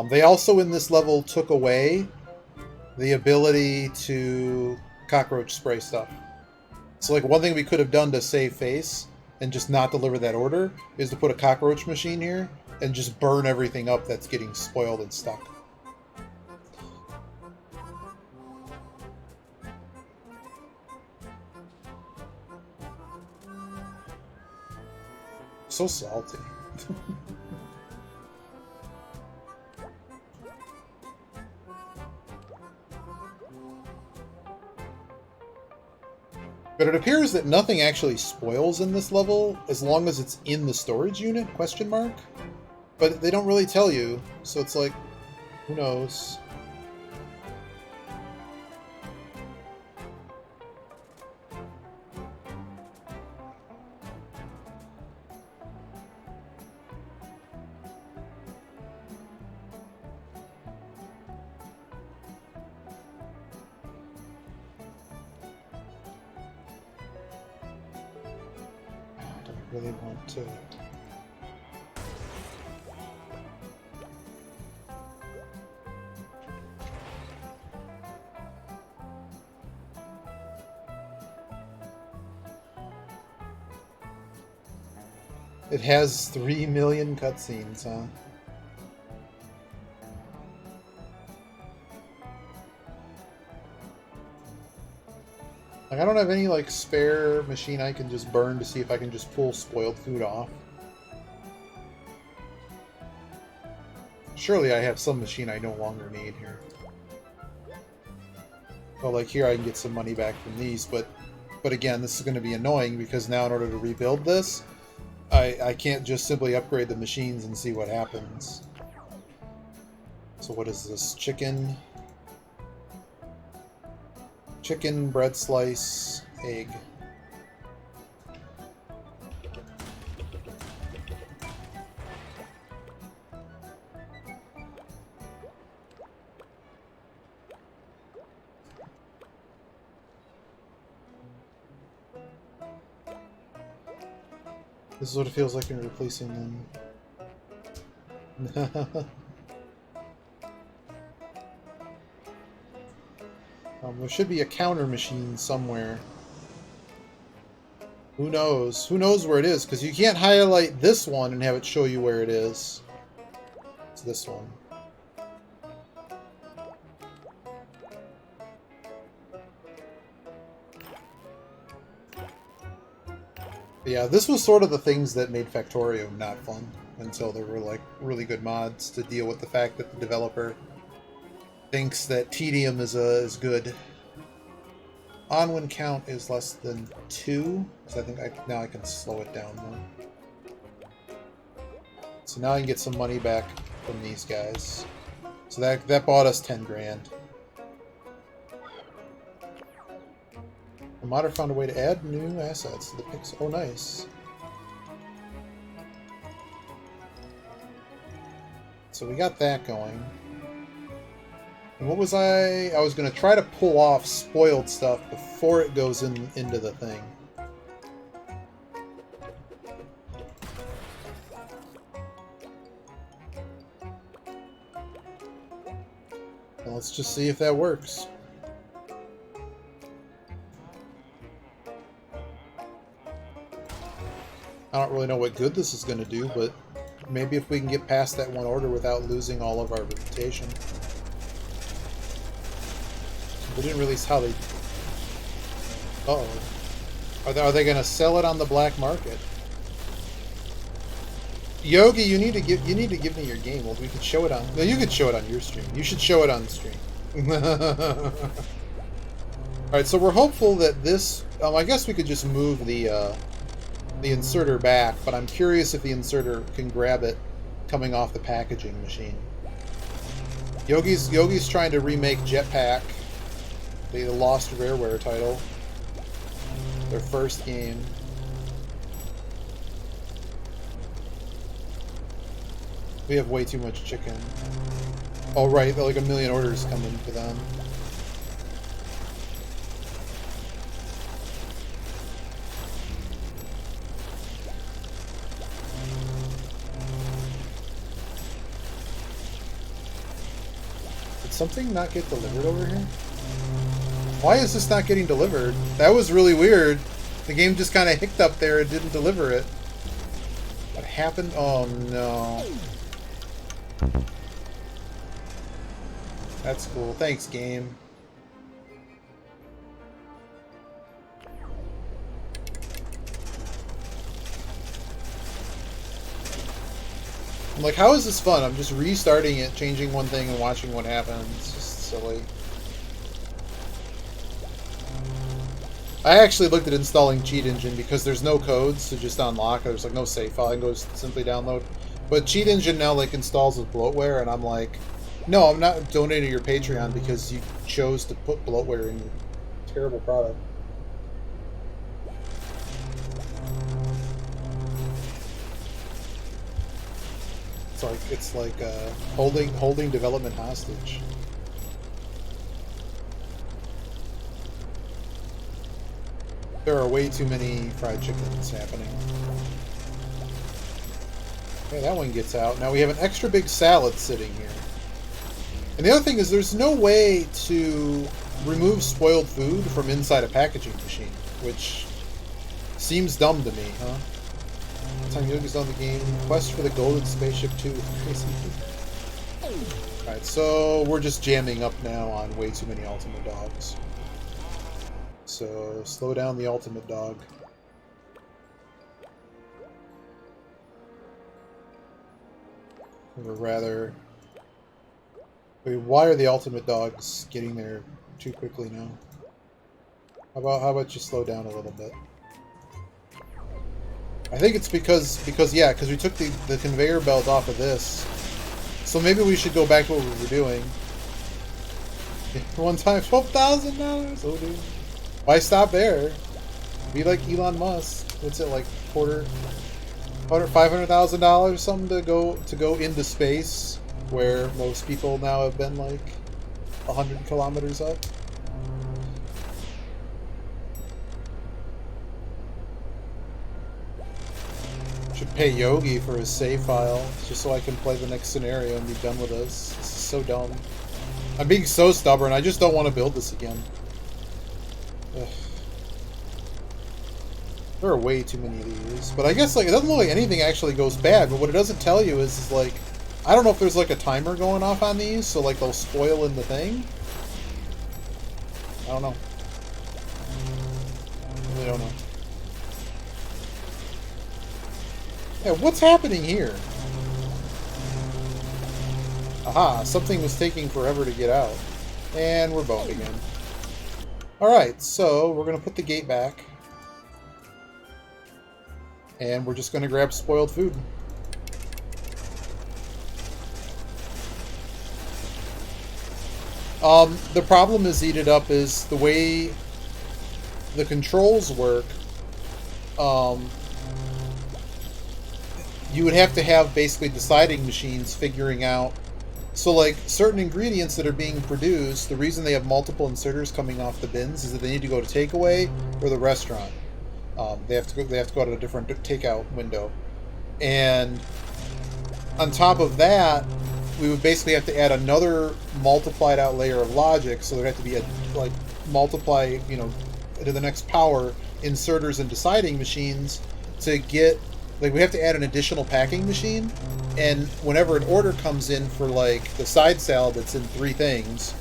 They also in this level took away the ability to cockroach spray stuff. So, like, one thing we could have done to save face and just not deliver that order is to put a cockroach machine here and just burn everything up that's getting spoiled and stuck. So salty. But it appears that nothing actually spoils in this level as long as it's in the storage unit, question mark? But they don't really tell you, so it's like, who knows? Really want to. It has 3 million cutscenes, huh? Like, I don't have any, like, spare machine I can just burn to see if I can just pull spoiled food off. Surely I have some machine I no longer need here. Well, like here I can get some money back from these, but again, this is going to be annoying because now in order to rebuild this, I can't just simply upgrade the machines and see what happens. So what is this? Chicken, bread slice, egg. This is what it feels like in replacing them. There should be a counter machine somewhere. Who knows? Who knows where it is? Because you can't highlight this one and have it show you where it is. It's this one. But yeah, this was sort of the things that made Factorio not fun until there were like really good mods to deal with the fact that the developer thinks that tedium is good. On-win count is less than 2, so I think now I can slow it down more. So now I can get some money back from these guys. So that bought us 10 grand. The modder found a way to add new assets to the pixel. Oh, nice. So we got that going. And what was I was going to try to pull off spoiled stuff before it goes into the thing. Well, let's just see if that works. I don't really know what good this is going to do, but maybe if we can get past that one order without losing all of our reputation. They didn't release how they... Uh-oh. Are they going to sell it on the black market? Yogi, you need to give me your game. Well, we could show it on. No, you could show it on your stream. You should show it on the stream. All right, so we're hopeful that this. I guess we could just move the inserter back, but I'm curious if the inserter can grab it coming off the packaging machine. Yogi's trying to remake Jetpack, the Lost Rareware title, their first game. We have way too much chicken. Oh right, like a million orders coming for them. Did something not get delivered over here? Why is this not getting delivered? That was really weird. The game just kind of hicked up there and didn't deliver it. What happened? Oh no. That's cool. Thanks, game. I'm like, how is this fun? I'm just restarting it, changing one thing, and watching what happens. It's just silly. I actually looked at installing Cheat Engine because there's no codes to just unlock. There's like no save file. I can go simply download. But Cheat Engine now like installs with bloatware, and I'm like, no, I'm not donating to your Patreon because you chose to put bloatware in your terrible product. It's like holding development hostage. There are way too many fried chickens happening. Okay, that one gets out. Now we have an extra big salad sitting here. And the other thing is there's no way to remove spoiled food from inside a packaging machine, which seems dumb to me, huh? Time Yogi's on the game. Quest for the Golden Spaceship 2 with crazy food. Alright, so we're just jamming up now on way too many ultimate dogs. So slow down the ultimate dog. Or rather, wait, why are the ultimate dogs getting there too quickly now? How about you slow down a little bit? I think it's because we took the conveyor belt off of this. So maybe we should go back to what we were doing. One time, $12,000. Oh dude. Why stop there? Be like Elon Musk. What's it like? $500,000 something to go into space, where most people now have been like 100 kilometers up. Should pay Yogi for his save file just so I can play the next scenario and be done with this. This is so dumb. I'm being so stubborn. I just don't want to build this again. Ugh. There are way too many of these. But I guess like it doesn't look like anything actually goes bad, but what it doesn't tell you is like, I don't know if there's like a timer going off on these, so like they'll spoil in the thing. I don't know. I really don't know. Yeah, what's happening here? Aha, something was taking forever to get out. And we're boned again. Alright, so we're going to put the gate back. And we're just going to grab spoiled food. The problem is Eat It Up is the way the controls work. You would have to have basically deciding machines figuring out. So like certain ingredients that are being produced, the reason they have multiple inserters coming off the bins is that they need to go to takeaway or the restaurant. They have to go to a different takeout window. And on top of that, we would basically have to add another multiplied out layer of logic, so there'd have to be a like multiply, you know, to the next power inserters and deciding machines to get, like we have to add an additional packing machine, and whenever an order comes in for like the side salad that's in 3 things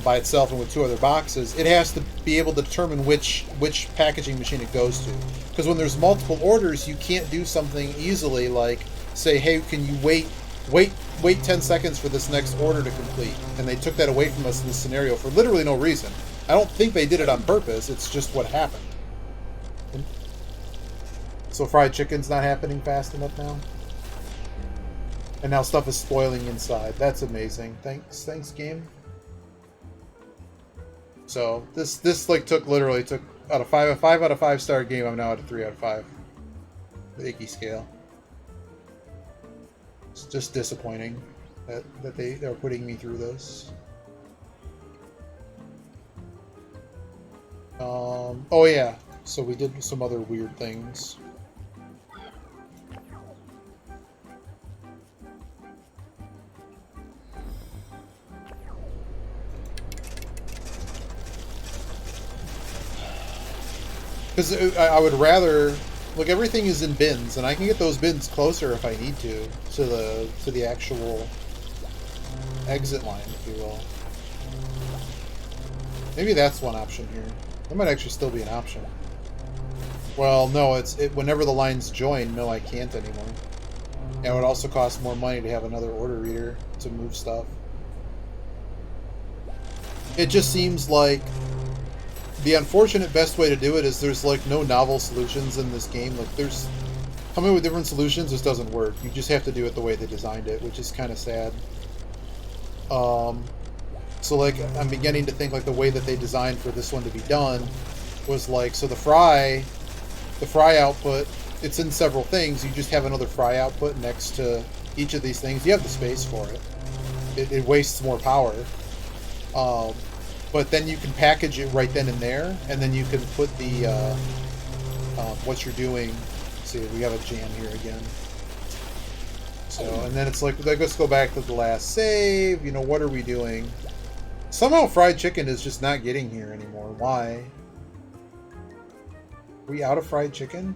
by itself and with 2 other boxes, it has to be able to determine which packaging machine it goes to. Because when there's multiple orders, you can't do something easily like say, hey, can you wait 10 seconds for this next order to complete? And they took that away from us in this scenario for literally no reason. I don't think they did it on purpose. It's just what happened. So fried chicken's not happening fast enough now? And now stuff is spoiling inside. That's amazing. Thanks game. So this like literally took out of 5, a 5 out of 5 star game. I'm now at a 3 out of 5. The Icky scale. It's just disappointing that they're putting me through this. Oh yeah, so we did some other weird things. Because I would rather, look, everything is in bins, and I can get those bins closer if I need to the actual exit line, if you will. Maybe that's one option here. That might actually still be an option. Well, no, whenever the lines join, no, I can't anymore. And it would also cost more money to have another order reader to move stuff. It just seems like the unfortunate best way to do it is there's like no novel solutions in this game. Like there's coming with different solutions just doesn't work. You just have to do it the way they designed it, which is kind of sad. So like I'm beginning to think like the way that they designed for this one to be done was like, so the fry output, it's in several things. You just have another fry output next to each of these things. You have the space for it. It wastes more power. But then you can package it right then and there, and then you can put the what you're doing. Let's see, we have a jam here again. So, and then it's like, let's go back to the last save. You know, what are we doing? Somehow fried chicken is just not getting here anymore. Why? Are we out of fried chicken?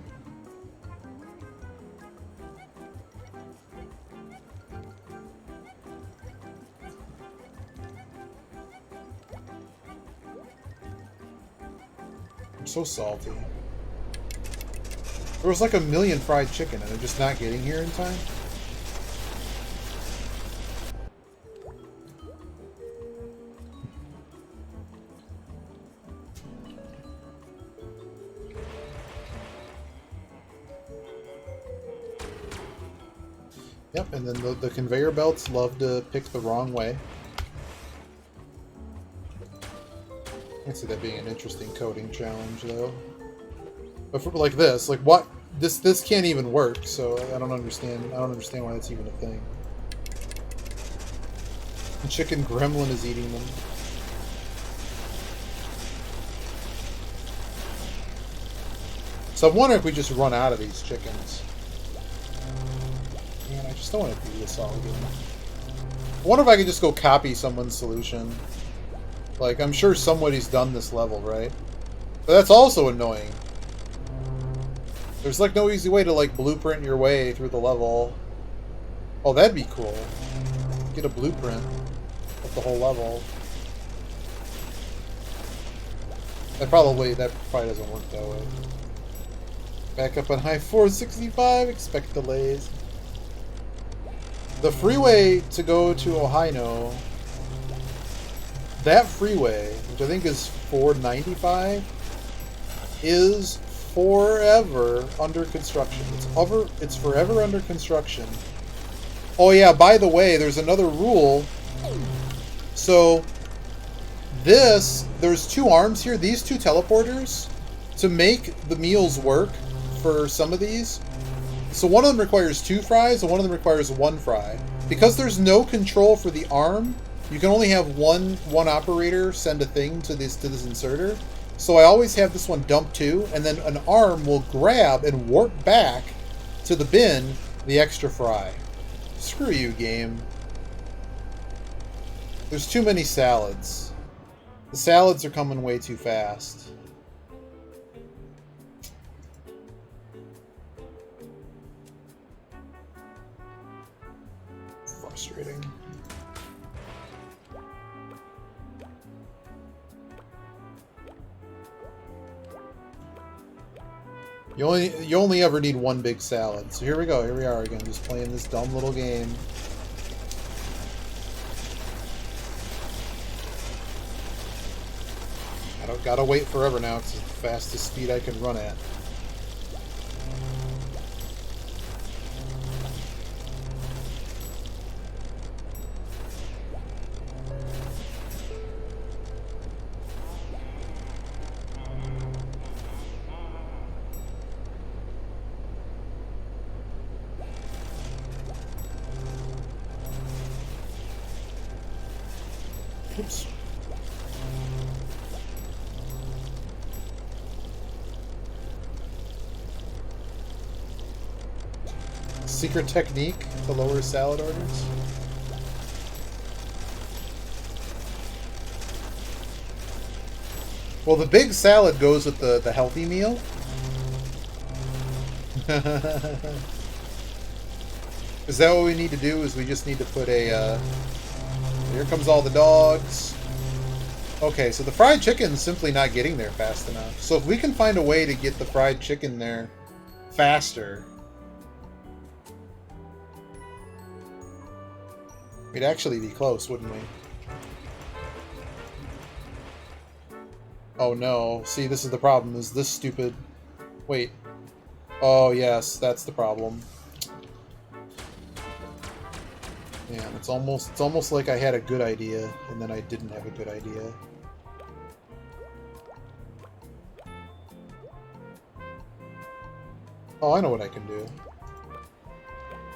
I'm so salty. There was like a million fried chicken and they're just not getting here in time. Yep, and then the conveyor belts love to pick the wrong way. I can see that being an interesting coding challenge, though. But for like this, like what? This can't even work. So I don't understand. I don't understand why that's even a thing. The chicken gremlin is eating them. So I'm wondering if we just run out of these chickens. Man, I just don't want to do this all again. I wonder if I could just go copy someone's solution. Like, I'm sure somebody's done this level, right? But that's also annoying. There's, like, no easy way to, like, blueprint your way through the level. Oh, that'd be cool. Get a blueprint of the whole level. That probably doesn't work that way. Back up on high 465, expect delays. The freeway to go to Ohio, that freeway, which I think is 495, is forever under construction. It's forever under construction. Oh yeah, by the way, there's another rule. So there's two arms here, these two teleporters, to make the meals work for some of these. So one of them requires 2 fries and one of them requires 1 fry. Because there's no control for the arm, you can only have one operator send a thing to this inserter. So I always have this one dump 2, and then an arm will grab and warp back to the bin the extra fry. Screw you, game. There's too many salads. The salads are coming way too fast. Frustrating. You only ever need one big salad. So here we go. Here we are again, just playing this dumb little game. I don't gotta wait forever now because it's the fastest speed I can run at. Oops. Secret technique to lower salad orders? Well, the big salad goes with the healthy meal. Is that what we need to do? Is we just need to put a... Here comes all the dogs. Okay, so the fried chicken's simply not getting there fast enough. So if we can find a way to get the fried chicken there faster... We'd actually be close, wouldn't we? Oh no. See, this is the problem, is this stupid... Wait. Oh yes, that's the problem. Man, it's almost like I had a good idea, and then I didn't have a good idea. Oh, I know what I can do.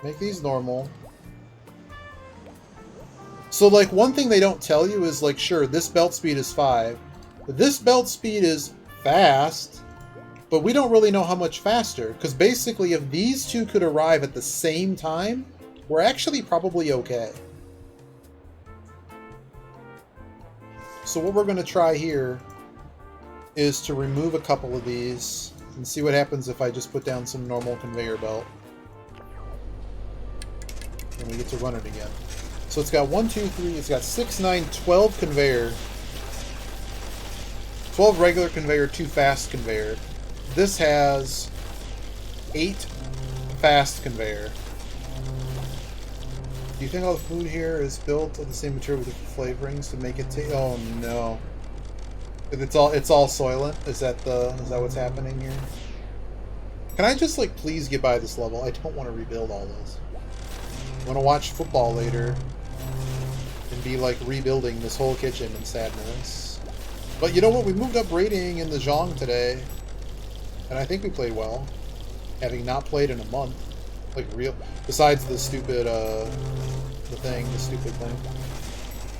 Make these normal. So, like, one thing they don't tell you is, like, sure, this belt speed is 5. This belt speed is fast, but we don't really know how much faster. Because basically, if these two could arrive at the same time, we're actually probably okay. So what we're going to try here is to remove a couple of these and see what happens if I just put down some normal conveyor belt. And we get to run it again. So it's got 1, 2, 3, it's got 6, 9, 12 conveyor. 12 regular conveyor, 2 fast conveyor. This has 8 fast conveyor. Do you think all the food here is built of the same material with different flavorings to make it taste? Oh no. It's all Soylent? Is that what's happening here? Can I just, like, please get by this level? I don't want to rebuild all this. I want to watch football later and be, like, rebuilding this whole kitchen in sadness. But you know what? We moved up rating in the Zhang today, and I think we played well, having not played in a month. Like, real... Besides the stupid, the stupid thing.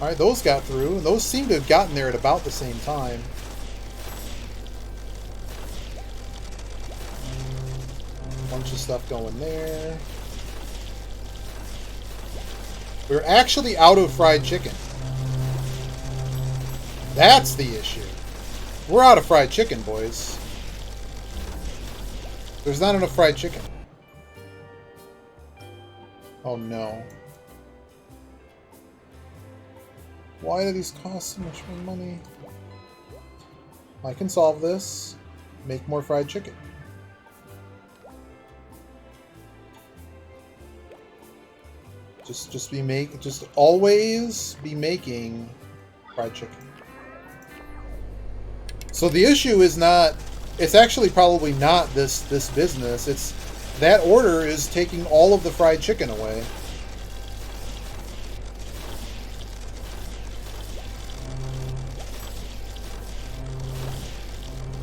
Alright, those got through, and those seem to have gotten there at about the same time. Bunch of stuff going there. We're actually out of fried chicken. That's the issue. We're out of fried chicken, boys. There's not enough fried chicken. Oh no. Why do these cost so much more money? I can solve this. Make more fried chicken. Just always be making fried chicken. So the issue is not, it's actually probably not this business. It's that order is taking all of the fried chicken away.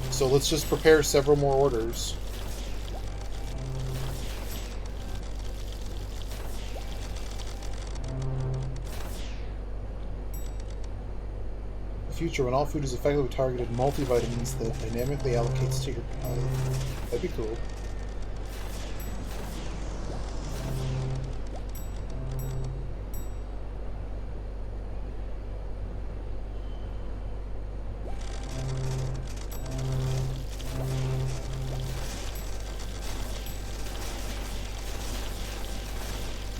So let's just prepare several more orders. Future, when all food is effectively targeted multivitamins that dynamically allocates to your body. That'd be cool.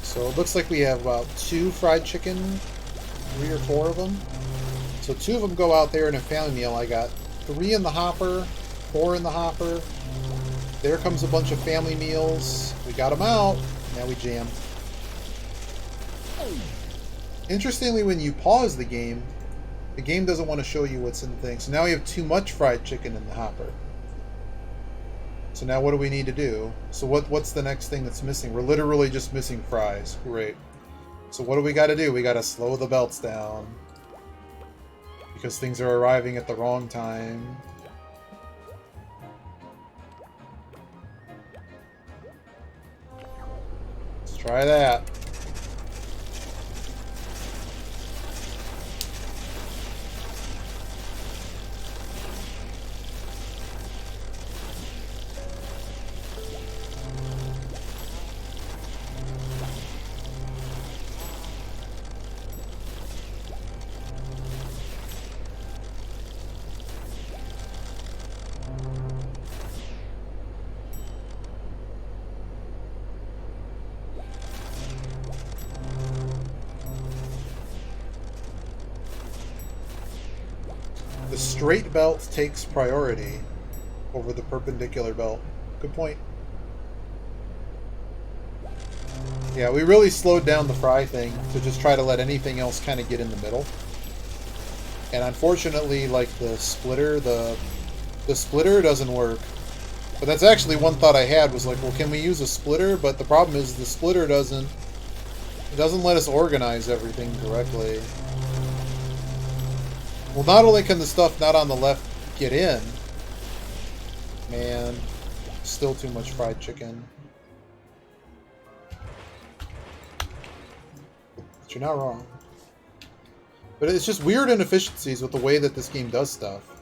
So it looks like we have about 2 fried chicken, 3 or 4 of them. So 2 of them go out there in a family meal. I got 3 in the hopper, 4 in the hopper. There comes a bunch of family meals. We got them out. Now we jam. Interestingly, when you pause the game doesn't want to show you what's in the thing. So now we have too much fried chicken in the hopper. So now what do we need to do? So what's the next thing that's missing? We're literally just missing fries. Great. So what do we got to do? We got to slow the belts down. Because things are arriving at the wrong time. Let's try that. The straight belt takes priority over the perpendicular belt. Good point. Yeah, we really slowed down the fry thing to just try to let anything else kind of get in the middle. And unfortunately, like the splitter doesn't work. But that's actually one thought I had was like, well, can we use a splitter? But the problem is the splitter doesn't let us organize everything correctly. Well, not only can the stuff not on the left get in, man, still too much fried chicken. But you're not wrong. But it's just weird inefficiencies with the way that this game does stuff.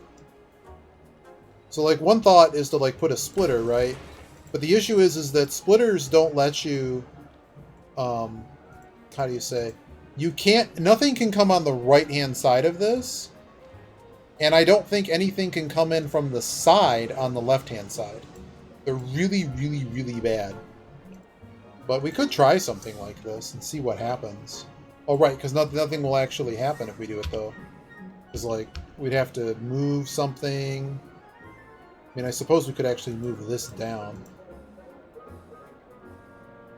So, like, one thought is to, like, put a splitter, right? But the issue is that splitters don't let you, how do you say? You can't, nothing can come on the right-hand side of this. And I don't think anything can come in from the side on the left-hand side. They're really, really, really bad. But we could try something like this and see what happens. Oh, right, because nothing will actually happen if we do it, though. Because, like, we'd have to move something. I mean, I suppose we could actually move this down.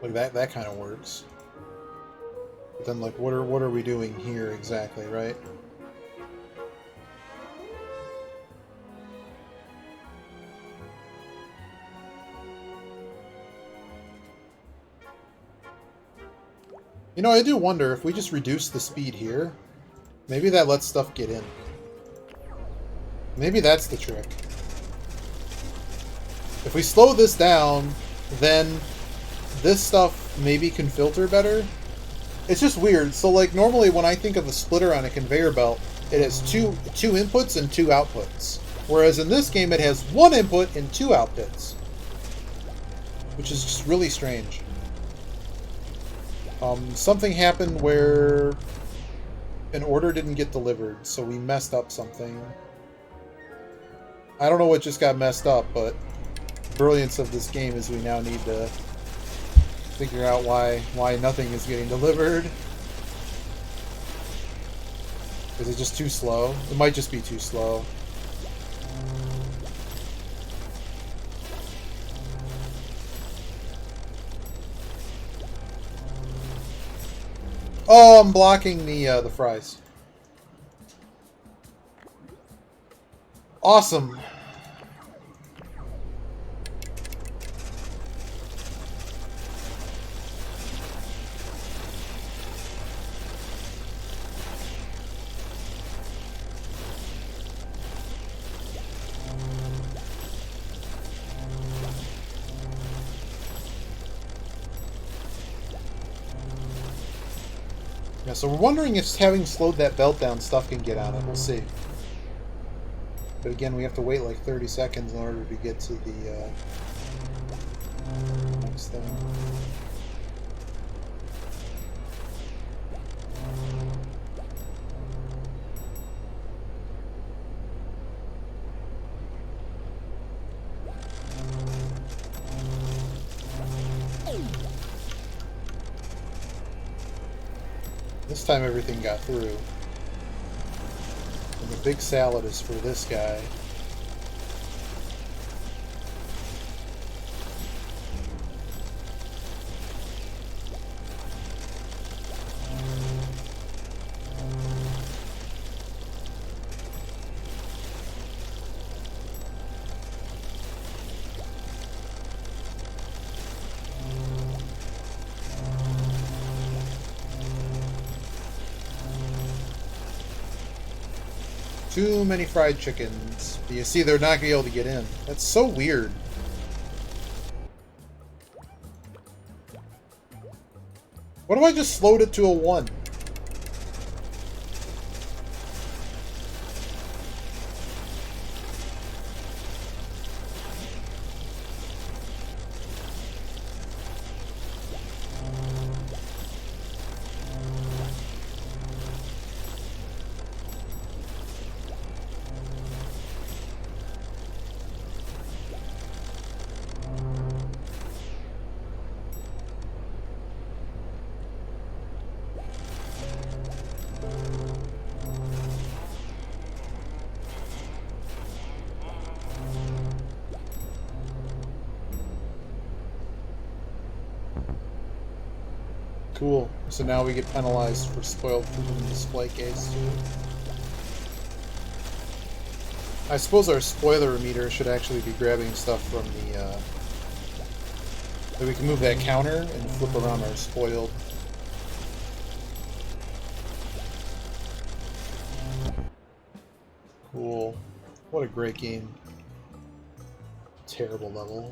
Like, that kind of works. But then, like, what are we doing here exactly, right? You know, I do wonder if we just reduce the speed here, maybe that lets stuff get in. Maybe that's the trick. If we slow this down, then this stuff maybe can filter better. It's just weird. So, like, normally when I think of a splitter on a conveyor belt, it has two inputs and two outputs. Whereas in this game, it has one input and two outputs. Which is just really strange. Something happened where an order didn't get delivered, so we messed up something. I don't know what just got messed up, but the brilliance of this game is we now need to figure out why nothing is getting delivered. Is it just too slow? It might just be too slow. Oh, I'm blocking the fries. Awesome. Yeah, so we're wondering if having slowed that belt down, stuff can get on it. We'll see. But again, we have to wait like 30 seconds in order to get to the next thing. This time everything got through. And the big salad is for this guy. Too many fried chickens. You see, they're not going to be able to get in. That's so weird. What if I just slowed it to a 1? Cool. So now we get penalized for spoiled food in the display case too. I suppose our spoiler meter should actually be grabbing stuff from the we can move that counter and flip around our spoiled. Cool. What a great game. Terrible level.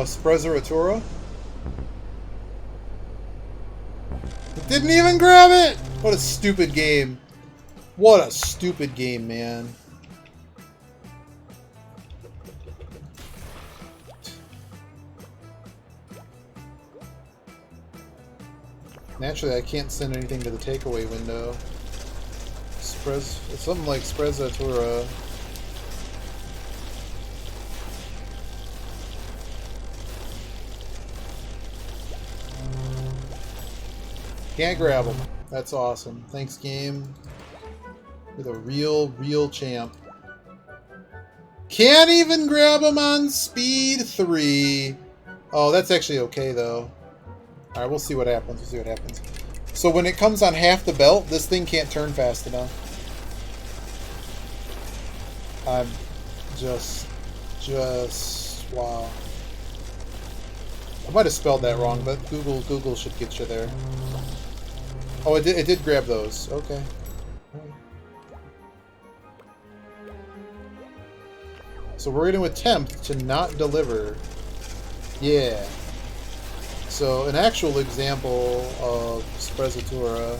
Sprezzatura? It didn't even grab it! What a stupid game. What a stupid game, man. Naturally, I can't send anything to the takeaway window. It's something like Sprezzatura. Can't grab him. That's awesome. Thanks, game. You're the real champ. Can't even grab him on speed 3. Oh, that's actually okay, though. Alright, we'll see what happens. We'll see what happens. So when it comes on half the belt, this thing can't turn fast enough. I'm just... wow. I might have spelled that wrong, but Google should get you there. Oh, it did grab those. Okay. So we're going to attempt to not deliver. Yeah. So an actual example of Sprezzatura.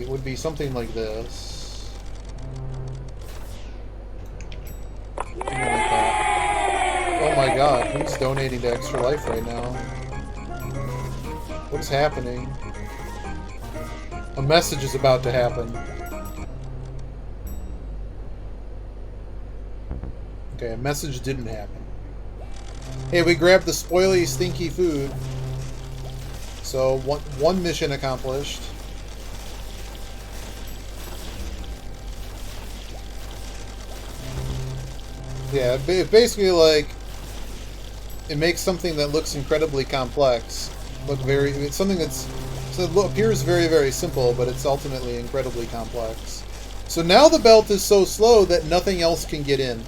Would be something like this. Something like that. Oh my god, who's donating to Extra Life right now? What's happening? A message is about to happen. Okay, a message didn't happen. Hey, we grabbed the spoily, stinky food. So, one mission accomplished. Yeah, basically, like, it makes something that looks incredibly complex look very... It's something that's... So it appears very, very simple, but it's ultimately incredibly complex. So now the belt is so slow that nothing else can get in.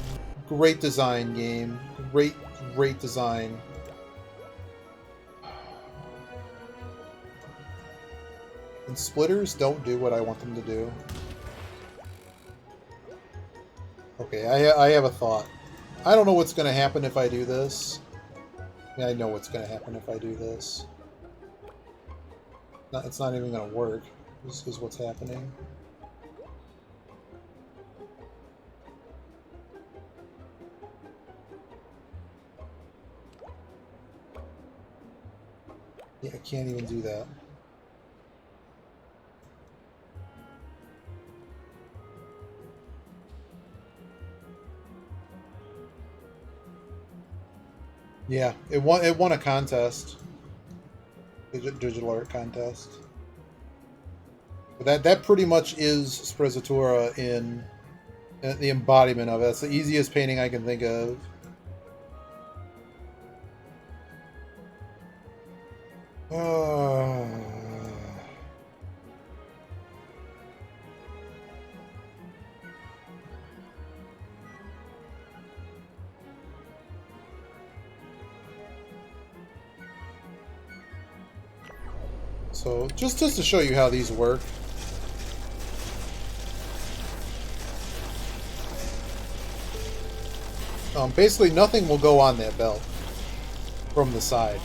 Great design, game. Great design. And splitters don't do what I want them to do. Okay, I have a thought. I don't know what's going to happen if I do this. Yeah, I know what's going to happen if I do this. It's not even going to work. This is what's happening. Yeah, I can't even do that. Yeah, it won a contest. Digital art contest. But that pretty much is Sprezzatura in the embodiment of it. That's the easiest painting I can think of. So just to show you how these work. Basically nothing will go on that belt from the side.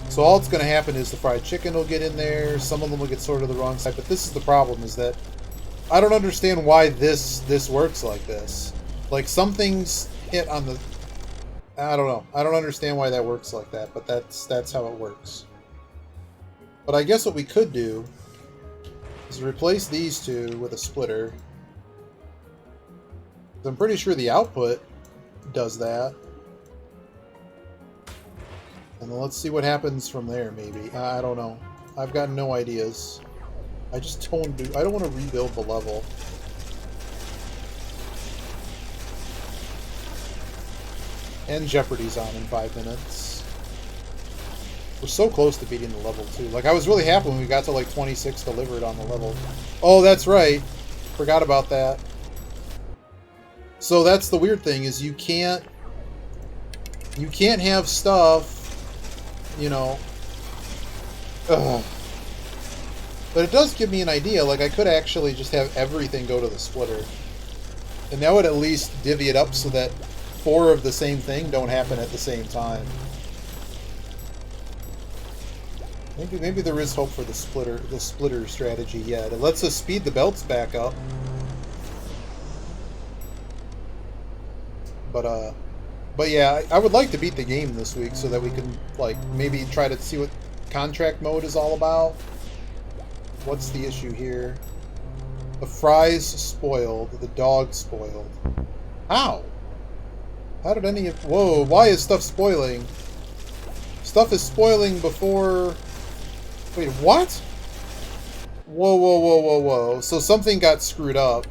So all that's going to happen is the fried chicken will get in there. Some of them will get sorted the wrong side. But this is the problem, is that I don't understand why this works like this. Like, some things hit on the... I don't know. I don't understand why that works like that, but that's how it works. But I guess what we could do is replace these two with a splitter. I'm pretty sure the output does that. And then let's see what happens from there, maybe. I don't know. I've got no ideas. I just don't I don't want to rebuild the level. And Jeopardy's on in 5 minutes. We're so close to beating the level, too. Like, I was really happy when we got to, like, 26 delivered on the level. Oh, that's right. Forgot about that. So that's the weird thing, is you can't have stuff, you know... Ugh. But it does give me an idea. Like, I could actually just have everything go to the splitter. And that would at least divvy it up so that 4 of the same thing don't happen at the same time. Maybe there is hope for the splitter strategy yet. It lets us speed the belts back up. But yeah, I would like to beat the game this week so that we can, like, maybe try to see what contract mode is all about. What's the issue here? The fries spoiled. The dog spoiled. How? How did any of... Whoa, why is stuff spoiling? Stuff is spoiling before... Wait, what? Whoa, whoa, whoa, whoa, whoa. So something got screwed up.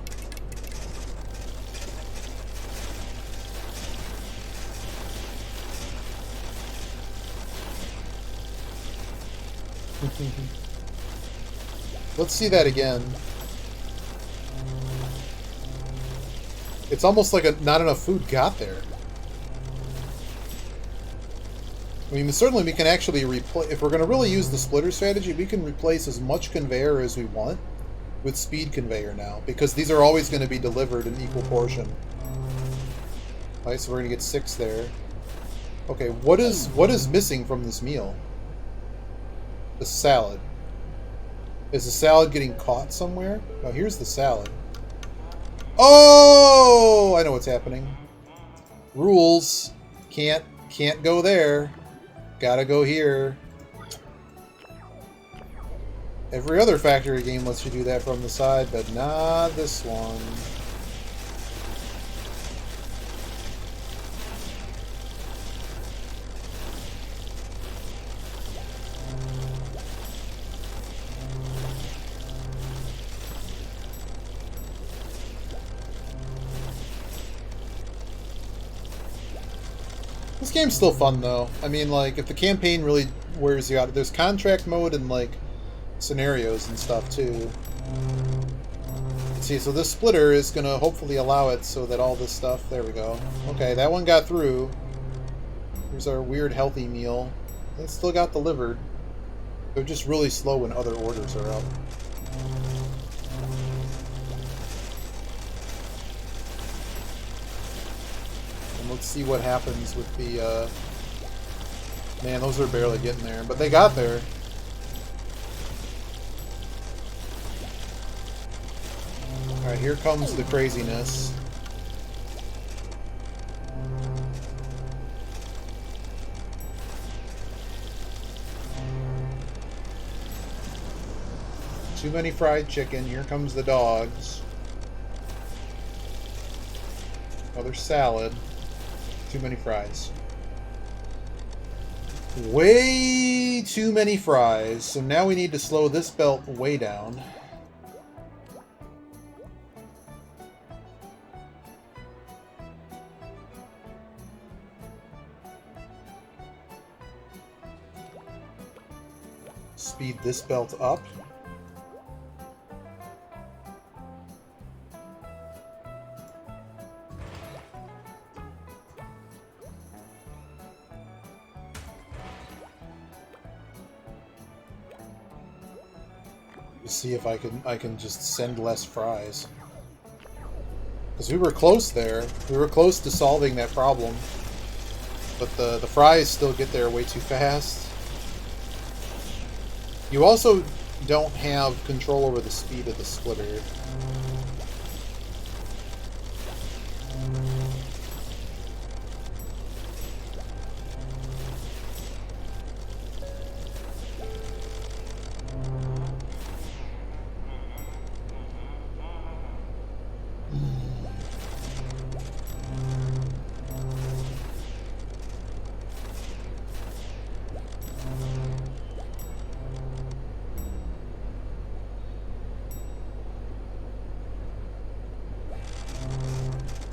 Let's see that again. It's almost like not enough food got there. I mean, certainly we can actually replace... If we're going to really use the splitter strategy, we can replace as much conveyor as we want with speed conveyor now, because these are always going to be delivered in equal portion. Alright, so we're going to get 6 there. Okay, what is missing from this meal? The salad. Is the salad getting caught somewhere? Oh, here's the salad. Oh! I know what's happening. Rules. Can't go there. Gotta go here. Every other factory game lets you do that from the side, but not this one. This game's still fun, though. I mean, like, if the campaign really wears you out, there's contract mode and, like, scenarios and stuff, too. Let's see, so this splitter is going to hopefully allow it so that all this stuff... There we go. Okay, that one got through. Here's our weird healthy meal. It still got delivered. They're just really slow when other orders are up. Let's see what happens with the, Man, those are barely getting there, but they got there. Alright, here comes the craziness. Too many fried chicken. Here comes the dogs. Another salad. Too many fries. Way too many fries. So now we need to slow this belt way down. Speed this belt up. See if I can just send less fries. Because we were close there. We were close to solving that problem. But the fries still get there way too fast. You also don't have control over the speed of the splitter.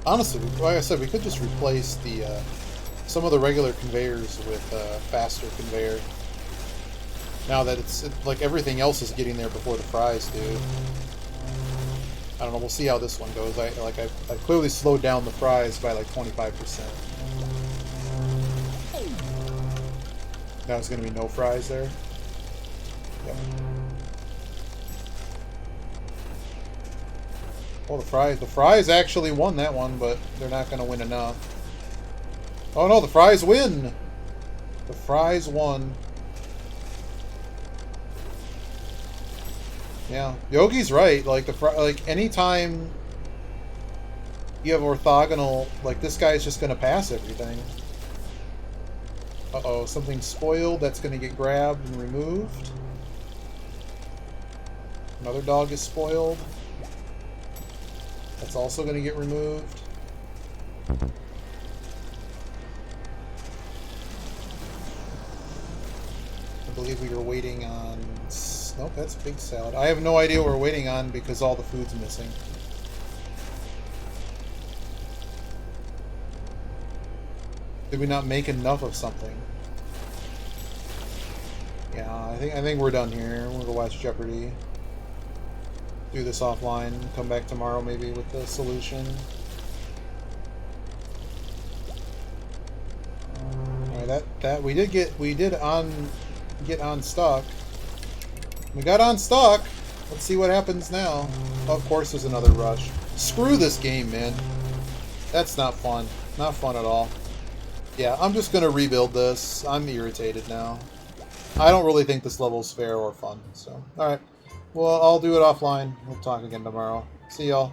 Honestly, like I said, we could just replace the some of the regular conveyors with a faster conveyor. Now that it's like everything else is getting there before the fries do. I don't know. We'll see how this one goes. I clearly slowed down the fries by like 25%. Now it's going to be no fries there. Yep. Oh, the fries actually won that one, but they're not going to win enough. Oh no, the fries win! The fries won. Yeah, Yogi's right. Like anytime you have orthogonal, like this guy's just going to pass everything. Uh-oh, something spoiled. That's going to get grabbed and removed. Another dog is spoiled. That's also going to get removed. I believe we were waiting on... Nope, that's a big salad. I have no idea what we're waiting on because all the food's missing. Did we not make enough of something? Yeah, I think we're done here. We'll go watch Jeopardy. Do this offline. Come back tomorrow maybe with the solution. Alright, that we did get unstuck. We got unstuck. Let's see what happens now. Of course there's another rush. Screw this game, man. That's not fun. Not fun at all. Yeah, I'm just gonna rebuild this. I'm irritated now. I don't really think this level's fair or fun, so alright. Well, I'll do it offline. We'll talk again tomorrow. See y'all.